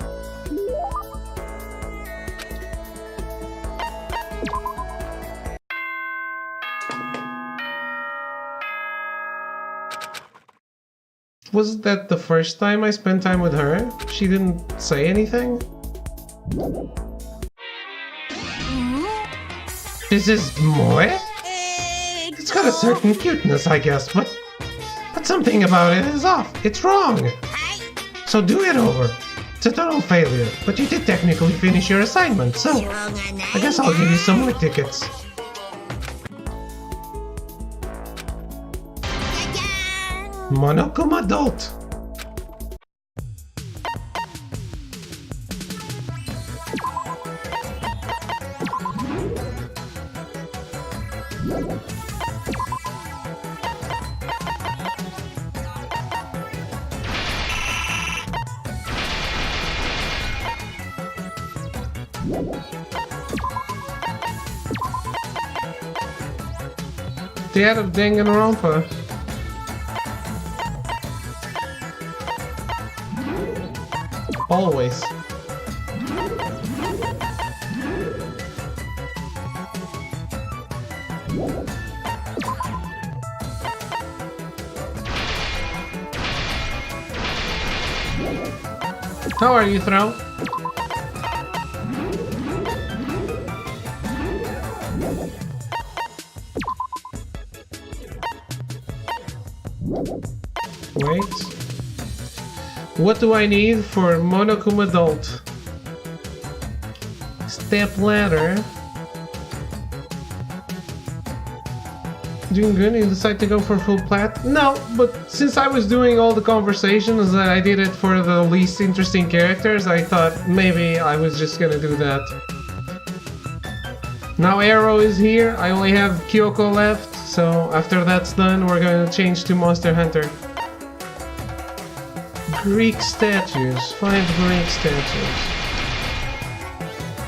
Wasn't that the first time I spent time with her? She didn't say anything? This is Moe? It's got a certain cuteness, I guess, but something about it is off. It's wrong. So do it over. It's a total failure, but you did technically finish your assignment, so I guess I'll give you some more tickets. Monochrome adult. Dad of Danganronpa. Always. How are you, Throw? Wait. What do I need for Monochrome Adult? Step ladder. Doing good? You decide to go for full plat? No, but since I was doing all the conversations and I did it for the least interesting characters, I thought maybe I was just gonna do that. Now Arrow is here, I only have Kyoko left, so after that's done, we're gonna change to Monster Hunter. Greek statues. 5 Greek statues.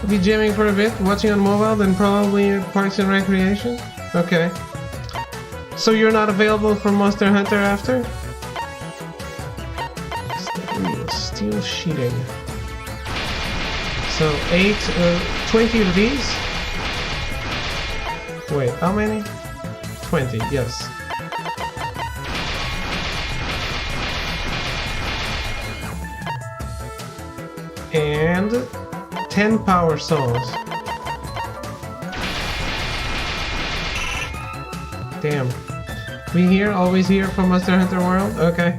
Be jamming for a bit, watching on mobile, then probably Parks and Recreation? Okay. So you're not available for Monster Hunter after? Steel sheeting. So 20 of these? Wait, how many? 20, yes. And 10 power souls. Damn. We here? Always here for Monster Hunter World? Okay.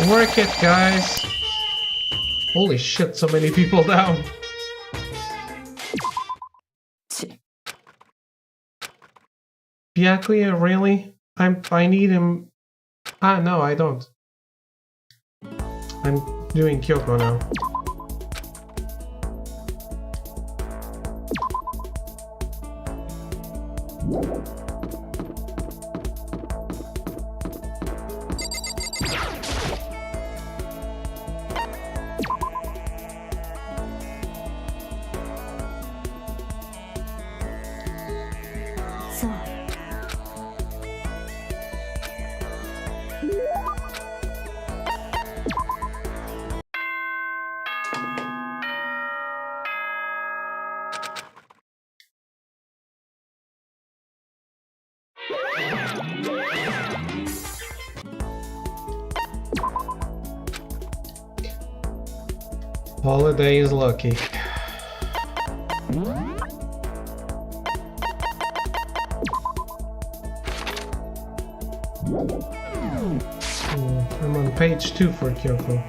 Work it, guys! Holy shit, so many people down. Byakuya, really? I need him. Ah, no, I don't. I'm doing Kyoko now. Holiday is lucky. I'm on page 2 for Kyoko.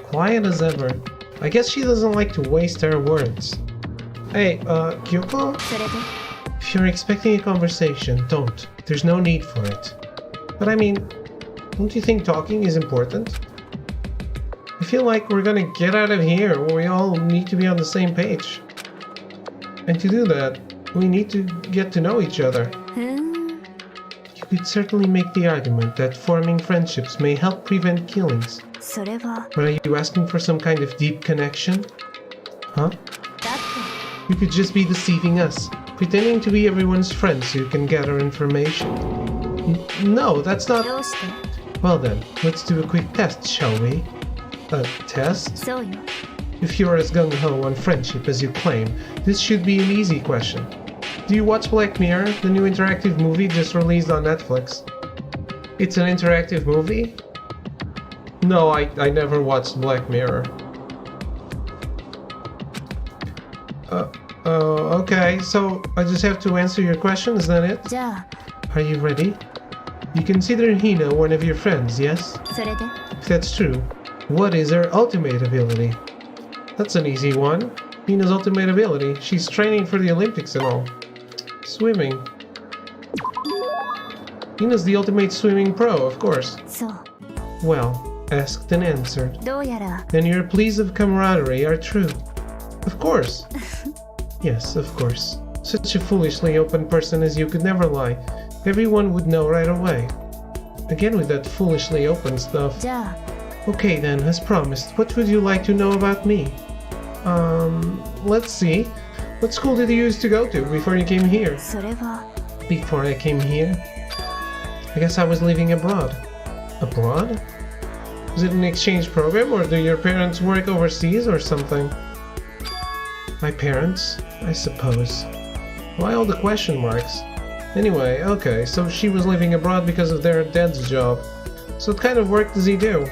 Quiet as ever. I guess she doesn't like to waste her words. Hey, Kyoko? If you're expecting a conversation, don't. There's no need for it. But I mean, don't you think talking is important? I feel like we're gonna get out of here where we all need to be on the same page. And to do that, we need to get to know each other. You could certainly make the argument that forming friendships may help prevent killings. But are you asking for some kind of deep connection? Huh? You could just be deceiving us, pretending to be everyone's friend so you can gather information. No, that's not... Well then, let's do a quick test, shall we? A test? If you're as gung-ho on friendship as you claim, this should be an easy question. Do you watch Black Mirror, the new interactive movie just released on Netflix? It's an interactive movie? No, I never watched Black Mirror. Okay, so I just have to answer your question, is that it? Are you ready? You consider Hina one of your friends, yes? If that's true, what is her ultimate ability? That's an easy one. Hina's ultimate ability. She's training for the Olympics and all. Swimming. Hina's the ultimate swimming pro, of course. Well, asked and answered. Then your pleas of camaraderie are true. Of course. Yes, of course. Such a foolishly open person as you could never lie. Everyone would know right away. Again with that foolishly open stuff. Okay then, as promised, what would you like to know about me? Let's see. What school did you used to go to before you came here? Before I came here? I guess I was living abroad. Abroad? Was it an exchange program, or do your parents work overseas or something? My parents, I suppose. Why all the question marks? Anyway, okay, so she was living abroad because of their dad's job. So what kind of work does he do?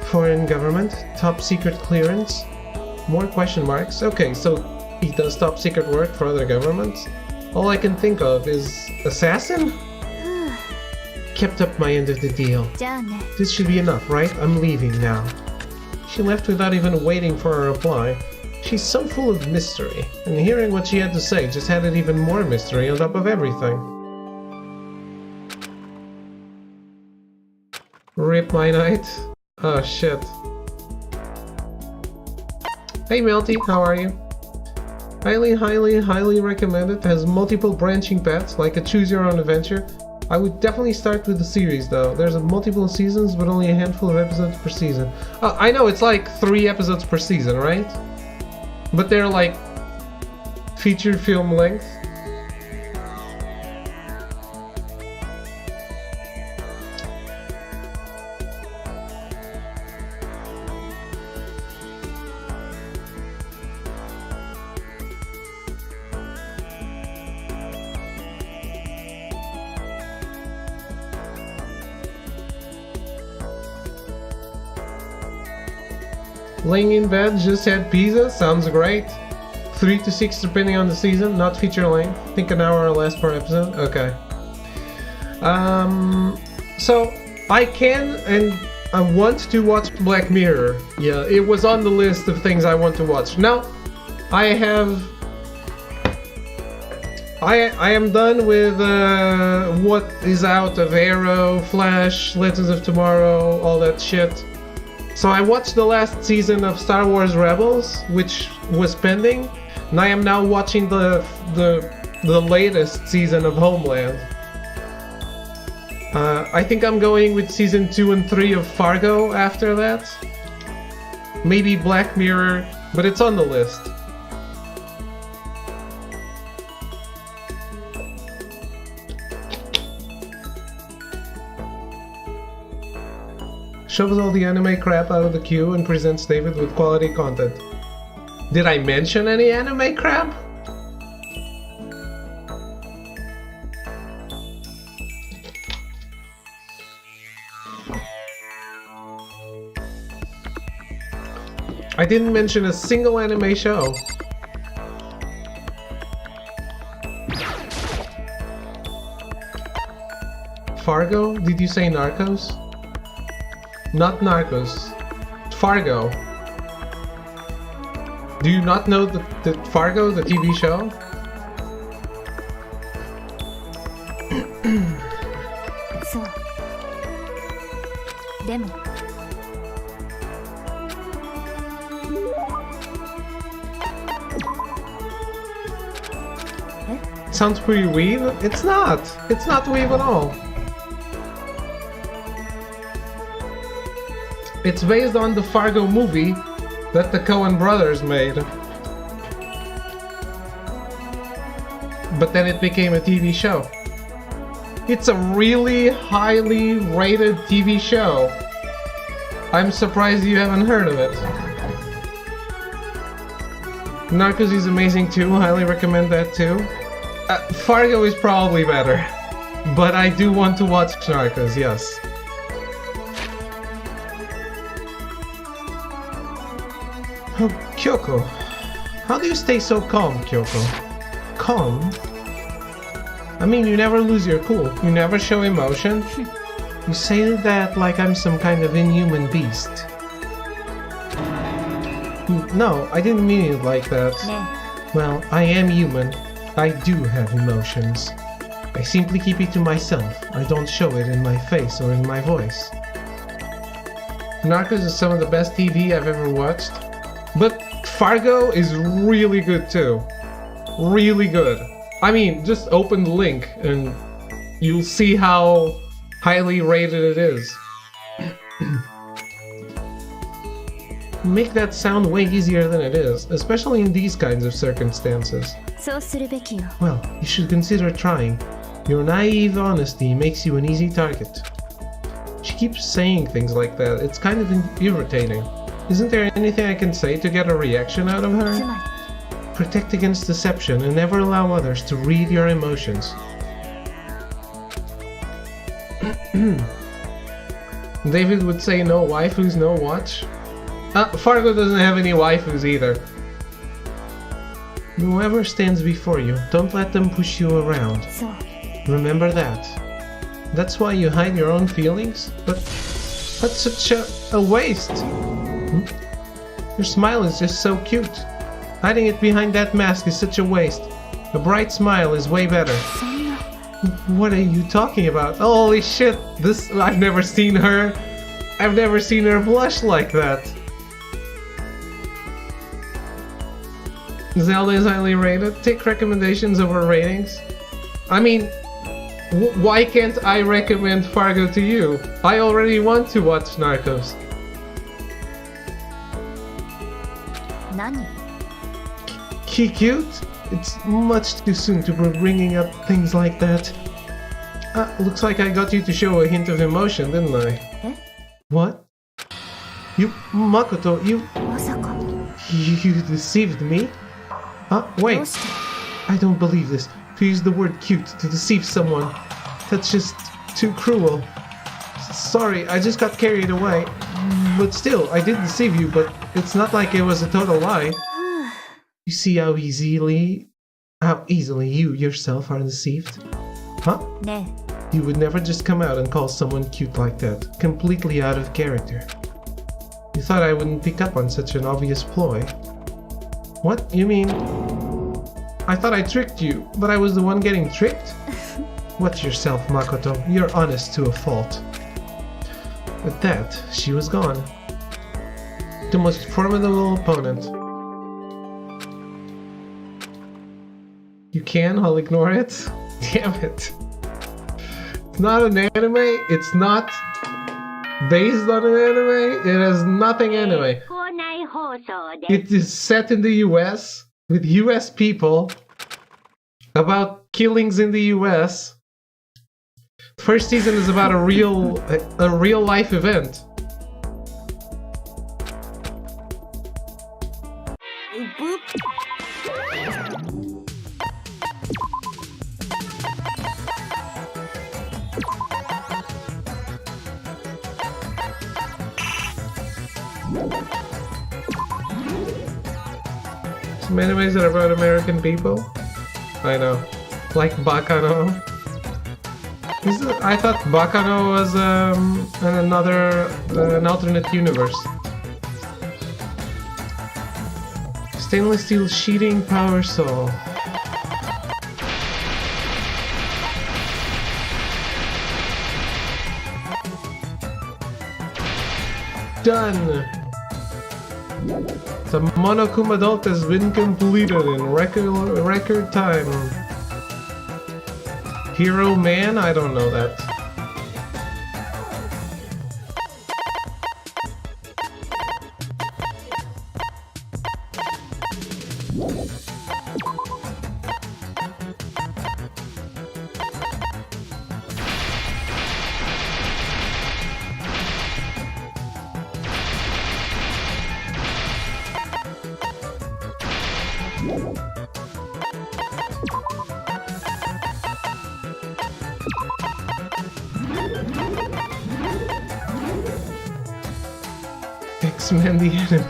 Foreign government? Top secret clearance? More question marks? Okay, so he does top secret work for other governments? All I can think of is... assassin? Kept up my end of the deal. This should be enough, right? I'm leaving now. She left without even waiting for a reply. She's so full of mystery, and hearing what she had to say just added even more mystery on top of everything. Rip my night. Oh shit. Hey Melty, how are you? Highly recommended. Has multiple branching paths, like a choose your own adventure. I would definitely start with the series though. There's multiple seasons, but only a handful of episodes per season. I know, it's like 3 episodes per season, right? But they're like feature film length. Laying in bed, just had pizza, sounds great. 3 to 6 depending on the season, not feature length. I think an hour or less per episode. Okay. So I can and I want to watch Black Mirror. Yeah, it was on the list of things I want to watch. Now, I am done with what is out of Arrow, Flash, Legends of Tomorrow, all that shit. So I watched the last season of Star Wars Rebels, which was pending, and I am now watching the latest season of Homeland. I think I'm going with season 2 and 3 of Fargo after that. Maybe Black Mirror, but it's on the list. shoves all the anime crap out of the queue and presents David with quality content. Did I mention any anime crap? I didn't mention a single anime show. Fargo? Did you say Narcos? Not Narcos. Fargo. Do you not know the Fargo, the TV show? So. でも Sounds pretty weeb. It's not. It's not weeb at all. It's based on the Fargo movie that the Coen brothers made. But then it became a TV show. It's a really highly rated TV show. I'm surprised you haven't heard of it. Narcos is amazing too. Highly recommend that too. Fargo is probably better, but I do want to watch Narcos, yes. Oh, Kyoko. How do you stay so calm, Kyoko? Calm? I mean, you never lose your cool. You never show emotion. You say that like I'm some kind of inhuman beast. No, I didn't mean it like that. Well, I am human. I do have emotions. I simply keep it to myself. I don't show it in my face or in my voice. Narcos is some of the best TV I've ever watched. But Fargo is really good too. Really good. I mean, just open the link and you'll see how highly rated it is. Make that sound way easier than it is, especially in these kinds of circumstances. Well, you should consider trying. Your naive honesty makes you an easy target. She keeps saying things like that. It's kind of irritating. Isn't there anything I can say to get a reaction out of her? Protect against deception and never allow others to read your emotions. David would say no waifus, no watch. Fargo doesn't have any waifus either. Whoever stands before you, don't let them push you around. Remember that. That's why you hide your own feelings? But that's such a waste. Your smile is just so cute. Hiding it behind that mask is such a waste. A bright smile is way better. What are you talking about? Holy shit, I've never seen her. I've never seen her blush like that. Zelda is highly rated. Take recommendations over ratings. I mean, why can't I recommend Fargo to you? I already want to watch Narcos. Nani? Cute? It's much too soon to be bringing up things like that. Looks like I got you to show a hint of emotion, didn't I? Eh? What? Makoto, you deceived me? Wait. I don't believe this. To use the word cute to deceive someone. That's just too cruel. Sorry, I just got carried away. But still, I did deceive you, but it's not like it was a total lie. You see how easily you yourself are deceived? Huh? You would never just come out and call someone cute like that. Completely out of character. You thought I wouldn't pick up on such an obvious ploy. What? You mean... I thought I tricked you, but I was the one getting tricked? Watch yourself, Makoto. You're honest to a fault. With that, she was gone. The most formidable opponent. You can? I'll ignore it? Damn it. It's not an anime. It's not based on an anime. It has nothing anime. It is set in the US with US people about killings in the US. The first season is about a real life event. Some animes that are about American people? I know. Like Bakano. I thought Bakano was an alternate universe. Stainless steel sheeting power saw. Done! The Monokuma adult has been completed in record time. Hero Man? I don't know that. X-Men the anime.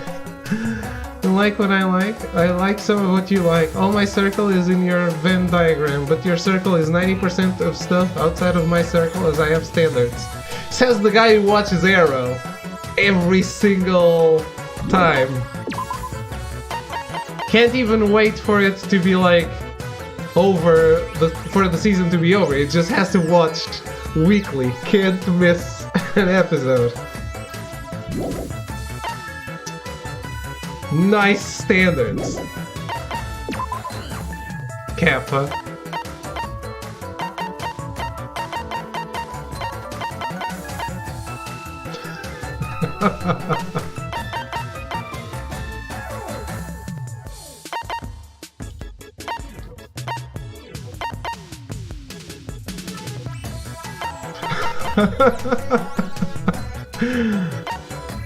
You like what I like? I like some of what you like. All my circle is in your Venn diagram, but your circle is 90% of stuff outside of my circle as I have standards. Says the guy who watches Arrow every single time. Can't even wait for it to be like over, for the season to be over. It just has to watch weekly. Can't miss an episode. Nice standards. Kappa.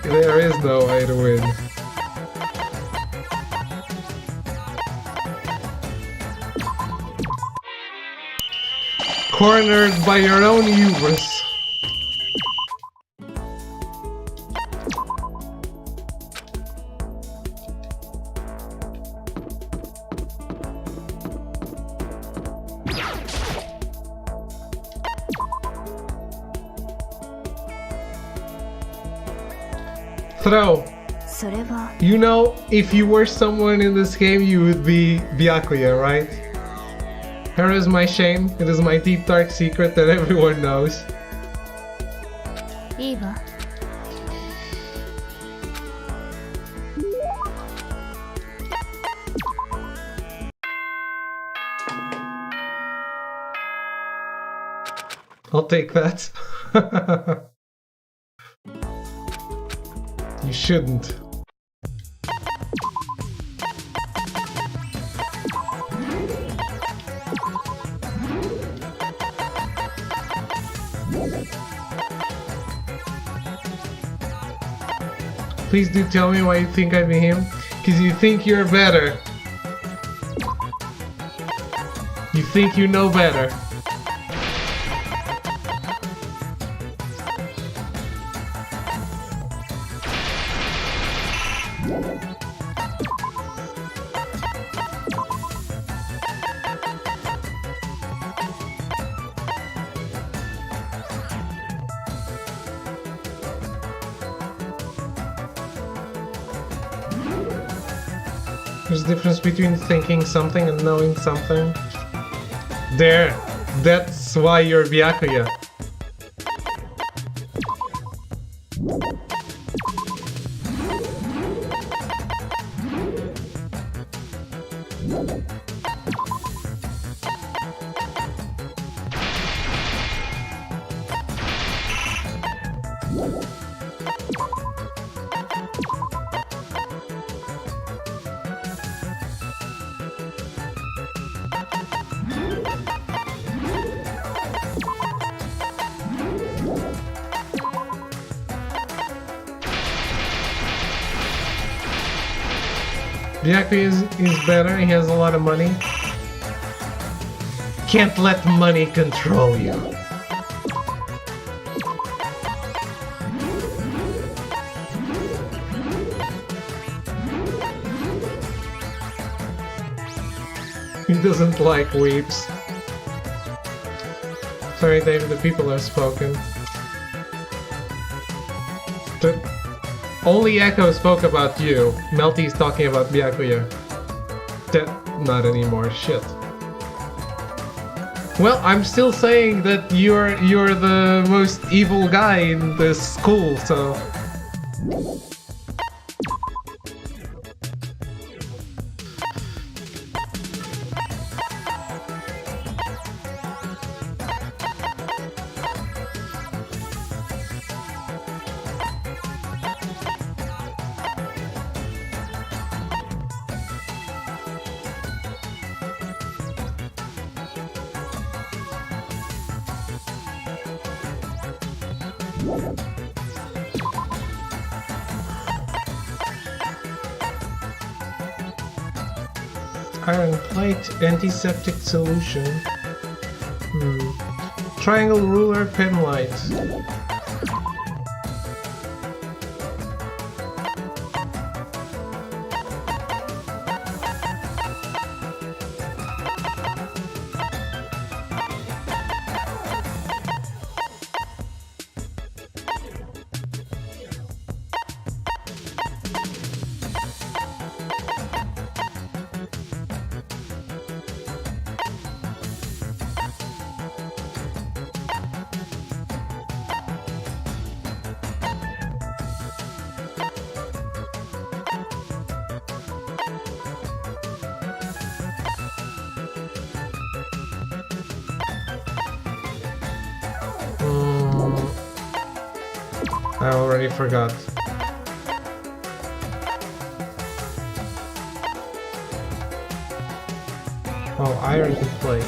There is no way to win. Cornered by your own hubris. Throw. You know, if you were someone in this game, you would be Byakuya, right? Here is my shame. It is my deep dark secret that everyone knows. Eva. I'll take that. You shouldn't. Please do tell me why you think I'm him. Because you think you're better. You think you know better. There's a difference between thinking something and knowing something. There! That's why you're Byakuya. Byakuya is better, he has a lot of money. Can't let money control you. He doesn't like weeps. Sorry, David, the people have spoken. Only Echo spoke about you. Melty's talking about Byakuya. Not anymore. Shit. Well, I'm still saying that you're the most evil guy in this school, so... Iron plate, antiseptic solution. Triangle ruler, pen light. I already forgot. Oh, iron plate.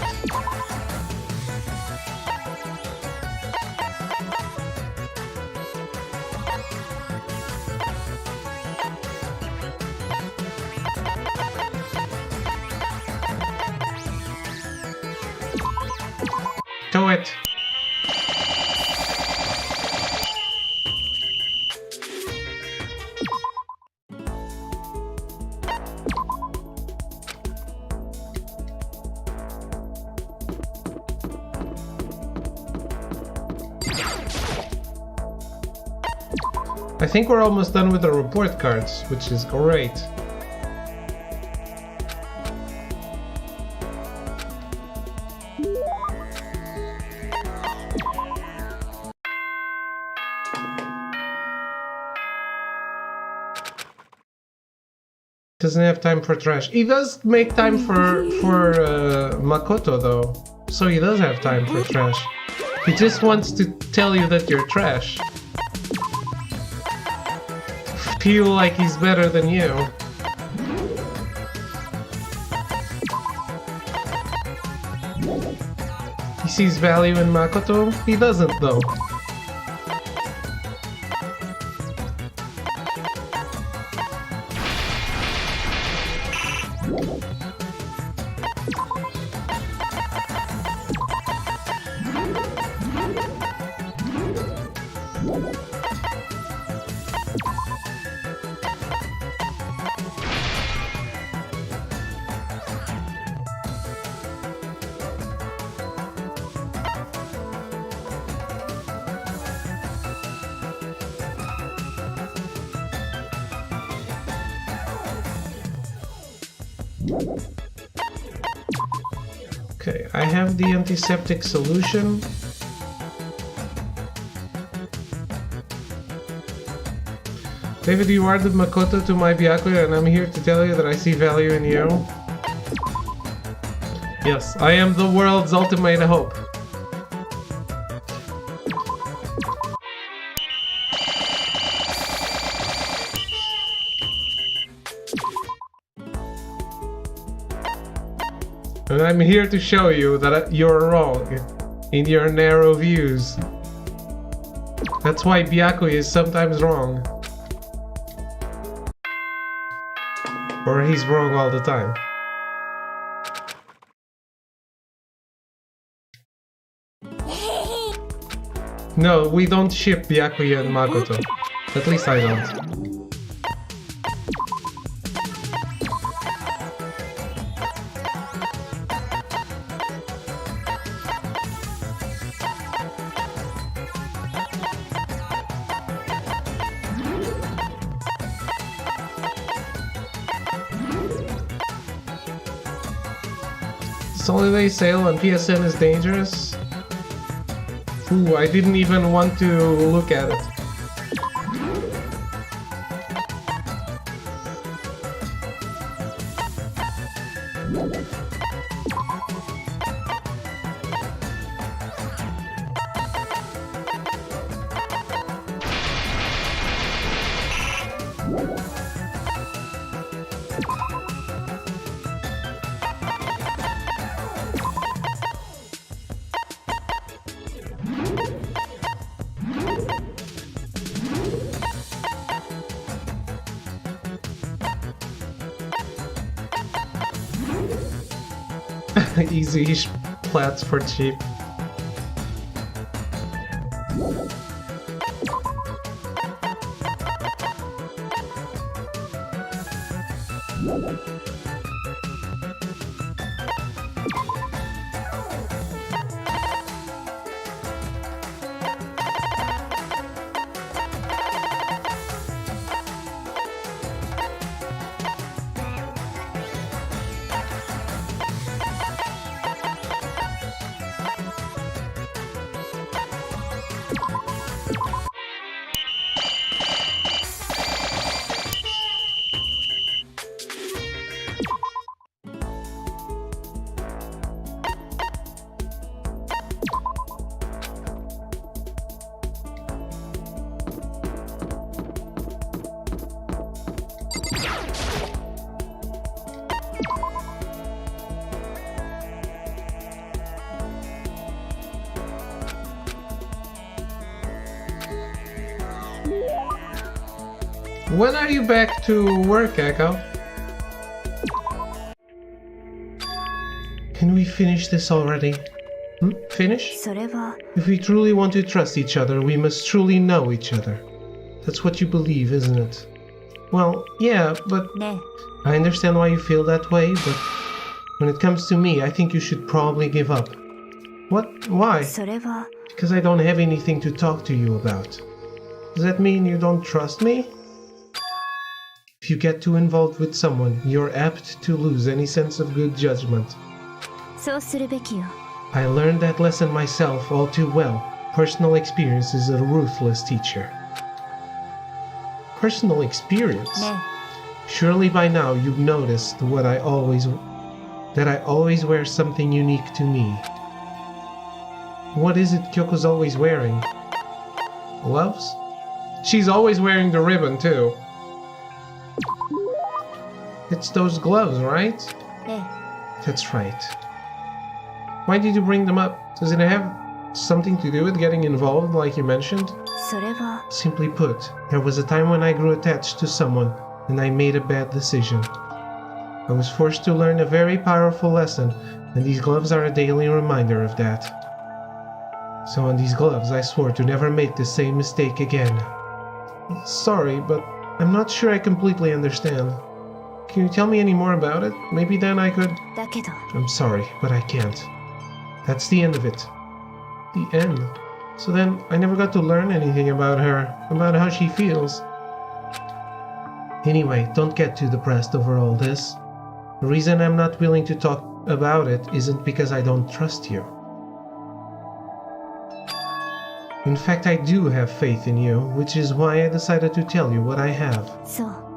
Do it! I think we're almost done with the report cards, which is great. Doesn't have time for trash. He does make time for Makoto though, so he does have time for trash. He just wants to tell you that you're trash. Feel like he's better than you. He sees value in Makoto? He doesn't though. Okay, I have the antiseptic solution. David, you are the Makoto to my Byakuya, and I'm here to tell you that I see value in you. Yes, I am the world's ultimate hope. And I'm here to show you that you're wrong in your narrow views. That's why Byakuya is sometimes wrong. Or he's wrong all the time. No, we don't ship Byakuya and Makoto. At least I don't. Holiday sale on PSN is dangerous. Ooh, I didn't even want to look at it. Easy plats for cheap. When are you back to work, Echo? Can we finish this already? Finish? それは If we truly want to trust each other, we must truly know each other. That's what you believe, isn't it? Well, yeah, but ね I understand why you feel that way, but when it comes to me, I think you should probably give up. What? Why? それは Because I don't have anything to talk to you about. Does that mean you don't trust me? If you get too involved with someone, you're apt to lose any sense of good judgment. そうするべきよ I learned that lesson myself all too well. Personal experience is a ruthless teacher. Personal experience? ね Surely by now you've noticed that I always wear something unique to me. What is it Kyoko's always wearing? Gloves? She's always wearing the ribbon too. It's those gloves, right? え That's right. Why did you bring them up? Does it have something to do with getting involved like you mentioned? それは Simply put, there was a time when I grew attached to someone and I made a bad decision. I was forced to learn a very powerful lesson, and these gloves are a daily reminder of that. So on these gloves I swore to never make the same mistake again. Sorry, but I'm not sure I completely understand. Can you tell me any more about it? Maybe then I could... だけど I'm sorry, but I can't. That's the end of it. The end? So then, I never got to learn anything about her, about how she feels. Anyway, don't get too depressed over all this. The reason I'm not willing to talk about it isn't because I don't trust you. In fact, I do have faith in you, which is why I decided to tell you what I have. そう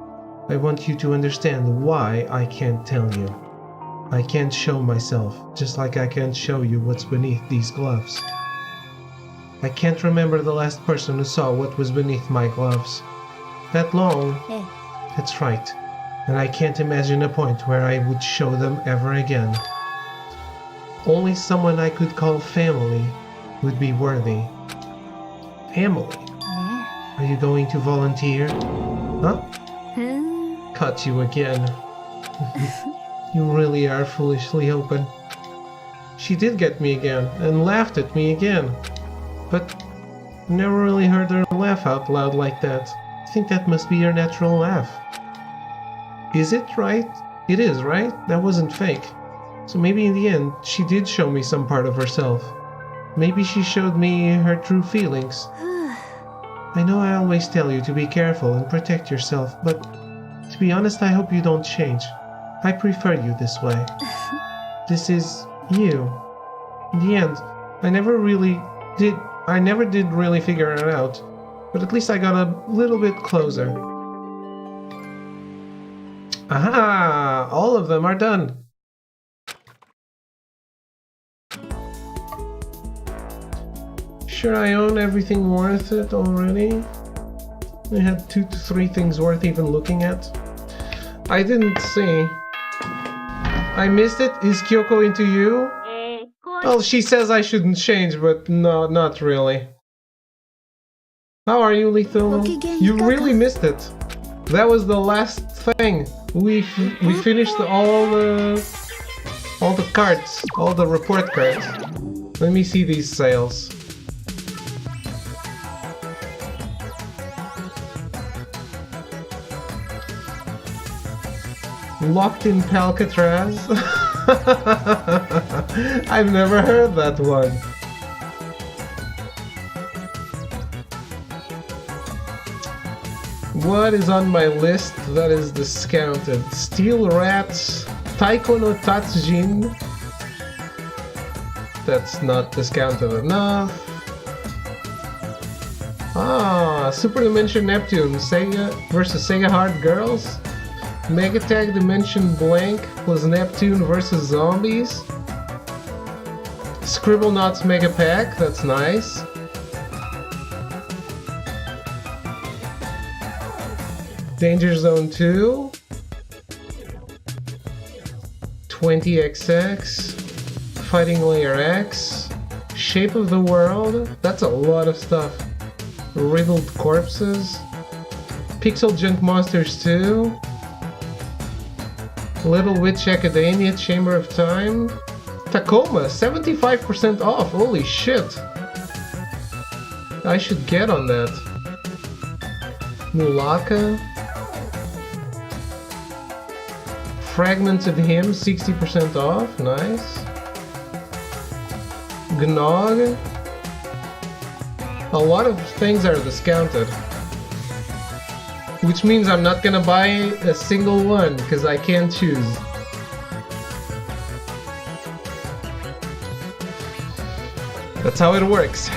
I want you to understand why I can't tell you. I can't show myself, just like I can't show you what's beneath these gloves. I can't remember the last person who saw what was beneath my gloves. That long? え That's right. And I can't imagine a point where I would show them ever again. Only someone I could call family would be worthy. Family? ね Are you going to volunteer? Huh? ふーん Caught you again. You really are foolishly open. She did get me again, and laughed at me again. But never really heard her laugh out loud like that. I think that must be her natural laugh. Is it right? It is, right? That wasn't fake. So maybe in the end, she did show me some part of herself. Maybe she showed me her true feelings. ふう I know I always tell you to be careful and protect yourself, but to be honest, I hope you don't change. I prefer you this way. This is You. In the end, I never did really figure it out. But at least I got a little bit closer. Aha! All of them are done. Sure, I own everything worth it already. I had 2 to 3 things worth even looking at. I didn't see. I missed it. Is Kyoko into you? Well, she says I shouldn't change, but no, not really. How are you, Lethal? You really missed it. That was the last thing. We finished all the cards, all the report cards. Let me see these sales. Locked in Palcatraz? I've never heard that one. What is on my list that is discounted? Steel Rats, Taiko no Tatsujin. That's not discounted enough. Ah, Super Dimension Neptune, Sega versus Sega Hard Girls. Mega Tag Dimension Blank plus Neptune versus Zombies. Scribblenauts Mega Pack, that's nice. Danger Zone 2. 20XX. Fighting Layer X. Shape of the World, that's a lot of stuff. Riddled Corpses. Pixel Junk Monsters 2. Little Witch Academia, Chamber of Time. Tacoma, 75% off, holy shit. I should get on that. Mulaka. Fragments of Him, 60% off, nice. Gnog. A lot of things are discounted. Which means I'm not gonna buy a single one, because I can't choose. That's how it works.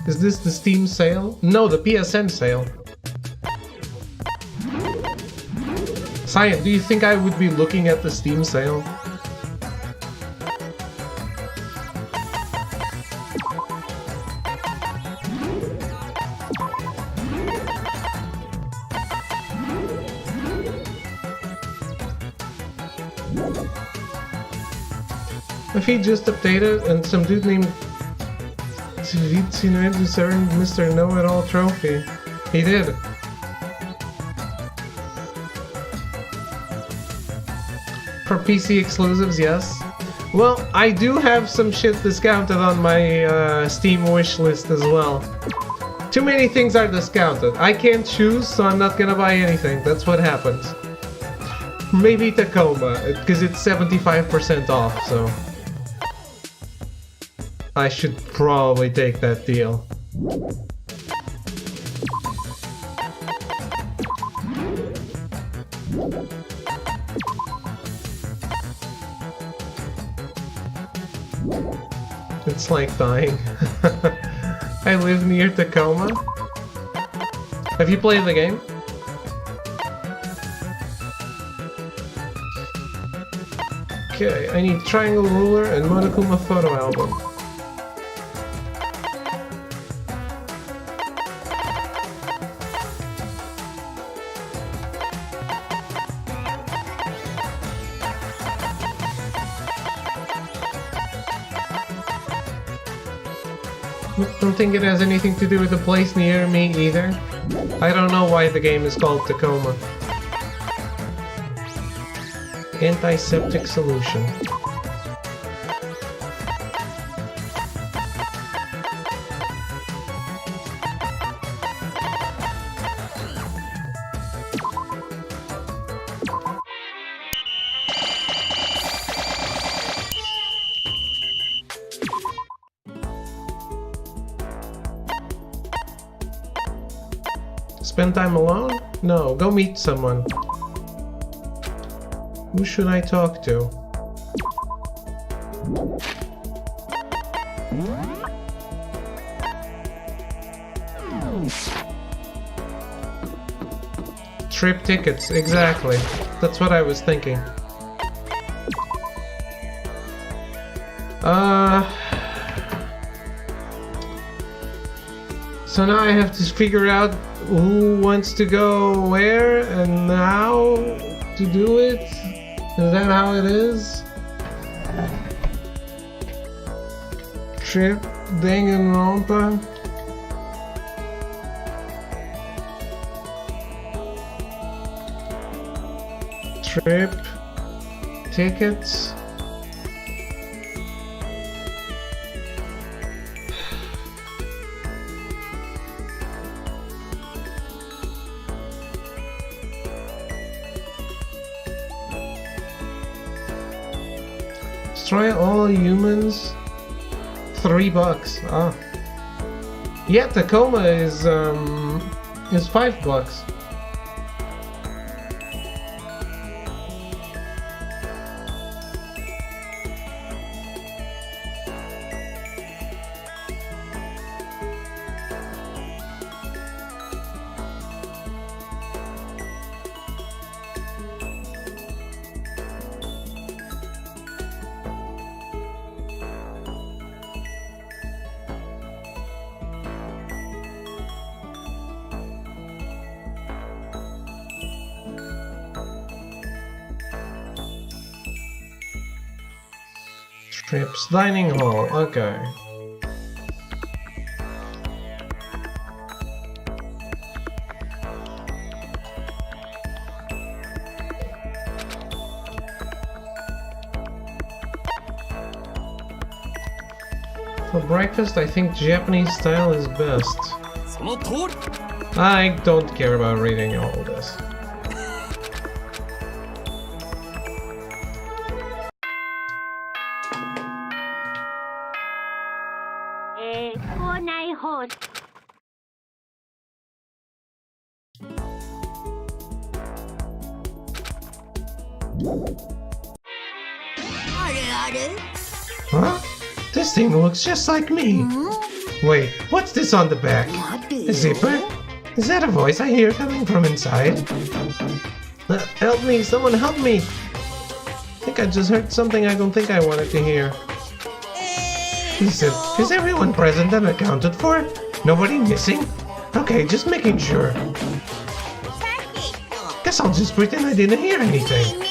Is this the Steam sale? No, the PSN sale. Cyan, do you think I would be looking at the Steam sale? If he just updated and some dude named Vitsinred earned Mr. Know-It-All trophy. He did. For PC exclusives, yes. Well, I do have some shit discounted on my Steam wish list as well. Too many things are discounted. I can't choose, so I'm not gonna buy anything. That's what happens. Maybe Tacoma, because it's 75% off, so... I should probably take that deal. It's like dying. I live near Tacoma. Have you played the game? Okay, I need Triangle Ruler and Monokuma Photo Album. Don't think it has anything to do with the place near me either. I don't know why the game is called Tacoma. Antiseptic solution. Spend time alone? No, go meet someone. Who should I talk to? Trip tickets, exactly. That's what I was thinking. So now I have to figure out who wants to go where and how to do it. Is that how it is? Trip Danganronpa. Trip tickets. Destroy all humans. $3. Ah. Yeah, Tacoma is $5. Trips dining hall, okay. For breakfast, I think Japanese style is best. I don't care about reading all this. Huh? This thing looks just like me. Wait, what's this on the back? A zipper? Is that a voice I hear coming from inside? Help me, someone help me! I think I just heard something I don't think I wanted to hear. Listen, is everyone present and accounted for? Nobody missing? Okay, just making sure. Guess I'll just pretend I didn't hear anything.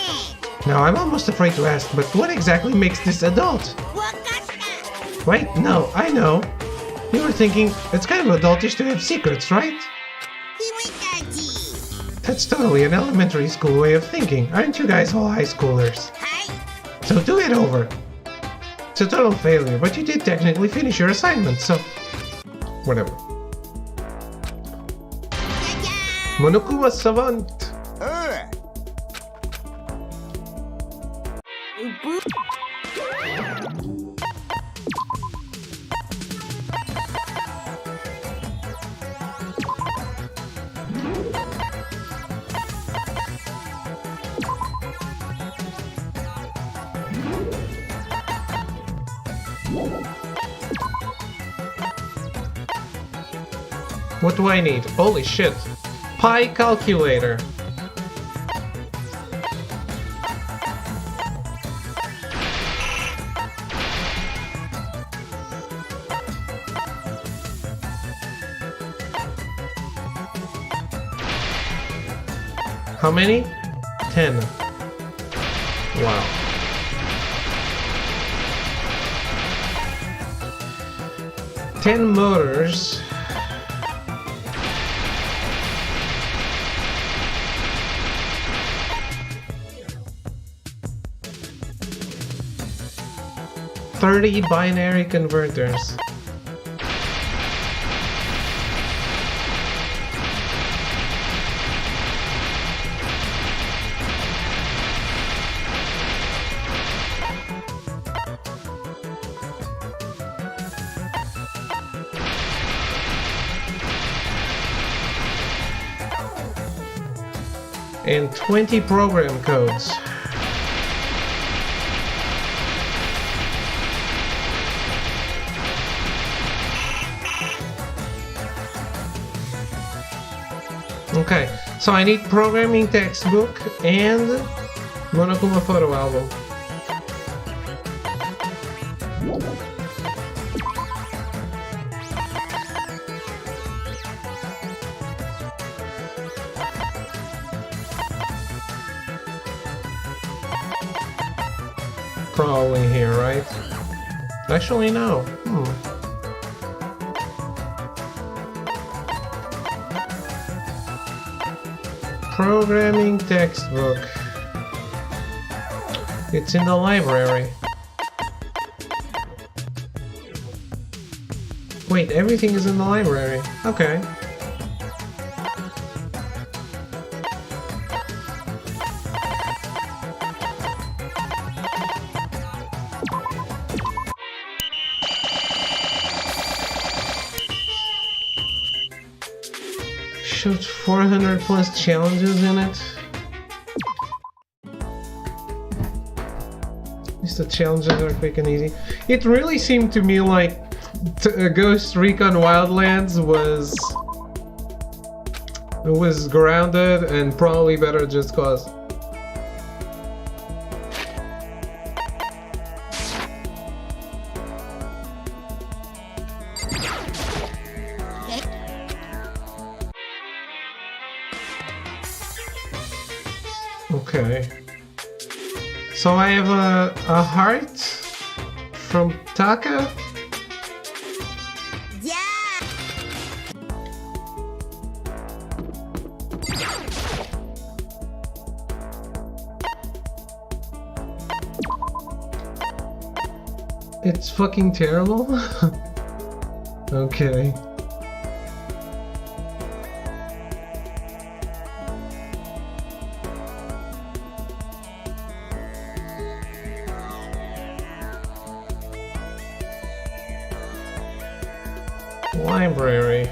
Now, I'm almost afraid to ask, but what exactly makes this adult? Wait, no, I know. You were thinking, it's kind of adultish to have secrets, right? That's totally an elementary school way of thinking. Aren't you guys all high schoolers? So do it over. It's a total failure, but you did technically finish your assignment, so... whatever. Monokuma Savant! What do I need? Holy shit! Pi calculator! How many? 10. Wow. Ten motors. $30 binary converters. and 20 program codes. Okay, so I need programming textbook and Monokuma photo album. Probably here, right? Actually, no. Programming textbook. It's in the library. Wait, everything is in the library. Okay. Shoot 400 plus challenges in it. At least the challenges are quick and easy. It really seemed to me like Ghost Recon Wildlands was grounded and probably better just cause. Okay. So I have a heart from Taka. It's fucking terrible? Okay. Library.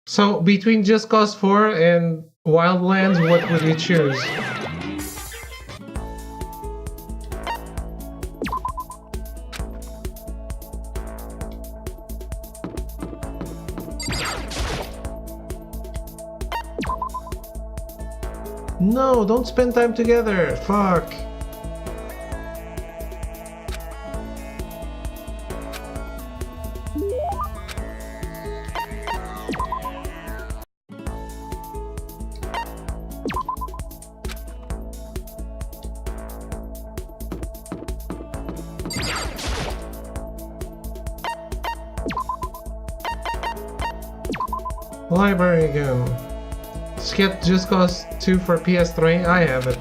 So between Just Cause 4 and Wildlands, what would you choose? No, don't spend time together. Fuck. Library again. Skip Just Cause 2 for PS3. I have it.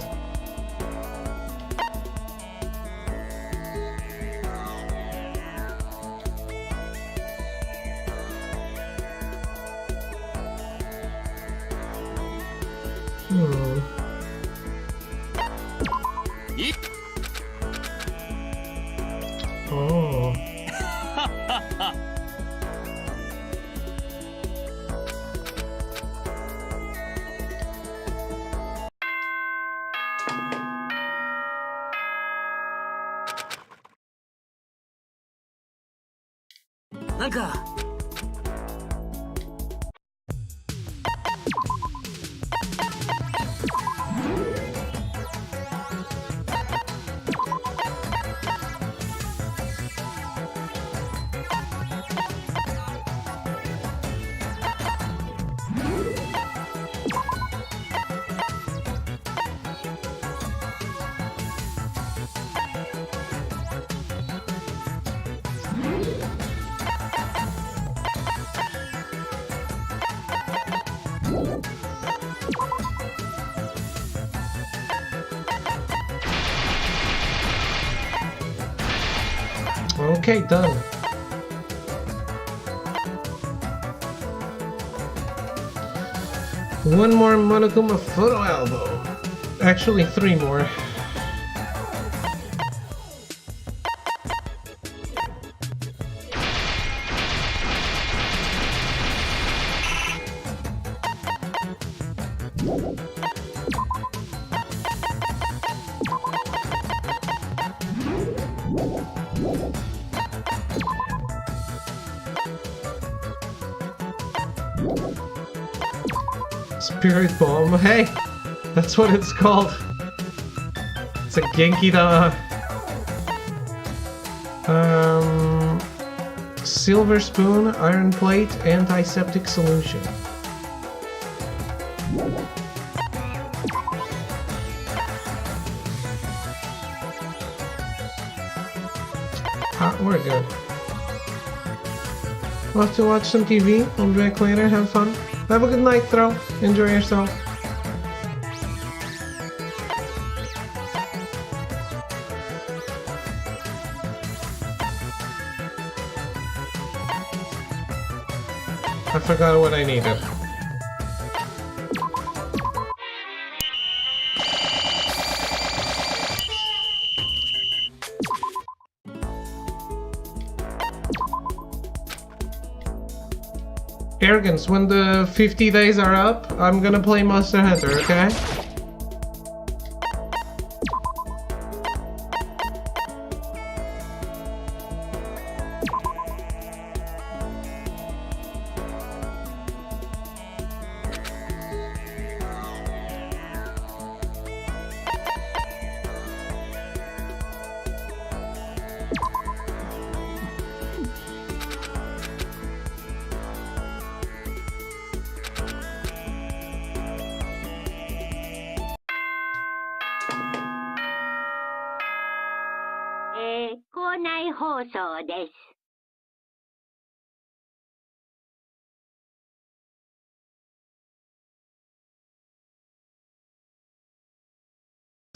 Oh. Okay, done. One more Monokuma photo album. Actually, 3 more. Spirit Bomb. Hey! That's what it's called. It's a Genki da. Silver Spoon, Iron Plate, Antiseptic Solution. We're good. We'll have to watch some TV. I'll be back later. Have fun. Have a good night, Throw. Enjoy yourself. I forgot what I needed. Arrogance, when the 50 days are up, I'm gonna play Monster Hunter, okay?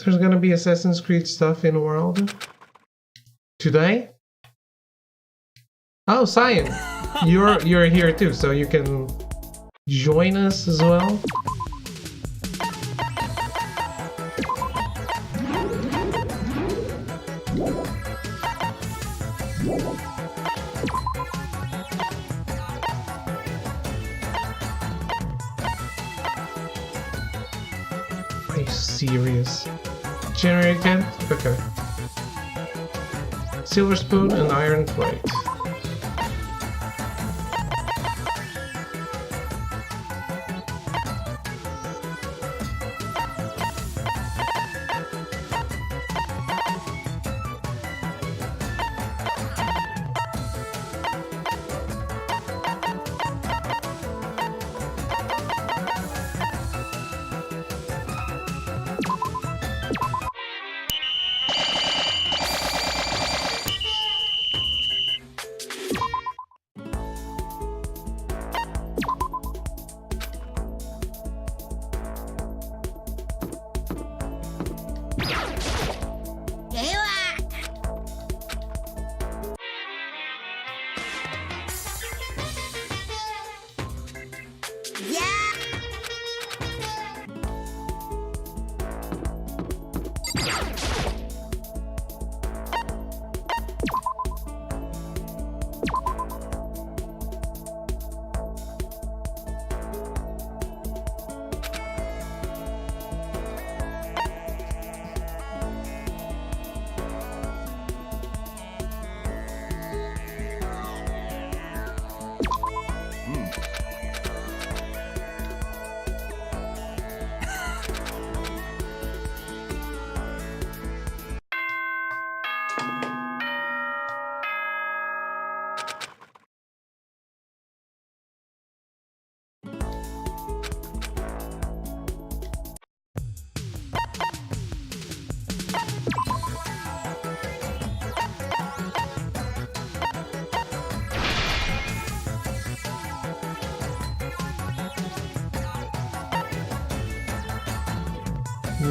There's gonna be Assassin's Creed stuff in the world today. Oh, Cyan, you're here too, so you can join us as well. Are you serious? Generate again? Okay. Silver Spoon and Iron Plate.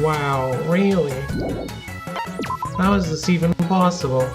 Wow, really? How is this even possible?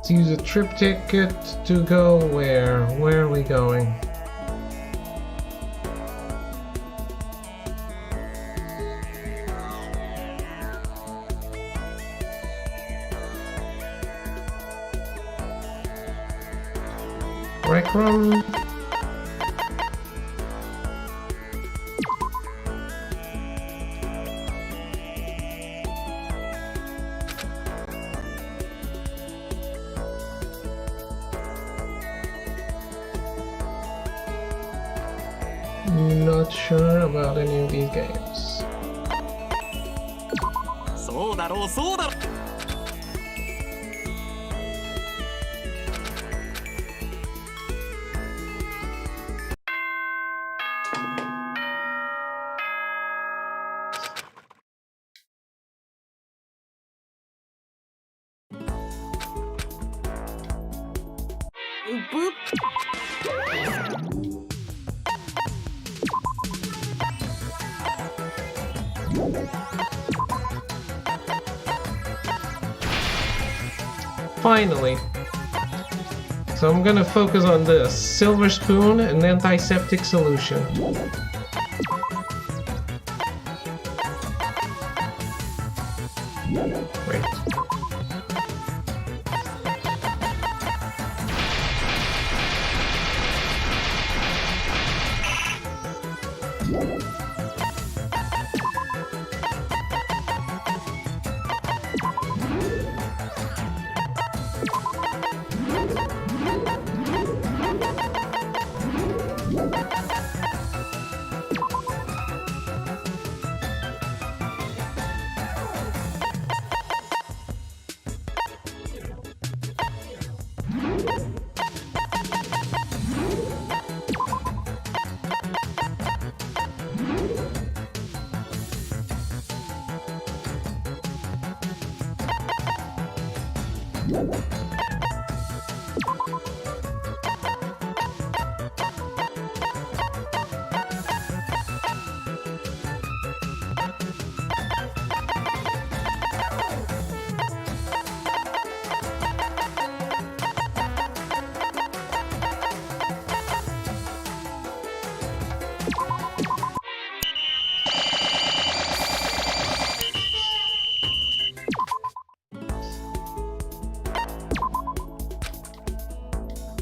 Let's use a trip ticket to go where? Where are we going? Rec room. Not sure about any of these games. そうだろうそうだろう。Finally. So I'm gonna focus on this. Silver spoon and antiseptic solution. Wait.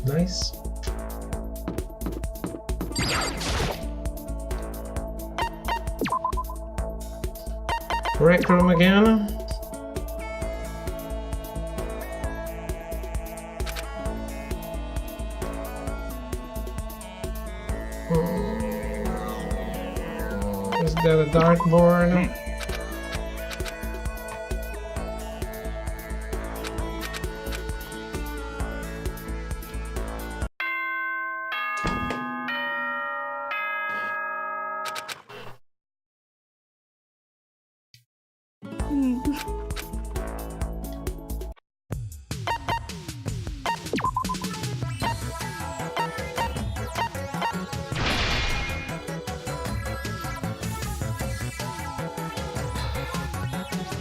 Nice. Rec room again. Is that a dartboard?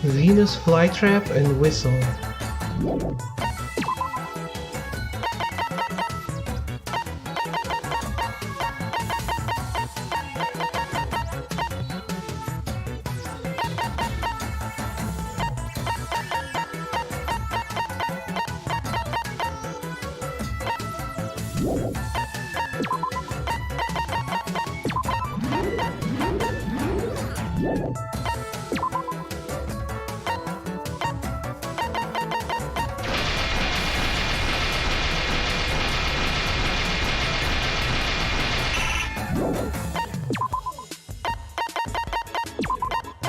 Venus flytrap and whistle.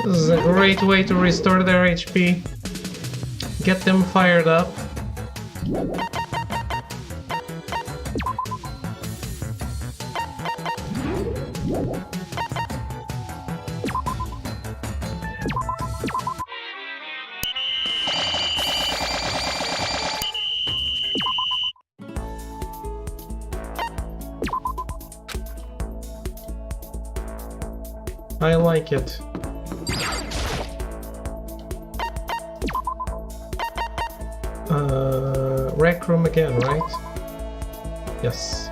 This is a great way to restore their HP. Get them fired up. I like it. rec room again, right? Yes.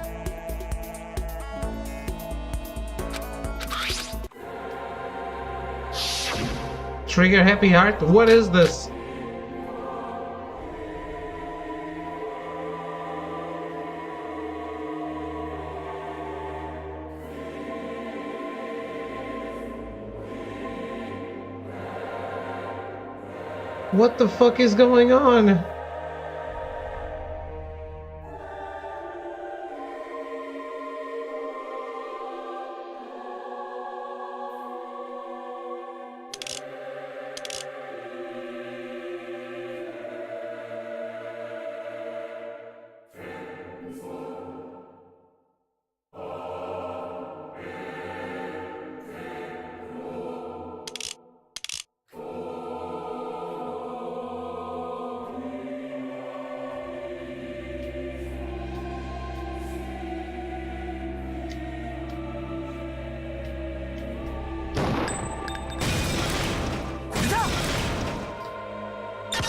Trigger happy heart? What is this? What the fuck is going on?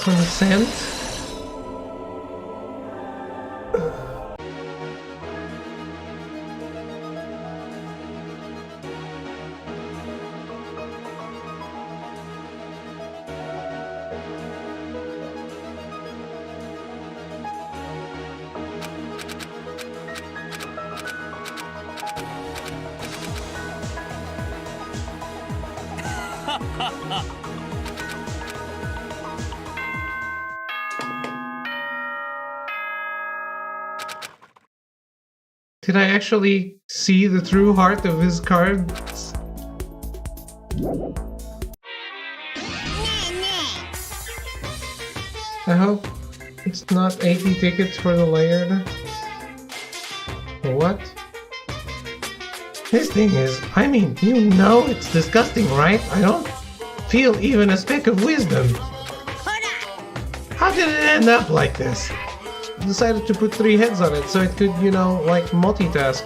Consent? Did I actually see the true heart of his cards? I hope it's not 80 tickets for the layered. What? This thing is, I mean, you know it's disgusting, right? I don't feel even a speck of wisdom. How did it end up like this? Decided to put 3 heads on it so it could, you know, like multitask.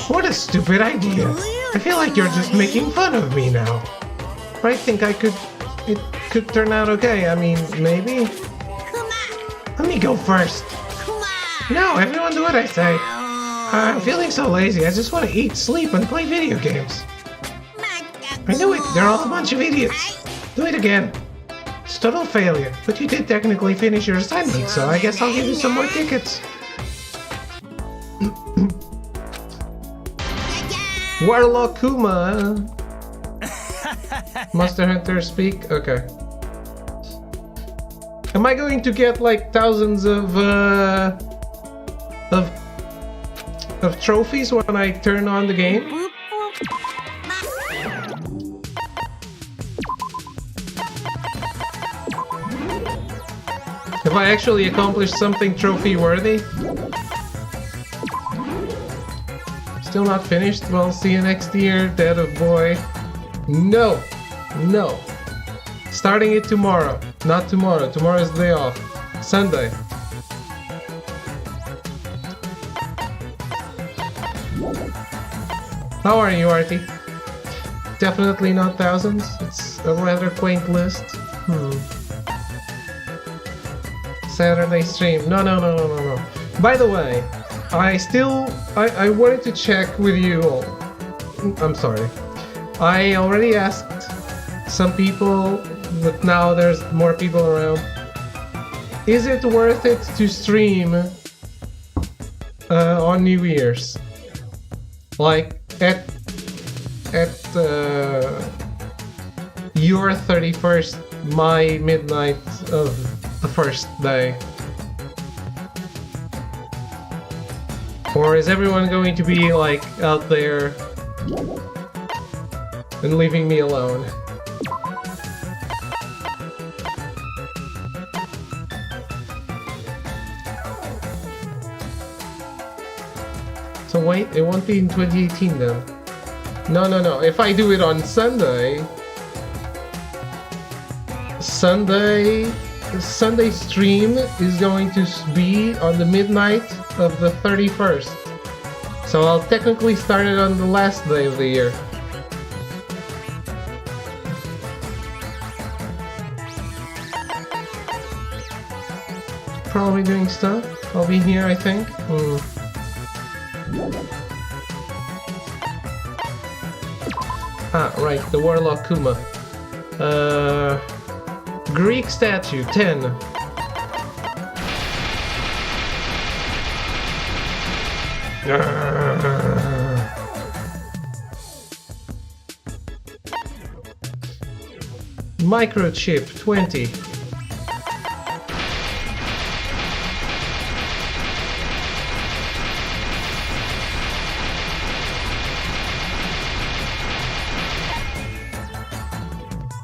What a stupid idea. I feel like you're just making fun of me now. I think it could turn out okay. I mean, maybe. Let me go first. No, everyone do what I say. I'm feeling so lazy. I just want to eat, sleep, and play video games. I knew it. They're all a bunch of idiots. Do it again. It's total failure, but you did technically finish your assignment, so I guess I'll give you some more tickets. Warlock Kuma! Monster Hunter speak? Okay. Am I going to get like thousands of trophies when I turn on the game? Have I actually accomplished something trophy-worthy? Still not finished? Well, see you next year, dead of boy. No! No! Starting it tomorrow. Not tomorrow. Tomorrow's the day off. Sunday. How are you, Artie? Definitely not thousands. It's a rather quaint list. Saturday stream. No. By the way, I wanted to check with you all. I'm sorry. I already asked some people, but now there's more people around. Is it worth it to stream on New Year's? Like at your 31st, my midnight of the first day? Or is everyone going to be like out there and leaving me alone? So wait, it won't be in 2018 then. No. If I do it on Sunday stream is going to be on the midnight of the 31st. So I'll technically start it on the last day of the year. probably doing stuff. I'll be here, I think. Ah, right, the Warlock Kuma. Greek statue, 10. Microchip, 20.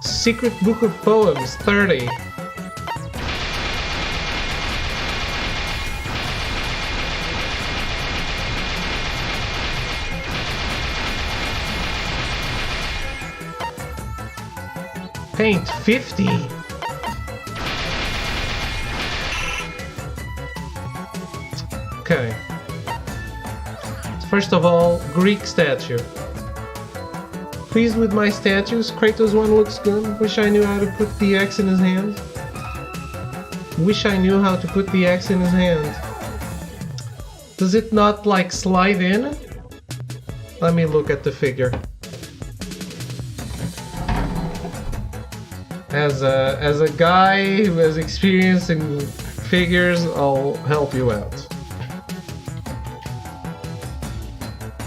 Secret Book of Poems, 30. Paint, 50. Okay. First of all, Greek statue. Pleased with my statues. Kratos one looks good. Wish I knew how to put the X in his hand. Wish I knew how to put the X in his hand. Does it not like slide in? Let me look at the figure. As a guy who has experience in figures, I'll help you out.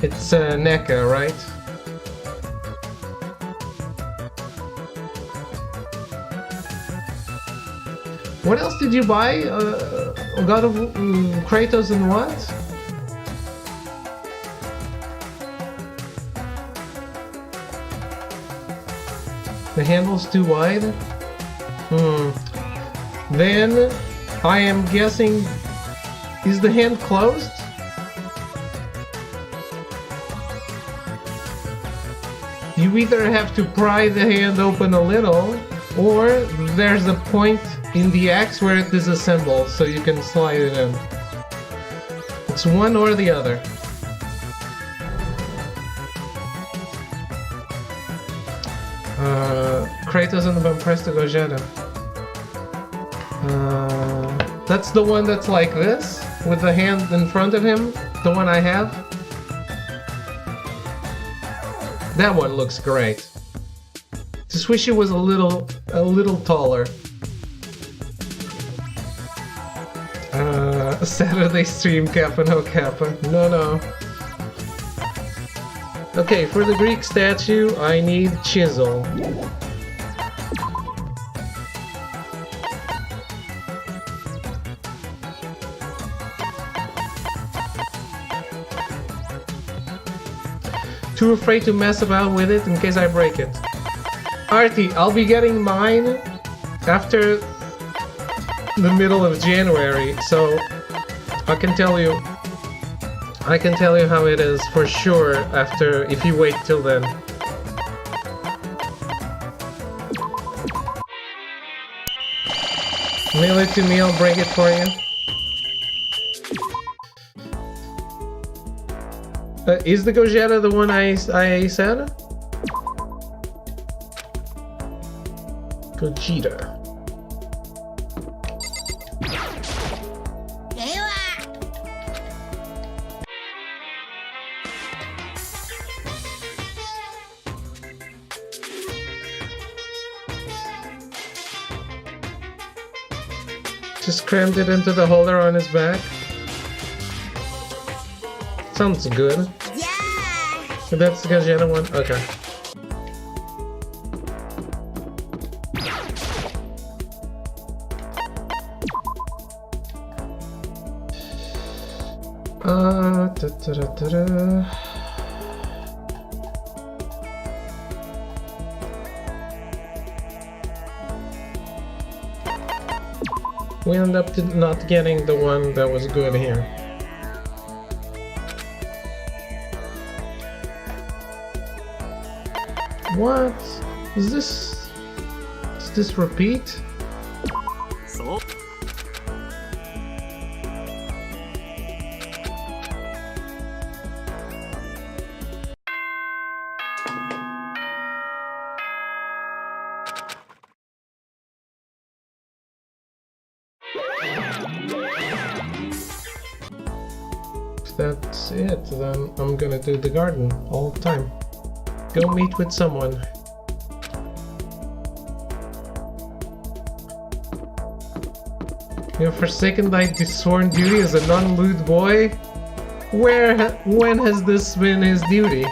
It's NECA, right? What else did you buy? God of Kratos and what? The handle's too wide? Then I am guessing, is the hand closed? You either have to pry the hand open a little, or there's a point in the X where it disassembles, so you can slide it in. It's one or the other. Kratos and the Bampresta Gogeta. That's the one that's like this, with the hand in front of him, the one I have. That one looks great. Just wish it was a little taller. Saturday stream, Kappa, no Kappa. No. Okay, for the Greek statue, I need chisel. Too afraid to mess about with it in case I break it. Artie, I'll be getting mine after the middle of January, so I can tell you how it is for sure after, if you wait till then. Mail it to me, I'll break it for you. Is the Gogeta the one I said? Gogeta. Just crammed it into the holder on his back. Sounds good. Yeah! So that's the Gogeta one? Okay. We ended up not getting the one that was good here. What? Is this repeat? So If that's it, then I'm gonna do the garden all the time. Go meet with someone. You have forsaken thy sworn duty as a non-lewd boy? When has this been his duty?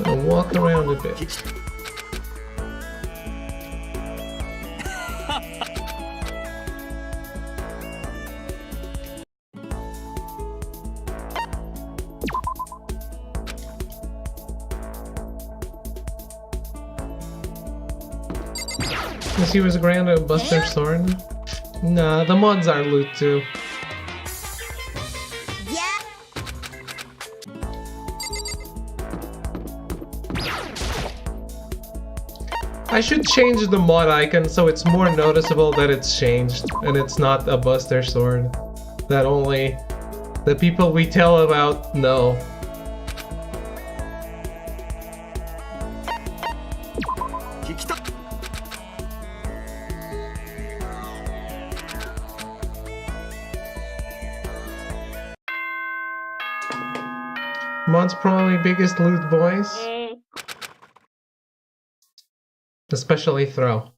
I'll walk around a bit. He was granted a Buster Sword? Nah, the mods are loot too. I should change the mod icon so it's more noticeable that it's changed and it's not a Buster Sword that only the people we tell about know. Mod's probably biggest loot boys. Especially Throw.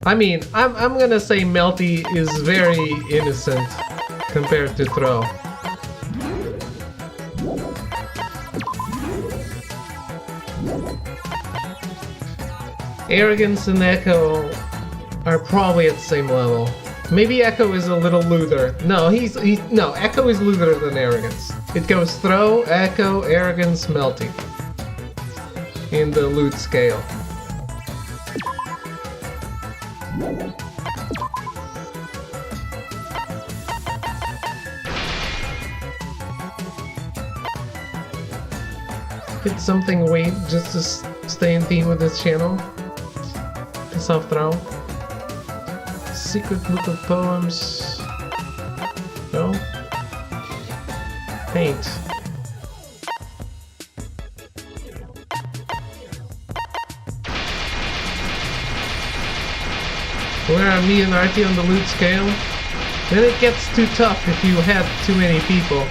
I mean, I'm gonna say Melty is very innocent compared to Throw. Arrogance and Echo are probably at the same level. Maybe Echo is a little looter. No, no, Echo is looter than Arrogance. It goes Throw, Echo, Arrogance, Melty in the loot scale. It's something wait just to stay in theme with this channel. Piss off Throw. Secret book of poems. No? Paint. Where are me and Artie on the loot scale? Then it gets too tough if you have too many people.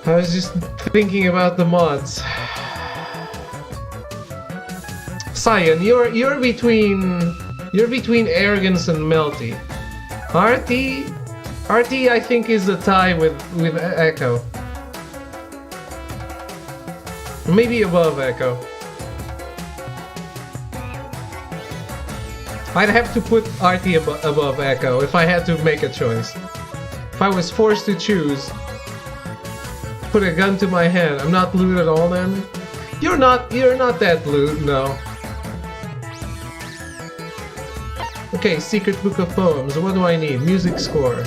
I was just thinking about the mods. Cyan, you're between Arrogance and Melty. Artie I think is a tie with Echo. Maybe above Echo. I'd have to put Artie above Echo if I had to make a choice. If I was forced to choose, put a gun to my head. I'm not loot at all then? You're not that loot, no. Okay, Secret Book of Poems. What do I need? Music score.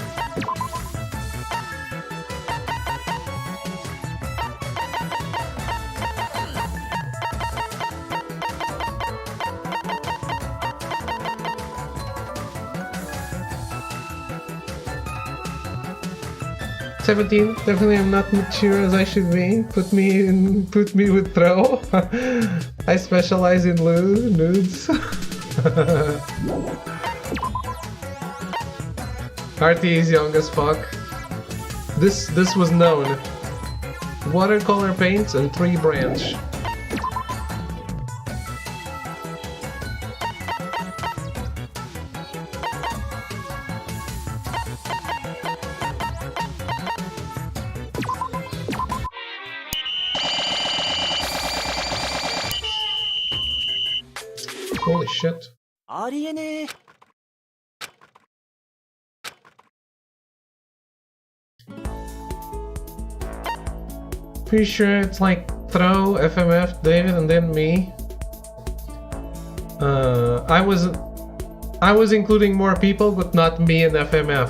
"17, definitely I'm not mature as I should be. Put me with Throw. I specialize in nudes." Artie is young as fuck. This was known. Watercolor paints and 3 branch. Holy shit. ありえねえ。 Pretty sure it's like Throw, FMF, David, and then me. I was including more people, but not me and FMF.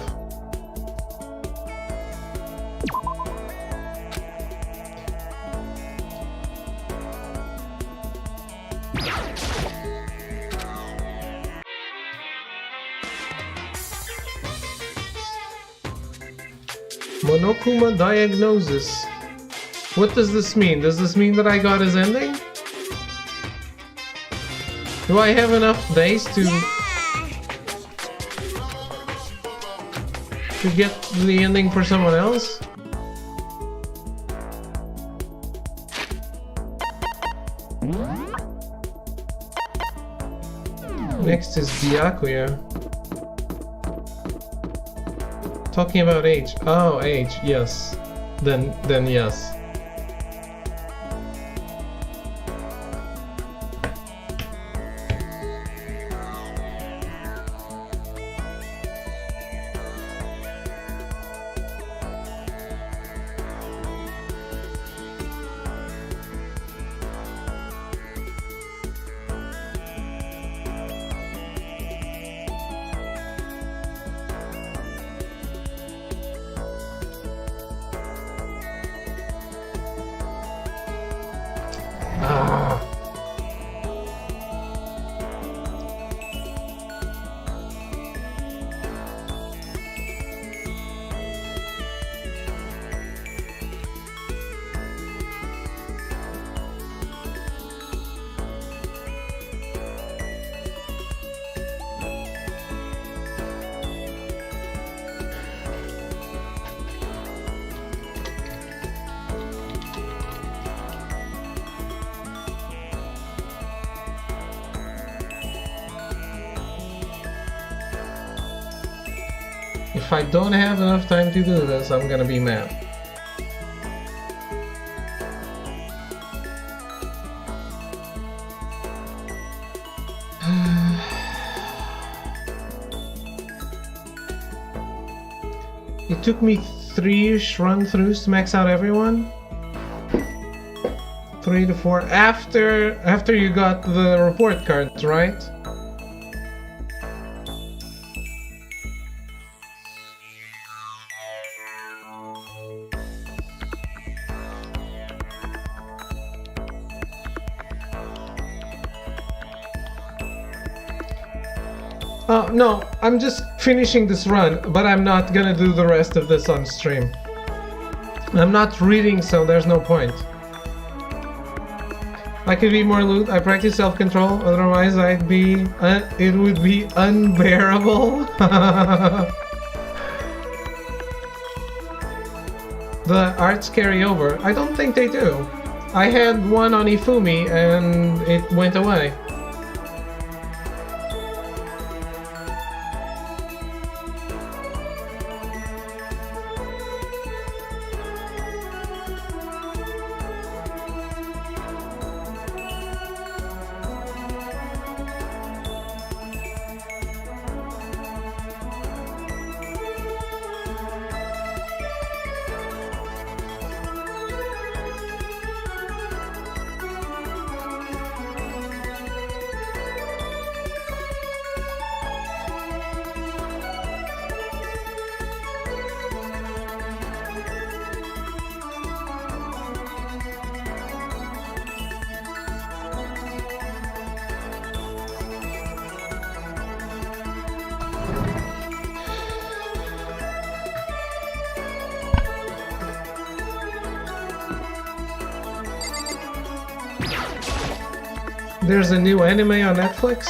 Monokuma diagnosis. What does this mean? Does this mean that I got his ending? Do I have enough days to get the ending for someone else? Next is Byakuya. Talking about age. Oh, age. Yes. Then yes. If I don't have enough time to do this, I'm gonna be mad. It took me 3-ish run-throughs to max out everyone. 3 to 4 after you got the report cards, right? Oh, no, I'm just finishing this run, but I'm not gonna do the rest of this on stream. I'm not reading, so there's no point. I could be more loot, I practice self-control, otherwise it would be unbearable. The arts carry over? I don't think they do. I had one on Ifumi and it went away. There's a new anime on Netflix.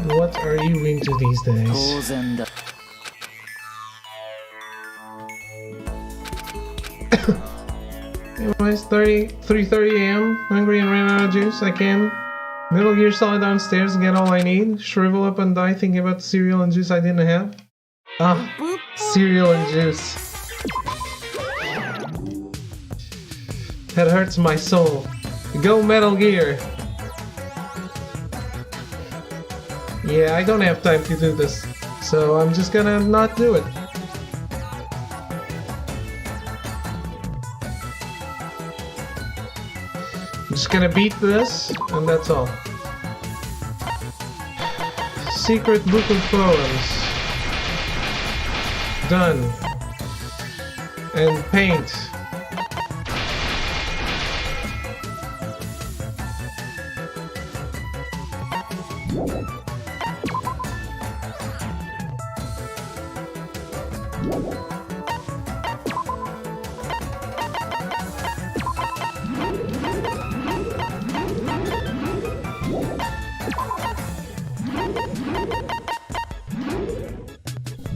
What are you into these days? 当然だ。 Anyways, 3:30 a.m. Hungry and ran out of juice. I can Metal Gear Solid downstairs and get all I need. Shrivel up and die thinking about the cereal and juice I didn't have. Ah, cereal and juice. That hurts my soul. Go Metal Gear. Yeah, I don't have time to do this, so I'm just gonna not do it. I'm just gonna beat this, and that's all. Secret Book of Poems. Done. and paint.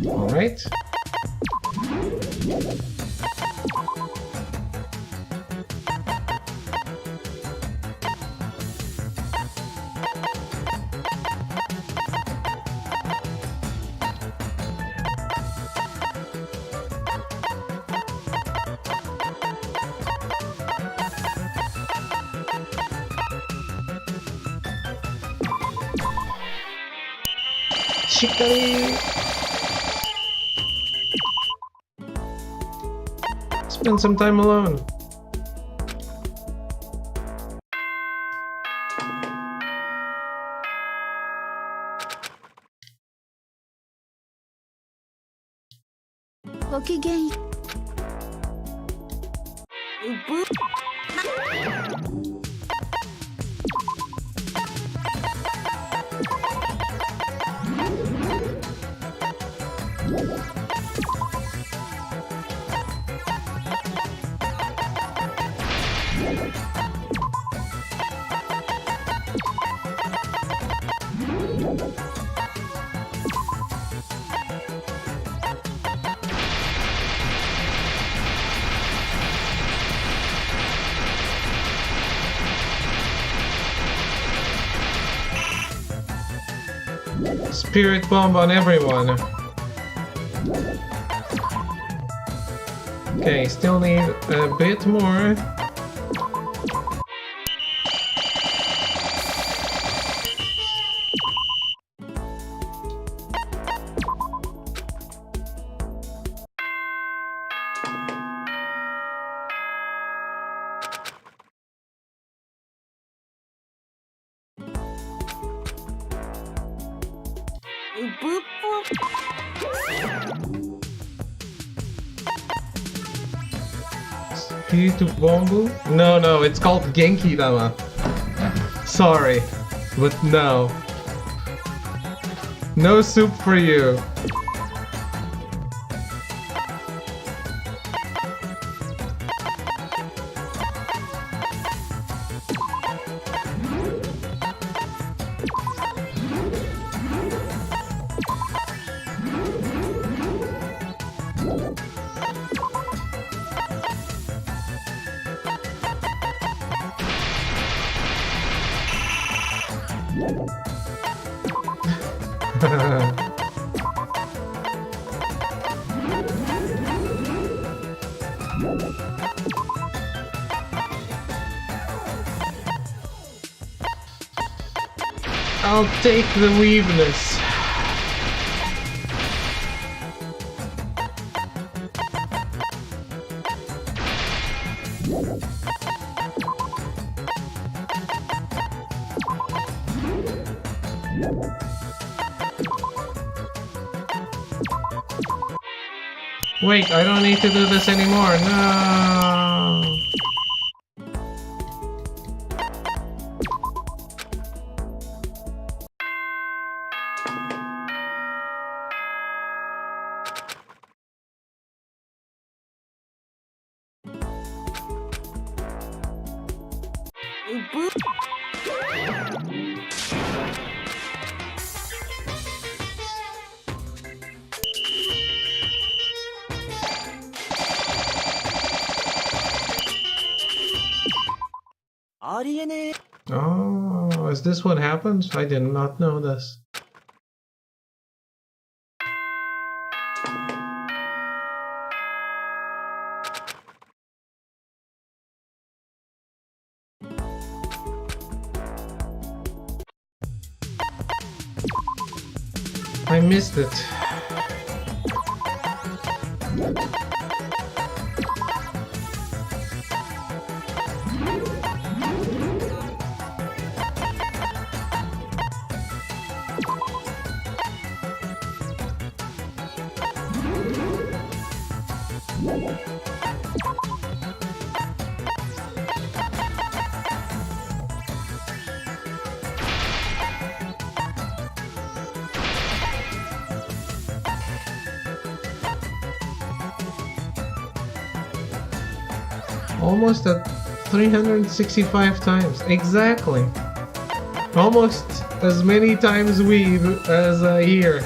All right. Shikari! Spend some time alone. Spirit bomb on everyone. Okay, still need a bit more. Speed to Bombu? No, it's called Genki Dama. Sorry, but no. No soup for you. I'll take the weaveness. Wait, I don't need to do this anymore. No. Oh, is this what happens? I did not know this. I missed it. Almost at 365 times. Exactly. Almost as many times weave as a year.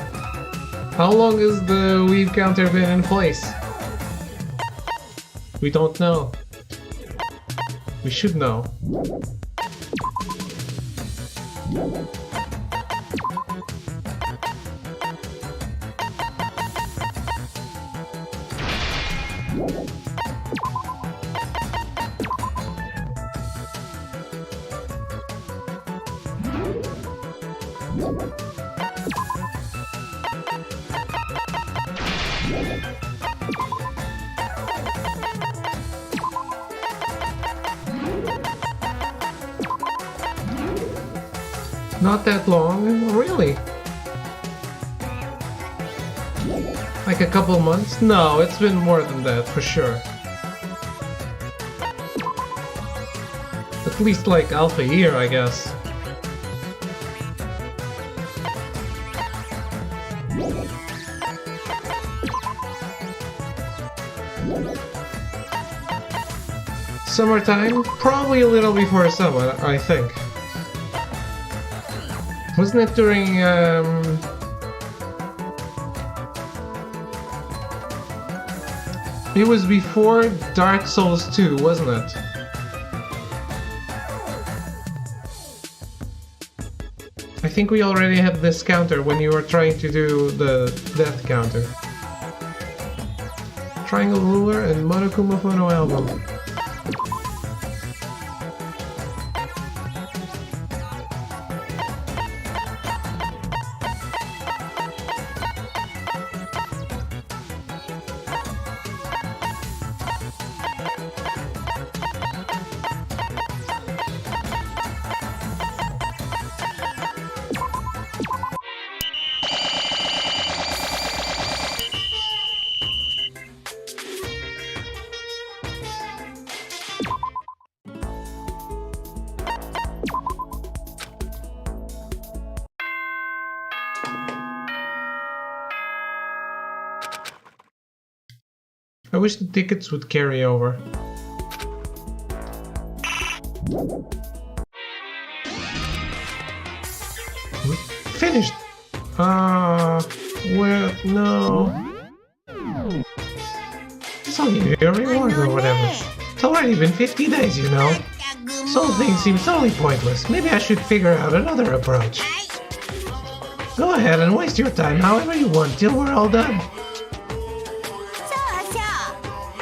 How long has the weave counter been in place? We don't know. We should know. Not that long, really. Like a couple months? No, it's been more than that, for sure. At least like half a year, I guess. Summertime? Probably a little before summer, I think. Wasn't it during, It was before Dark Souls 2, wasn't it? I think we already had this counter when you were trying to do the death counter. Triangle Ruler and Monokuma Phono Album. I wish the tickets would carry over. Finished! Well, no. It's only a reward or whatever. It's already been 50 days, you know. Soul thing seems totally pointless. Maybe I should figure out another approach. Go ahead and waste your time however you want till we're all done.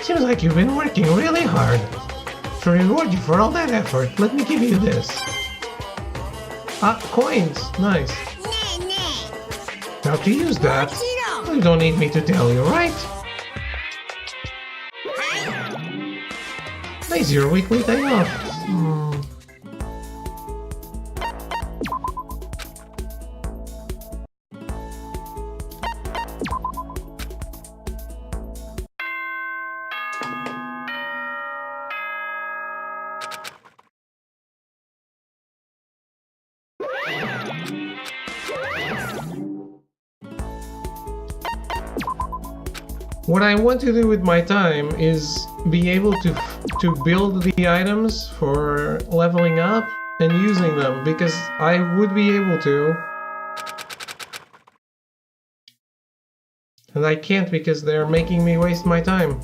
Seems like you've been working really hard. To reward you for all that effort, let me give you this. Ah, coins. Nice. Now to use that, you don't need me to tell you, right? Today's your weekly day off. What I want to do with my time is be able to build the items for leveling up and using them, because I would be able to. And I can't because they're making me waste my time.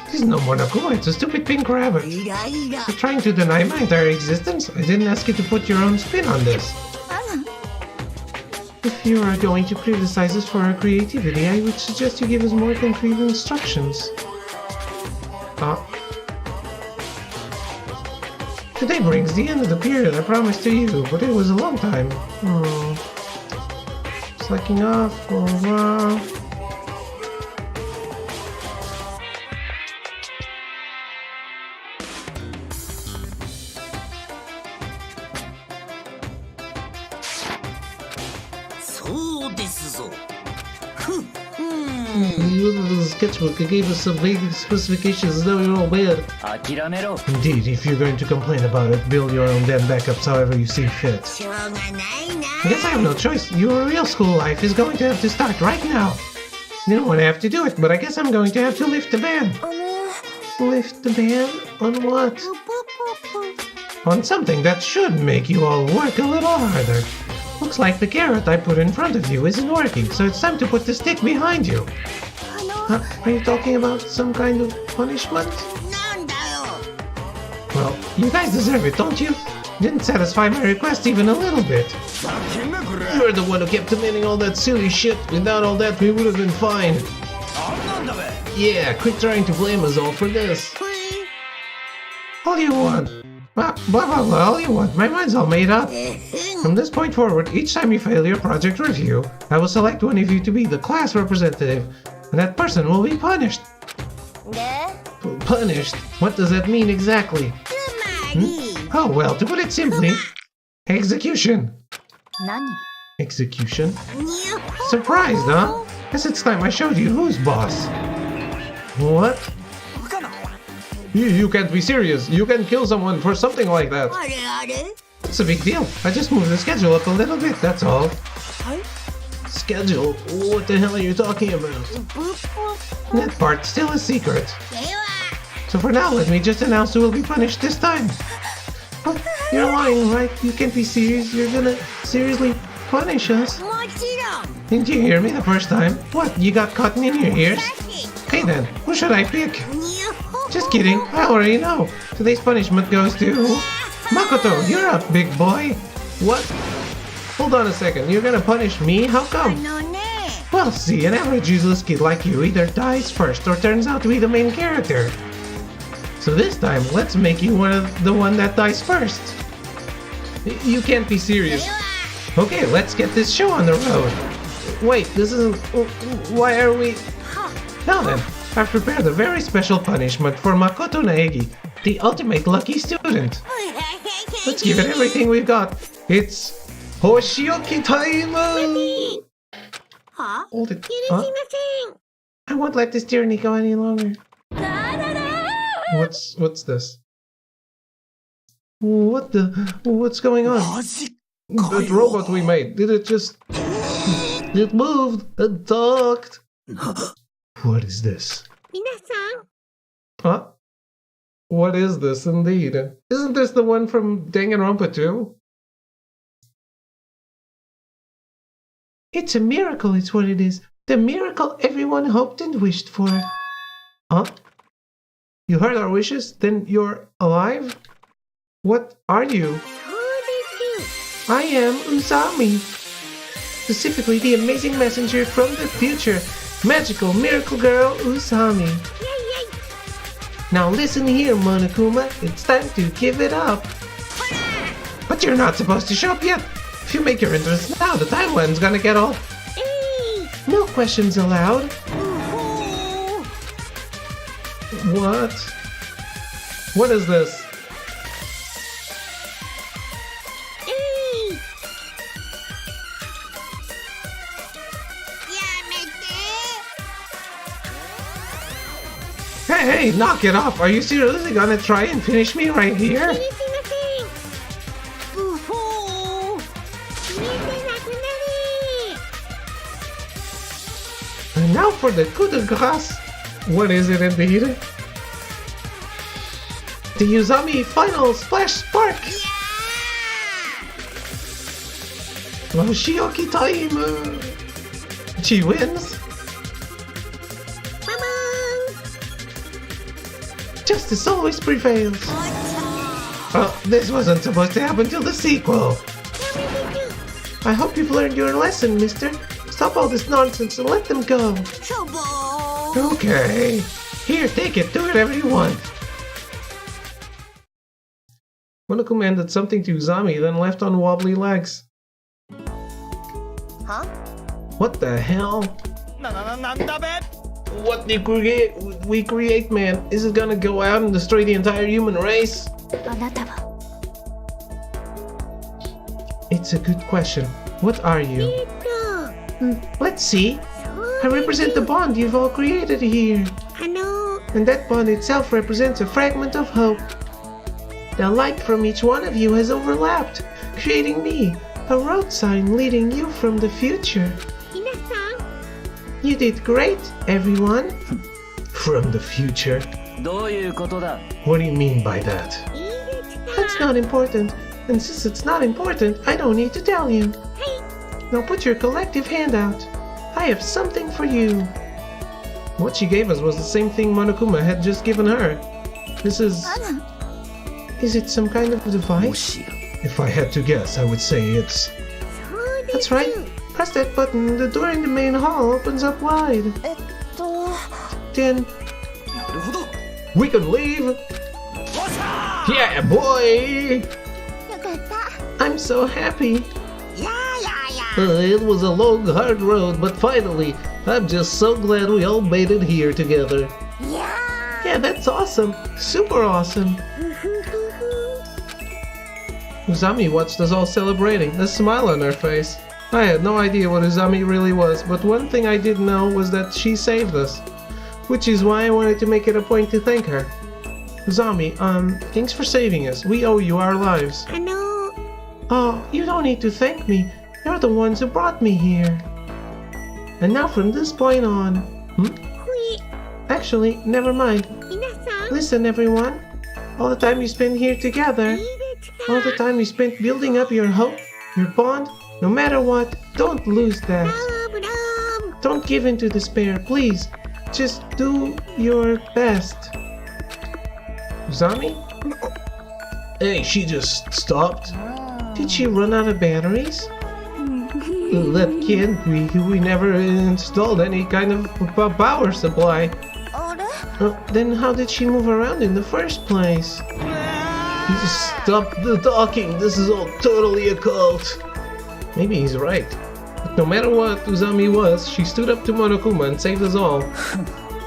This is no Monokuma, it's a stupid pink rabbit. You're trying to deny my entire existence? I didn't ask you to put your own spin on this. If you are going to criticize us for our creativity, I would suggest you give us more concrete instructions. Today brings the end of the period I promised to you, but it was a long time. Slacking off for a while. The sketchbook gave us some vague specifications, now you're all bad. 諦めろ Indeed, if you're going to complain about it, build your own damn backups however you see fit. しょうがないな。 I guess I have no choice. Your real school life is going to have to start right now. You don't want to have to do it, but I guess I'm going to have to lift the ban. Lift the ban? On what? On something that should make you all work a little harder. Looks like the carrot I put in front of you isn't working, so it's time to put the stick behind you. Huh? Are you talking about some kind of punishment? なんだよ。 Well, you guys deserve it, don't you? Didn't satisfy my request even a little bit. You're the one who kept demanding all that silly shit. Without all that, we would have been fine. Yeah, quit trying to blame us all for this. All you want. Blah, blah, blah, blah, all you want. My mind's all made up. From this point forward, each time you fail your project review, I will select one of you to be the class representative, and that person will be punished. で、 Punished? What does that mean exactly? つまり、 Oh, well, to put it simply, execution. 何 Execution? にゃほ Surprised, huh? Guess it's time I showed you who's boss. What? You can't be serious. You can kill someone for something like that. あれあれ It's a big deal. I just moved the schedule up a little bit, that's all. はい Schedule? What the hell are you talking about? ぷぷぷ That part's still a secret. では So for now, let me just announce who will be punished this time. Oh, you're lying, right? You can't be serious. You're gonna seriously punish us. もちろん Didn't you hear me the first time? What, you got cotton in your ears? だし Okay then, who should I pick? にゃほ Just kidding, I already know. Today's punishment goes to... Makoto, you're up, big boy. What? Hold on a second, you're gonna punish me? How あ come? のね Well, see, an average useless kid like you either dies first or turns out to be the main character. So this time, let's make you the one that dies first. You can't be で serious. は Okay, let's get this show on the road. Wait, this isn't... Why are we... Now then, I've prepared a very special punishment for Makoto Naegi, the ultimate lucky student. Let's give it everything we've got. It's Hoshioki time! は Hold it. 許し Huh? ません I won't let this tyranny go any longer. だらら What's this? What's going on? That robot we made, did it just... It moved and talked. What is this? 皆さん Huh? What is this indeed? Isn't this the one from Danganronpa 2? It's a miracle, it's what it is. The miracle everyone hoped and wished for. Huh? You heard our wishes? Then you're alive? What are you? そうです I am Usami. Specifically the amazing messenger from the future. Magical miracle girl Usami. イェイイェイ Now listen here, Monokuma. It's time to give it up. But you're not supposed to show up yet. If you make your entrance now, the timeline's gonna get all... えい No questions allowed. うほー What? What is this? えいやめて Hey, knock it off. Are you seriously gonna try and finish me right 許 here? しませんうほー見てなくな And now for the coup de grace. What is it indeed? The Usami final splash spark. Moshioki time. She wins. れママ Justice always prevails. ーんおっ Oh, this wasn't supposed to happen till the sequel. とやめて I hope you've learned your lesson, mister. Stop all this nonsense and let them go. しょぼー Okay. Here, take it. Do whatever you want. One commanded something to Uzami, then left on wobbly legs. は What the hell? なんだべ What we create, man? Is it gonna go out and destroy the entire human race? あなたは It's a good question. What are you? えっと Let's see. そう I represent the bond you've all created here. And that bond itself represents a fragment of hope. The light from each one of you has overlapped, creating me, a road sign leading you from the future. You did great, everyone. From the future? どういうことだ What do you mean by that? That's not important. And since it's not important, I don't need to tell you. Now put your collective hand out. I have something for you. What she gave us was the same thing Monokuma had just given her. This is... Is it some kind of device? If I had to guess, I would say it's... That's right. Press that button, the door in the main hall opens up wide. Then... We can leave! Yeah, boy! I'm so happy. It was a long, hard road, but finally, I'm just so glad we all made it here together. Yeah, that's awesome. Super awesome. Uzami watched us all celebrating, a smile on her face. I had no idea what Uzami really was, but one thing I did know was that she saved us. Which is why I wanted to make it a point to thank her. Uzami, thanks for saving us. We owe you our lives. Oh, you don't need to thank me. You're the ones who brought me here. And now from this point on... Actually, never mind. Listen, everyone. All the time you spend here together, all the time you spent building up your hope, your bond, no matter what, don't lose that. Don't give in to despair, please. Just do your best. Uzami? Hey, she just stopped. Did she run out of batteries? That can't be. We never installed any kind of power supply. Then how did she move around in the first place? Just stop the talking. This is all totally a cult. Maybe he's right. But no matter what Uzami was, she stood up to Monokuma and saved us all.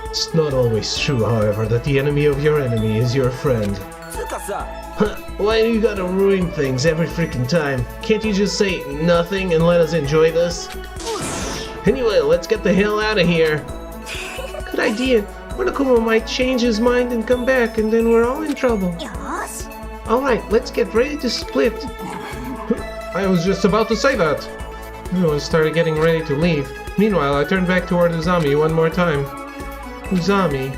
It's not always true, however, that the enemy of your enemy is your friend. Why do you gotta ruin things every freaking time? Can't you just say nothing and let us enjoy this? Anyway, let's get the hell out of here. Good idea. Monokuma might change his mind and come back, and then we're all in trouble. Alright, let's get ready to split. I was just about to say that. Everyone started getting ready to leave. Meanwhile, I turned back toward Uzami one more time. Uzami.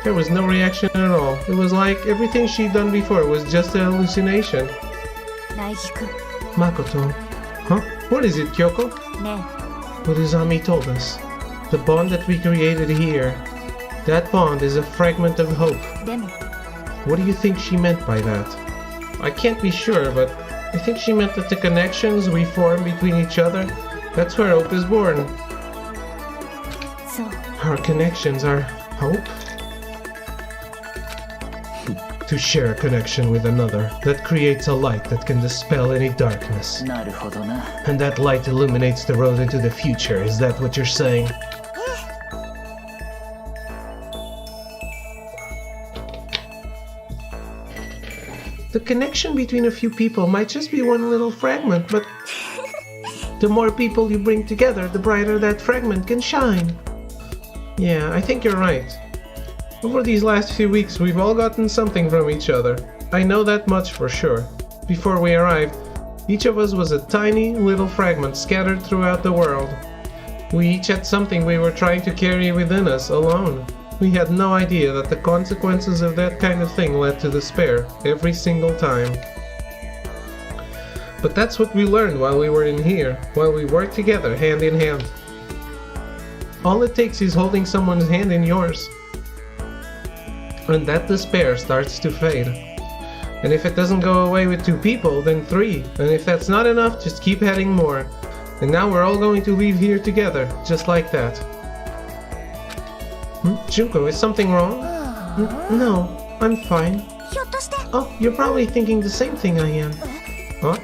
There was no reaction at all. It was like everything she'd done before was just an hallucination. Makoto. Huh? What is it, Kyoko? What Uzami told us. The bond that we created here. That bond is a fragment of hope. What do you think she meant by that? I can't be sure, but I think she meant that the connections we form between each other, that's where hope is born. Our connections are hope? To share a connection with another that creates a light that can dispel any darkness. なるほどな And that light illuminates the road into the future, is that what you're saying? The connection between a few people might just be one little fragment, but the more people you bring together, the brighter that fragment can shine. Yeah, I think you're right. Over these last few weeks, we've all gotten something from each other. I know that much for sure. Before we arrived, each of us was a tiny little fragment scattered throughout the world. We each had something we were trying to carry within us alone. We had no idea that the consequences of that kind of thing led to despair every single time. But that's what we learned while we were in here, while we worked together hand in hand. All it takes is holding someone's hand in yours. And that despair starts to fade. And if it doesn't go away with 2 people, then 3. And if that's not enough, just keep adding more. And now we're all going to leave here together, just like that. Junko, is something wrong? No, I'm fine. Oh, you're probably thinking the same thing I am. Huh?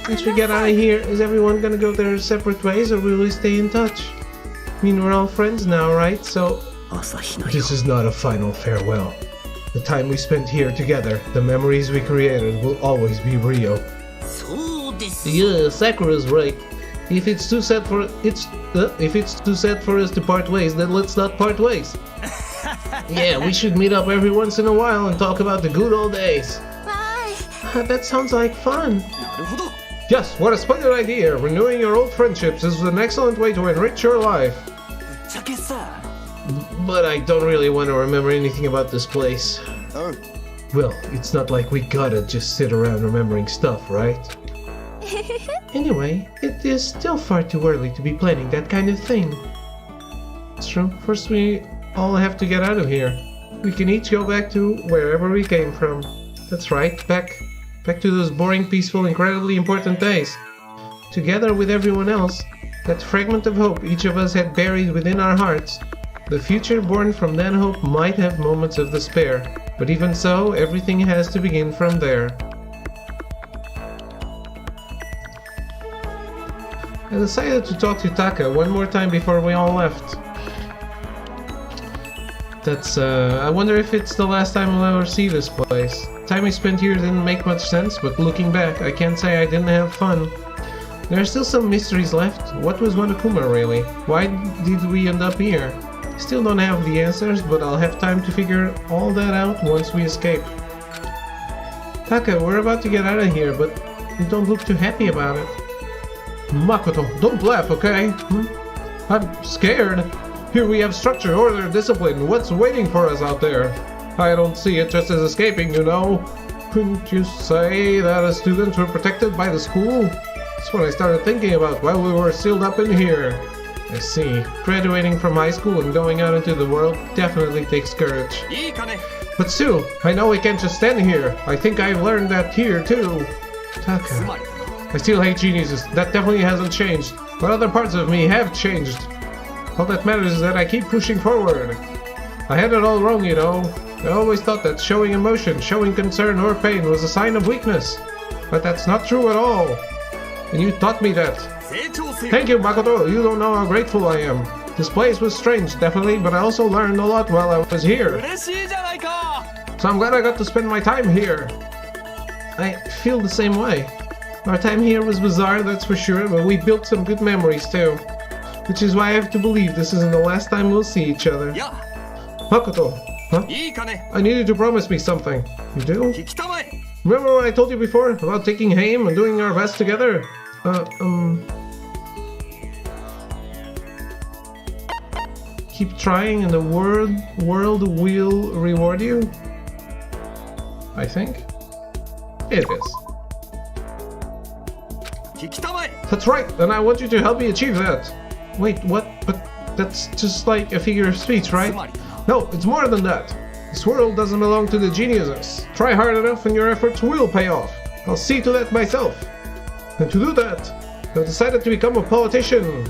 Once we get out of here, is everyone gonna go their separate ways, or will we stay in touch? I mean, we're all friends now, right? So... This is not a final farewell. The time we spent here together, the memories we created will always be real. Yeah, Sakura's right. If it's too sad for us to part ways, then let's not part ways. Yeah, we should meet up every once in a while and talk about the good old days. That sounds like fun. なるほど Yes, what a splendid idea. Renewing your old friendships is an excellent way to enrich your life. ぶっちゃけさ But I don't really want to remember anything about this place. うん Well, it's not like we gotta just sit around remembering stuff, right? Anyway, it is still far too early to be planning that kind of thing. It's true. First we all have to get out of here. We can each go back to wherever we came from. That's right, back to those boring, peaceful, incredibly important days. Together with everyone else, that fragment of hope each of us had buried within our hearts. The future born from that hope might have moments of despair, but even so, everything has to begin from there. I decided to talk to Taka one more time before we all left. I wonder if it's the last time we'll ever see this place. Time we spent here didn't make much sense, but looking back, I can't say I didn't have fun. There are still some mysteries left. What was Monokuma really? Why did we end up here? Still don't have the answers, but I'll have time to figure all that out once we escape. Taka, we're about to get out of here, but you don't look too happy about it. Makoto, don't laugh, okay? I'm scared. Here we have structure, order, discipline. What's waiting for us out there? I don't see it just as escaping, you know. Couldn't you say that as students were protected by the school? That's what I started thinking about while we were sealed up in here. I see. Graduating from high school and going out into the world definitely takes courage. いいかね But still, I know we can't just stand here. I think I've learned that here too. つ Taka. まり I still hate geniuses. That definitely hasn't changed. But other parts of me have changed. All that matters is that I keep pushing forward. I had it all wrong, you know. I always thought that showing emotion, showing concern or pain was a sign of weakness. But that's not true at all. And you taught me that. 成長性 Thank you, Makoto. You don't know how grateful I am. This place was strange, definitely, but I also learned a lot while I was here. 嬉しいじゃないか So I'm glad I got to spend my time here. I feel the same way. Our time here was bizarre, that's for sure, but we built some good memories too. Which is why I have to believe this isn't the last time we'll see each other. いや Makoto, huh? いいかね I need you to promise me something. You do? 聞きたまえ Remember what I told you before about taking aim and doing our best together? Keep trying and the world will reward you? I think. It is. 聞きたまえ That's right, and I want you to help me achieve that. Wait, what? But that's just like a figure of speech, つ right? まり No, it's more than that. This world doesn't belong to the geniuses. Try hard enough and your efforts will pay off. I'll see to that myself. And to do that, I've decided to become a politician.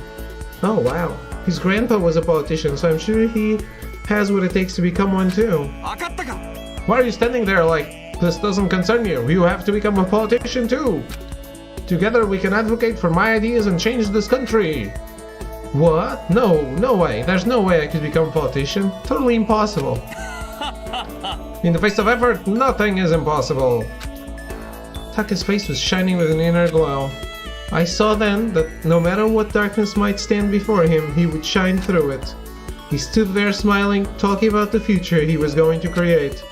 Oh wow. His grandpa was a politician, so I'm sure he has what it takes to become one too. 分かったか Why are you standing there like this doesn't concern you? You have to become a politician too. Together we can advocate for my ideas and change this country. What? No way. There's no way I could become a politician. Totally impossible. In the face of effort, nothing is impossible. Taka's face was shining with an inner glow. I saw then that no matter what darkness might stand before him, he would shine through it. He stood there smiling, talking about the future he was going to create.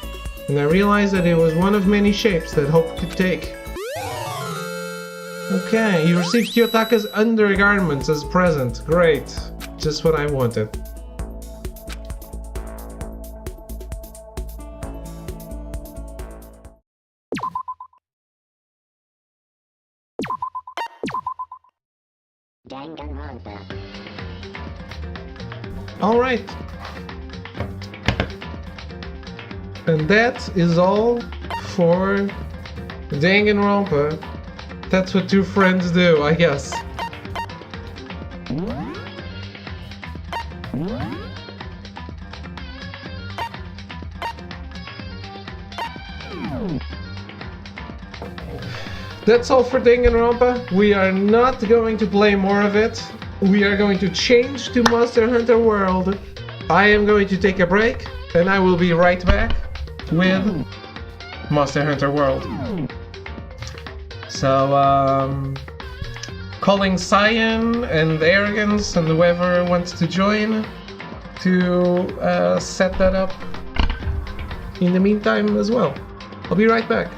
And I realized that it was one of many shapes that hope could take. Okay, you received Kiyotaka's undergarments as present. Great. Just what I wanted. Danganronpa. Alright. And that is all for Danganronpa. That's what two friends do, I guess. That's all for Danganronpa. We are not going to play more of it. We are going to change to Monster Hunter World. I am going to take a break, and I will be right back with Monster Hunter World. So, calling Cyan and Arrogance and whoever wants to join to set that up in the meantime as well. I'll be right back.